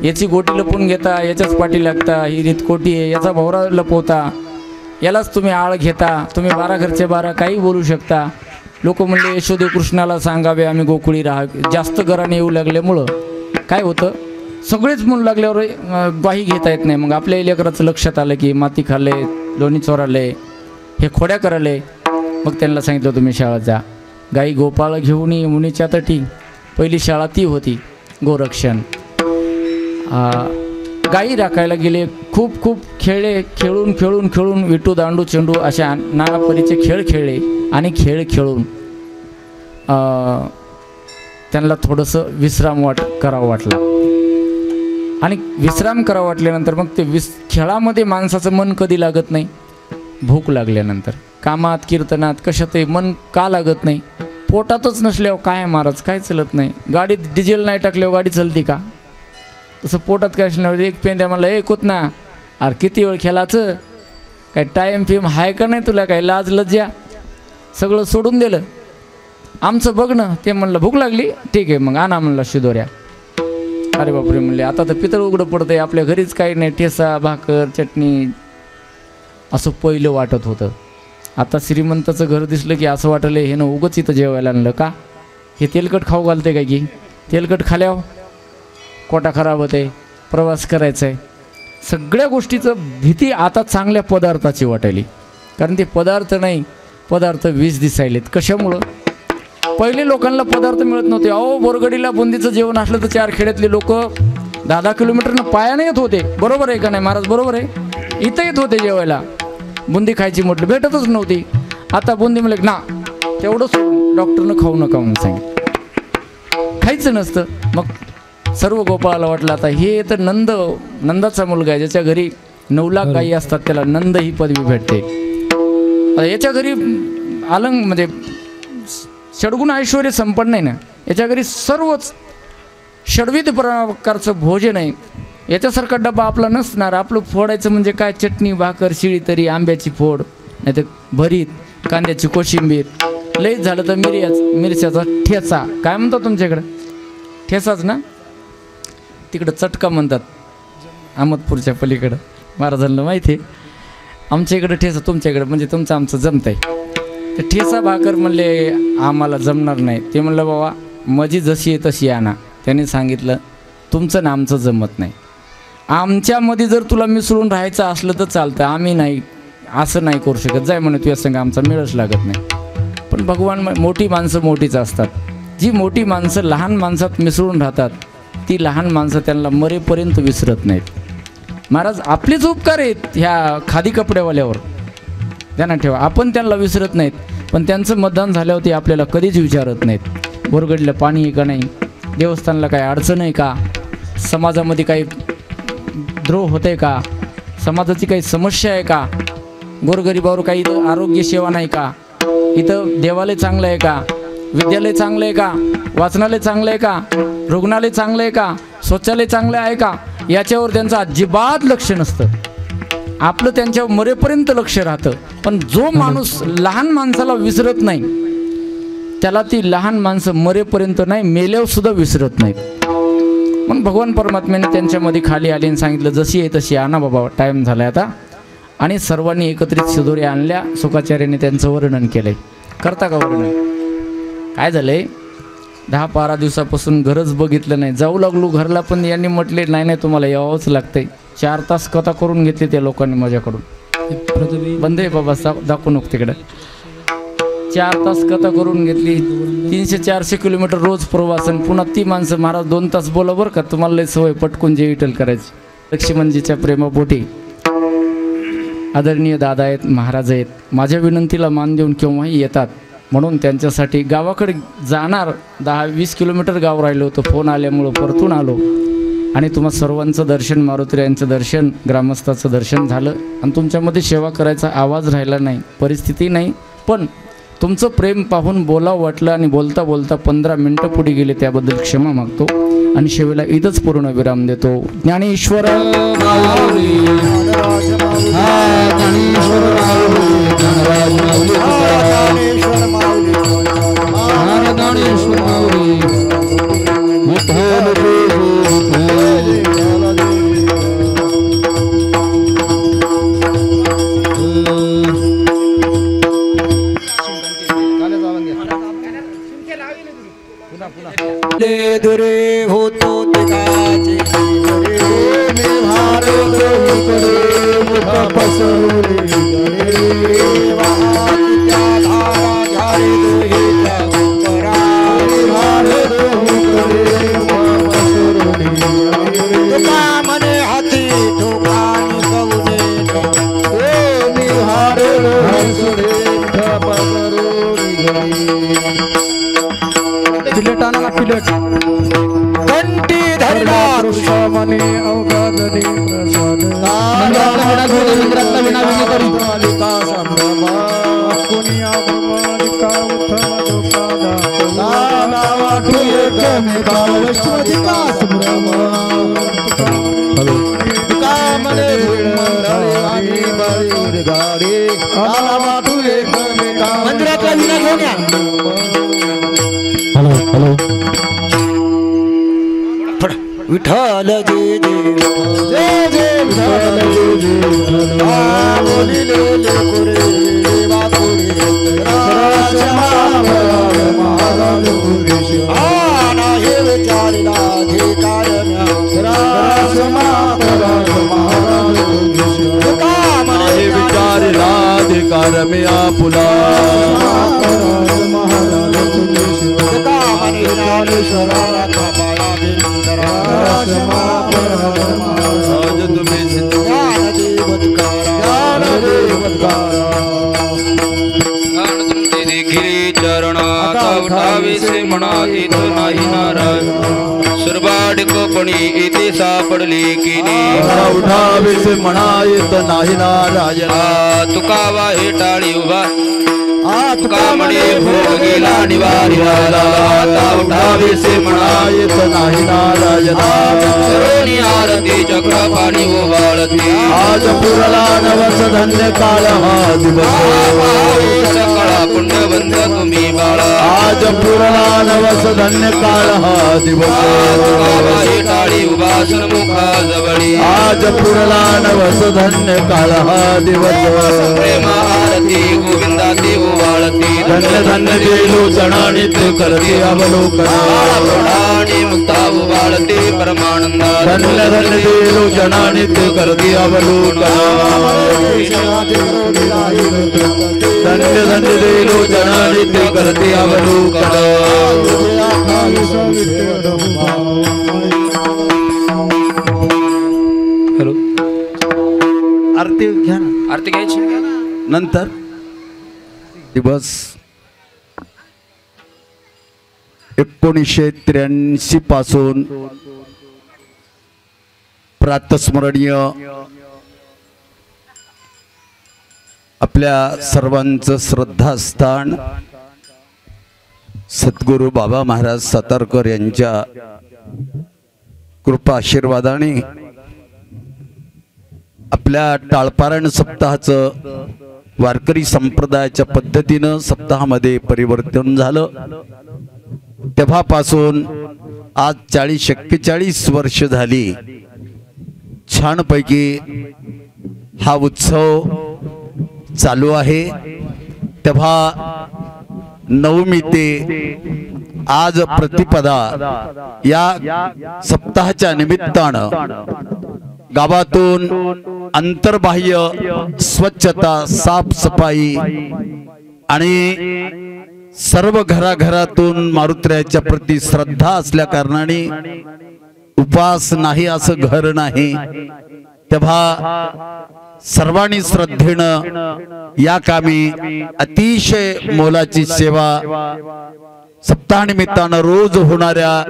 याची गोटी लपवून घेता, याच्याच पाठी लागता, ही रीत कोटी आहे, याचा भोवरा लपवता, यालाच तुम्ही आळ घेता, तुम्ही 12 घरचे 12 काही बोलू शकता. लोक म्हणले यशोदे कृष्णाला सांगावे आम्ही गोकुळी राहा. जास्त घराने येऊ लागल्यामुळं काय होतं, सगळेच म्हणू लागल्यावर ग्वाही घेता येत नाही. मग आपल्या लेकराचं लक्षात आलं की माती खाल्ले, लोणी चोराले, हे खोड्या कराले. मग त्यांना सांगितलं तुम्ही शाळेत जा, गाई गोपाळ घेऊन ये मुनीच्या तटी. पहिली शाळा ती होती, गोरक्षण. गाई राखायला गेले, खूप खेळले, खेळून विटू दांडू चेंडू अशा नाना परीचे खेळ खेळले. आणि खेळ खेळून त्यांना थोडंसं विश्राम करावं वाटला. आणि विश्राम करावं वाटल्यानंतर मग ते खेळामध्ये माणसाचं मन कधी लागत नाही, भूक लागल्यानंतर. कामात, कीर्तनात, कशातही मन का लागत नाही, पोटातच नसल्यावर काय महाराज काय चलत नाही. गाडीत डिझेल नाही टाकल्यावर गाडी चलती का? तसं पोटात काय असणार. एक पेंड्या मला ऐकूत ना, अरे किती वेळ खेळाचं, काय टाईम फिम आहे का नाही तुला, काय लाज लज्जा, सगळं सोडून दिलं. आमचं बघ ना, ते म्हणलं भूक लागली, ठीक आहे मग आणा म्हणलं शिदोऱ्या. अरे बापरे म्हणले, आता तर पितळ उघडं पडतंय, आपल्या घरीच काही नाही, ठेसा भाकर चटणी असं पहिलं वाटत होतं. आता श्रीमंताचं घर दिसलं की असं वाटलं हे ना उगच इथं जेवायला आणलं का, हे तेलकट खाऊ घालते काय की, तेलकट खाल्यावर कोटा खराब होते, प्रवास करायचा आहे. सगळ्या गोष्टीचं भीती आता चांगल्या पदार्थाची वाटायली. कारण ते पदार्थ नाही, पदार्थ विष दिसायलेत. कशामुळं? पहिले लोकांना पदार्थ मिळत नव्हते. अहो बोरगडीला बुंदीचं जेवण असलं तर 4 खेड्यातले लोक 10 किलोमीटरनं पायाने येत होते. बरोबर आहे का नाही महाराज? बरोबर आहे. इथं येत होते जेवायला. बुंदी खायची म्हटलं भेटतच नव्हती. आता बुंदी म्हणलं ना तेवढं सोडून डॉक्टरनं खाऊ नका म्हणून सांगितलं, खायचं नसतं. मग सर्व गोपाळाला वाटलं आता हे तर नंदाचा मुलगा आहे, ज्याच्या घरी 9 लाख गायी असतात त्याला नंद ही पदवी भेटते. याच्या घरी म्हणजे षडगुण ऐश्वर्य संपन्न नाही ना, याच्या घरी सर्वच षडविध प्रकारचं भोजन आहे. याच्यासारखा डबा आपला नसणार. आपलं फोडायचं म्हणजे काय, चटणी भाकर शिळी तरी, आंब्याची फोड, नाही तर भरीत, कांद्याची कोशिंबीर, लईच झालं तर मिरच्याचा ठेचा. काय म्हणतात तुमच्याकडं? ठेचाच ना? तिकडं चटका म्हणतात अहमदपूरच्या पलीकडं. महाराजांना माहिती आहे. आमच्या इकडं ठेचा, तुमच्याकडं म्हणजे तुमचं आमचं जमत आहे. तर ठेचा भाकर म्हणले आम्हाला जमणार नाही. ते म्हणलं बाबा मजी जशी आहे तशी आणा. त्याने सांगितलं तुमचं ना आमचं जमत नाही. आमच्यामध्ये जर तुला मिसळून राहायचं असलं तर चालतं, आम्ही नाही असं नाही करू शकत. जाय म्हणे तुझ्या संग आमचा मेळच लागत नाही. पण भगवान मोठी माणसं मोठीच असतात. जी मोठी माणसं लहान माणसात मिसळून राहतात ती लहान माणसं त्यांना मरेपर्यंत विसरत नाहीत. महाराज आपलेच उपकार आहेत ह्या खादी कपड्यावाल्यावर, ध्यानात ठेवा. आपण त्यांना विसरत नाहीत, पण त्यांचं मतदान झाल्यावर ते आपल्याला कधीच विचारत नाहीत. गोरगडीला पाणी आहे का नाही, देवस्थानला काही अडचण आहे का, समाजामध्ये काही द्रोह होत आहे का, समाजाची काही समस्या आहे का, गोरगरिबावर काही इथं आरोग्य सेवा नाही का, इथं देवालय चांगलं आहे का, विद्यालय चांगलं आहे का, वाचनालय चांगलं आहे का, रुग्णालय चांगलं आहे का, शौचालय चांगलं आहे का, याच्यावर त्यांचं अजिबात लक्ष नसतं. आपलं त्यांच्यावर मरेपर्यंत लक्ष राहतं. पण जो माणूस लहान माणसाला विसरत नाही त्याला ती लहान माणसं मरेपर्यंत नाही, मेल्यावर सुद्धा विसरत नाहीत. मग भगवान परमात्म्याने त्यांच्यामध्ये खाली आले आणि सांगितलं जशी आहे तशी आणा बाबा, टाईम झाला आता. आणि सर्वांनी एकत्रित शिदोरी आणल्या. सुखाचार्याने त्यांचं वर्णन केलंय. करता का वर्णन? काय झालंय, 10-12 दिवसापासून घरच बघितलं नाही. जाऊ लागलो घरला, पण यांनी म्हटले नाही नाही तुम्हाला यावंच लागतंय. 4 तास कथा करून घेतली त्या लोकांनी माझ्याकडून. बंद आहे बाबा, दाखवू नको तिकडं. 4 तास कथा करून घेतली. 300-400 किलोमीटर रोज प्रवासन. पुन्हा ती माणसं महाराज 2 तास बोला बरं का, तुम्हाला लय सवय पटकून जे विठ्ठल करायची. लक्ष्मणजीच्या प्रेमापोटी आदरणीय दादा आहेत, महाराज आहेत, माझ्या विनंतीला मान देऊन केव्हाही येतात. म्हणून त्यांच्यासाठी गावाकडे जाणार 10-20 किलोमीटर गाव राहिलं होतं. फोन आल्यामुळं परतून आलो आणि तुम्हा सर्वांचं दर्शन, मारुती यांचं दर्शन, ग्रामस्थाचं दर्शन झालं. आणि तुमच्यामध्ये सेवा करायचा आवाज राहिला नाही, परिस्थिती नाही, पण तुमचं प्रेम पाहून बोलावं वाटलं आणि बोलता बोलता 15 मिनटं पुढे गेले, त्याबद्दल क्षमा मागतो आणि शेवेला इथंच पूर्ण विराम देतो. ज्ञानेश्वर दुरे होतो तिकाचे मी भारत मुख पसरले त्या धारा झाले दुहेच्या परा भारत मुख पसरले तुका मने हाती ठोकानी कवने मी भारत मुख पसरले. पिलेट आणा, पिलेट. कंटी धरणार मने अवघादने प्रसाद मंदिरातला विना विधी करी मालिका संभ्रमा कोणी अभमानिका उत्तम दुःखादा नावाठू एकमेका वैष्णविका संभ्रमा. हॅलो तुका मने मंडळे आणि बळी गाडी नावाठू एकमेका मंदिरातला विना घेऊन या. हॅलो विठ्ठल जय जय जय विठ्ठल जय जय बोलिले लेकुरे देवा कुरे महाराज हे विचारिला अधिकार हे विचारिला अधिकार मी आपुला उठावीसे म्हणा इथं नाही नाराज सुरबाडकपणी इथे सापडली की उठावीसे म्हणा इथं नाही नाराज तुका वाहे टाळी उभा तुका म्हणे भोग गेला निवारी आता उठावीसे म्हणा इथं नाही नाराज तरुणी आरती चक्र पाणी ओवाळती आज पुरला नवस धन्य काळ हा दिवस सकाळ धन्य तुम्ही बाळा आज पुरला नवस धन्य काळ हा दिवस बाबाई टाळी उभा सन्मुखा जवळी आज पुरला नवस धन्य काळ हा दिवस प्रेम आरती गोविंदाती उवाळती धन्य धन्य देलो जनानित करते अवलोकन प्रौढाणी मुक्ता उवाळती परमानंद धन्य धन्य देलो जनानित करते अवलोकन धन्य धन्य देलो जनानित करते अवलोकन हॅलो आरती घ्या ना आरती घ्यायची नंतर दिवस 1983 पासून प्रातस्मरणीय आपल्या सर्वांचं श्रद्धास्थान सद्गुरू बाबा महाराज सातारकर यांच्या कृपा आशीर्वादाने आपल्या टाळपारायण सप्ताहाचं वारकरी संप्रदायाच्या पद्धतीनं सप्ताहामध्ये परिवर्तन झालं. तेव्हापासून आज 40-41 वर्ष झाली छानपैकी हा उत्सव चालू आहे. तेव्हा नवमी ते आज प्रतिपदा या सप्ताहाच्या निमित्तानं गावातून अंतर्बाह्य स्वच्छता साफसफाई आणि सर्व घराघरातून मारुत्र्याच्या प्रती श्रद्धा असल्या कारणाने उपवास नाही असं घर नाही. तेव्हा सर्वांनी श्रद्धेनं या कामी अतिशय मोलाची सेवा सप्ताहानिमित्तानं रोज होणाऱ्या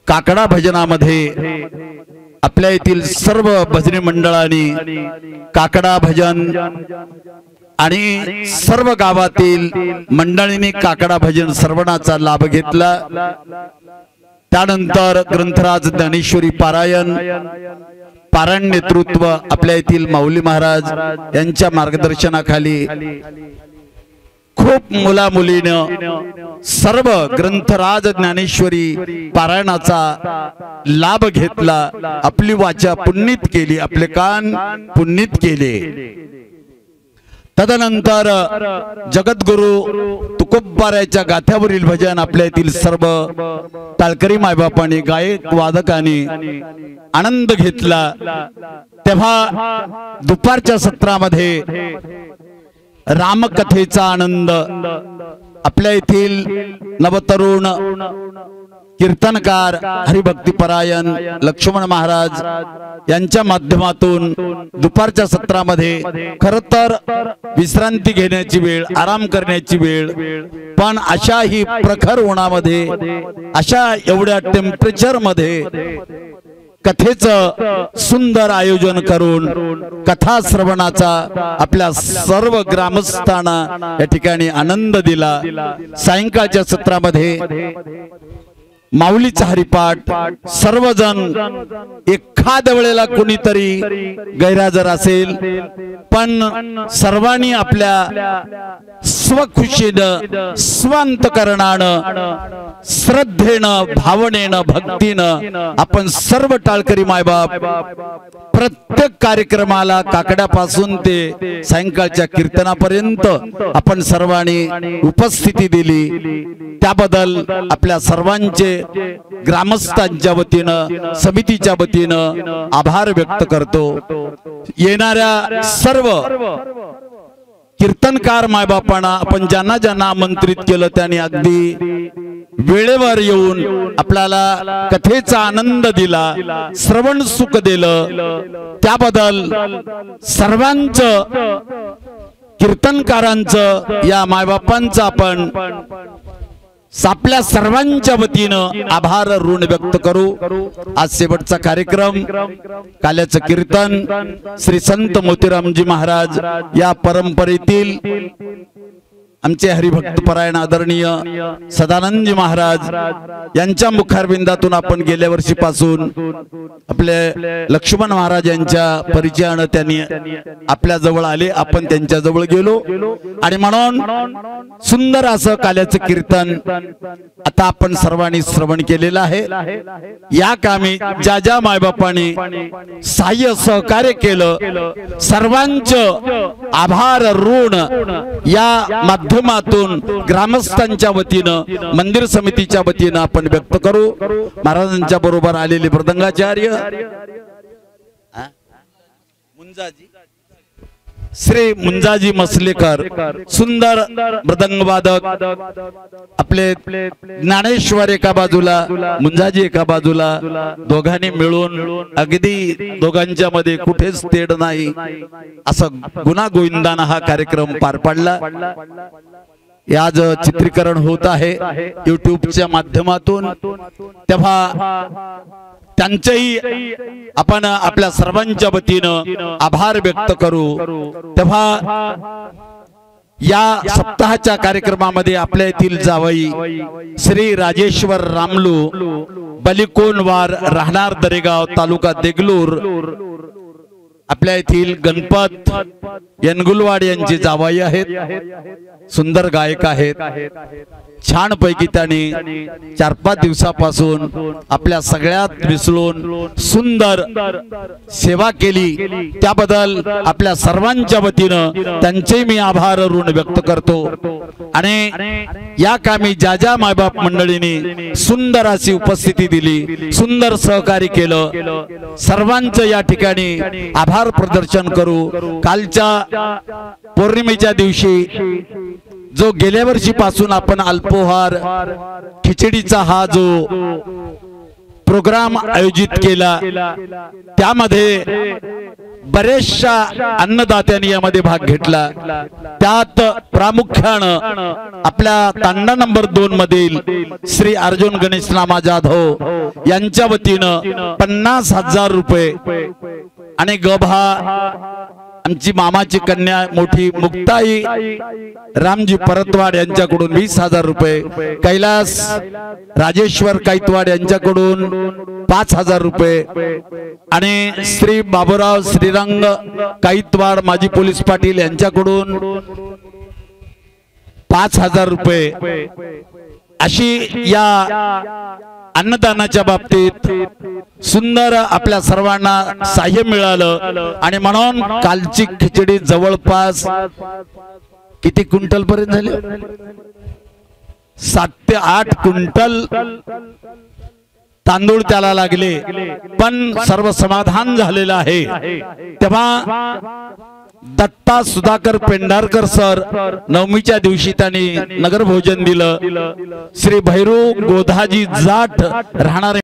काकडा भजनामध्ये आपल्या येथील सर्व भजनी मंडळांनी काकडा भजन आणि सर्व गावातील मंडळींनी काकडा भजन श्रवणाचा लाभ घेतला. त्यानंतर ग्रंथराज ज्ञानेश्वरी पारायण नेतृत्व आपल्या येथील माऊली महाराज यांच्या मार्गदर्शनाखाली खूप मुलामुलीनं सर्व ग्रंथराज ज्ञानेश्वरी पारायणाचा लाभ घेतला. आपली वाचा पुण्यित केली, आपले कान पुण्यित केले. तदनंतर जगद्गुरु तुकोबाराच्या गाथ्यावरील भजन आपल्या येथील सर्व टाळकरी मायबापांनी गायक वादकांनी आनंद घेतला. तेव्हा दुपारच्या सत्रामध्ये रामकथेचा आनंद आपल्या येथील नवतरुण कीर्तनकार हरिभक्तीपरायण लक्ष्मण महाराज यांच्या माध्यमातून दुपारच्या सत्रामध्ये खरं तर विश्रांती घेण्याची वेळ, आराम करण्याची वेळ, पण अशा ही प्रखर उन्हामध्ये, अशा एवढ्या टेम्परेचर मध्ये कथेचं सुंदर आयोजन करून कथा श्रवणाचा आपल्या सर्व ग्रामस्थांना या ठिकाणी आनंद दिला. सायंकाळच्या सत्रामध्ये माऊलीचा हरिपाठ सर्वजण एखाद्या वेळेला कोणीतरी गैरहजर असेल, पण सर्वांनी आपल्या स्वखुशीनं स्वांतकरणानं श्रद्धेनं भावनेनं भक्तीनं आपण सर्व टाळकरी मायबाप प्रत्येक कार्यक्रमाला काकड्यापासून ते सायंकाळच्या कीर्तनापर्यंत आपण सर्वांनी उपस्थिती दिली. त्याबद्दल आपल्या सर्वांचे ग्रामस्थांच्या वतीनं समितीच्या वतीनं आभार व्यक्त करतो. येणाऱ्या सर्व कीर्तनकार मायबापांना आपण ज्यांना ज्यांना आमंत्रित केलं त्यांनी अगदी वेळेवर येऊन आपल्याला कथेचा आनंद दिला, श्रवण सुख दिलं. त्याबद्दल सर्वांचं कीर्तनकारांचं या मायबापांचं आपण आपल्या सर्वांच्या वतीनं आभार ऋण व्यक्त करू. आज शेवटचा कार्यक्रम काल्याचं कीर्तन श्री संत मोतीरामजी महाराज या परंपरेतील आमचे हरिभक्त परायण आदरणीय सदानंदजी महाराज यांच्या मुखारबिंदातून आपण गेल्या वर्षीपासून आपले लक्ष्मण महाराज यांच्या परिचयाने त्यांनी आपल्या जवळ आले, आपण त्यांच्या जवळ गेलो आणि म्हणून सुंदर असं काल्याचं कीर्तन आता आपण सर्वांनी श्रवण केलेलं आहे। या कामी ज्या ज्या मायबापांनी सहाय्य सहकार्य केलं सर्वांचं आभार ऋण या माध्यमातून ग्रामस्थांच्या वतीनं मंदिर समितीच्या वतीनं आपण व्यक्त करू। महाराजांच्या बरोबर आलेले मृदंगाचार्य मुंजाजी श्री मुंजाजी मसलेकर सुंदर मृदंग वादक, आपले ज्ञानेश्वर एका बाजूला मुंजाजी एका बाजूला, दोघांनी मिळून अगदी दोघांच्या मध्ये कुठेच तेढ नाही असं गुणागोविंदानं हा कार्यक्रम पार पाडला। आज चित्रीकरण होत आहे युट्यूबच्या माध्यमातून, तेव्हा त्यांचेही आपण आपल्या सर्वांच्या वतीनं आभार व्यक्त करू। तेव्हा या सप्ताहाच्या कार्यक्रमामध्ये आपल्या येथील जावई श्री राजेश्वर रामलू बलिकोनवार राहणार दरेगाव तालुका देगलूर, आपल्या येथील गणपत यनगुलवाड यांचे जावई आहेत, सुंदर गायक आहेत। छान पैकी त्यांनी 4-5 दिवसापासून आपल्या सगळ्यात मिसळून सुंदर सेवा केली, त्याबद्दल आपल्या सर्वांच्या वतीनं त्यांचे मी आभार ऋण व्यक्त करतो। आणि या कामी ज्या ज्या मायबाप मंडळींनी सुंदर अशी उपस्थिती दिली, सुंदर सहकार्य केलं, सर्वांचं या ठिकाणी आभार प्रदर्शन करू। कालच्या पौर्णिमेच्या दिवशी जो गेल्या वर्षीपासून आपण अल्पोहार खिचडीचा हा जो प्रोग्राम आयोजित केला, त्यामध्ये बरेचशा अन्नदात्यांनी यामध्ये भाग घेतला। त्यात प्रामुख्यानं आपल्या तांडा नंबर 2 मधील श्री अर्जुन गणेश नामा जाधव यांच्या वतीनं 50,000 रुपये आणि गभा आमची मामाची कन्या मोठी मुक्ताई रामजी परतवाड यांच्याकडून 20,000 रुपये, कैलास राजेश्वर काईतवाड यांच्याकडून 5,000 रुपये आणि श्री बाबूराव श्रीरंग काईतवाड माजी पोलीस पाटील यांच्याकडून 5,000 रुपये अशी या अन्नदानाच्या बाबतीत सुंदर आपल्या सर्वांना सहाय्य मिळालं। आणि म्हणून कालची खिचडी जवळपास किती क्विंटल पर्यंत झाली? 7 ते 8 क्विंटल तांदूळ त्याला लागले, पण सर्व समाधान झालेलं आहे। तेव्हा दत्ता सुधाकर पेंढारकर सर नवमीच्या दिवशी त्यांनी नगर भोजन दिलं। श्री भैरू गोधाजी जाट राहणारे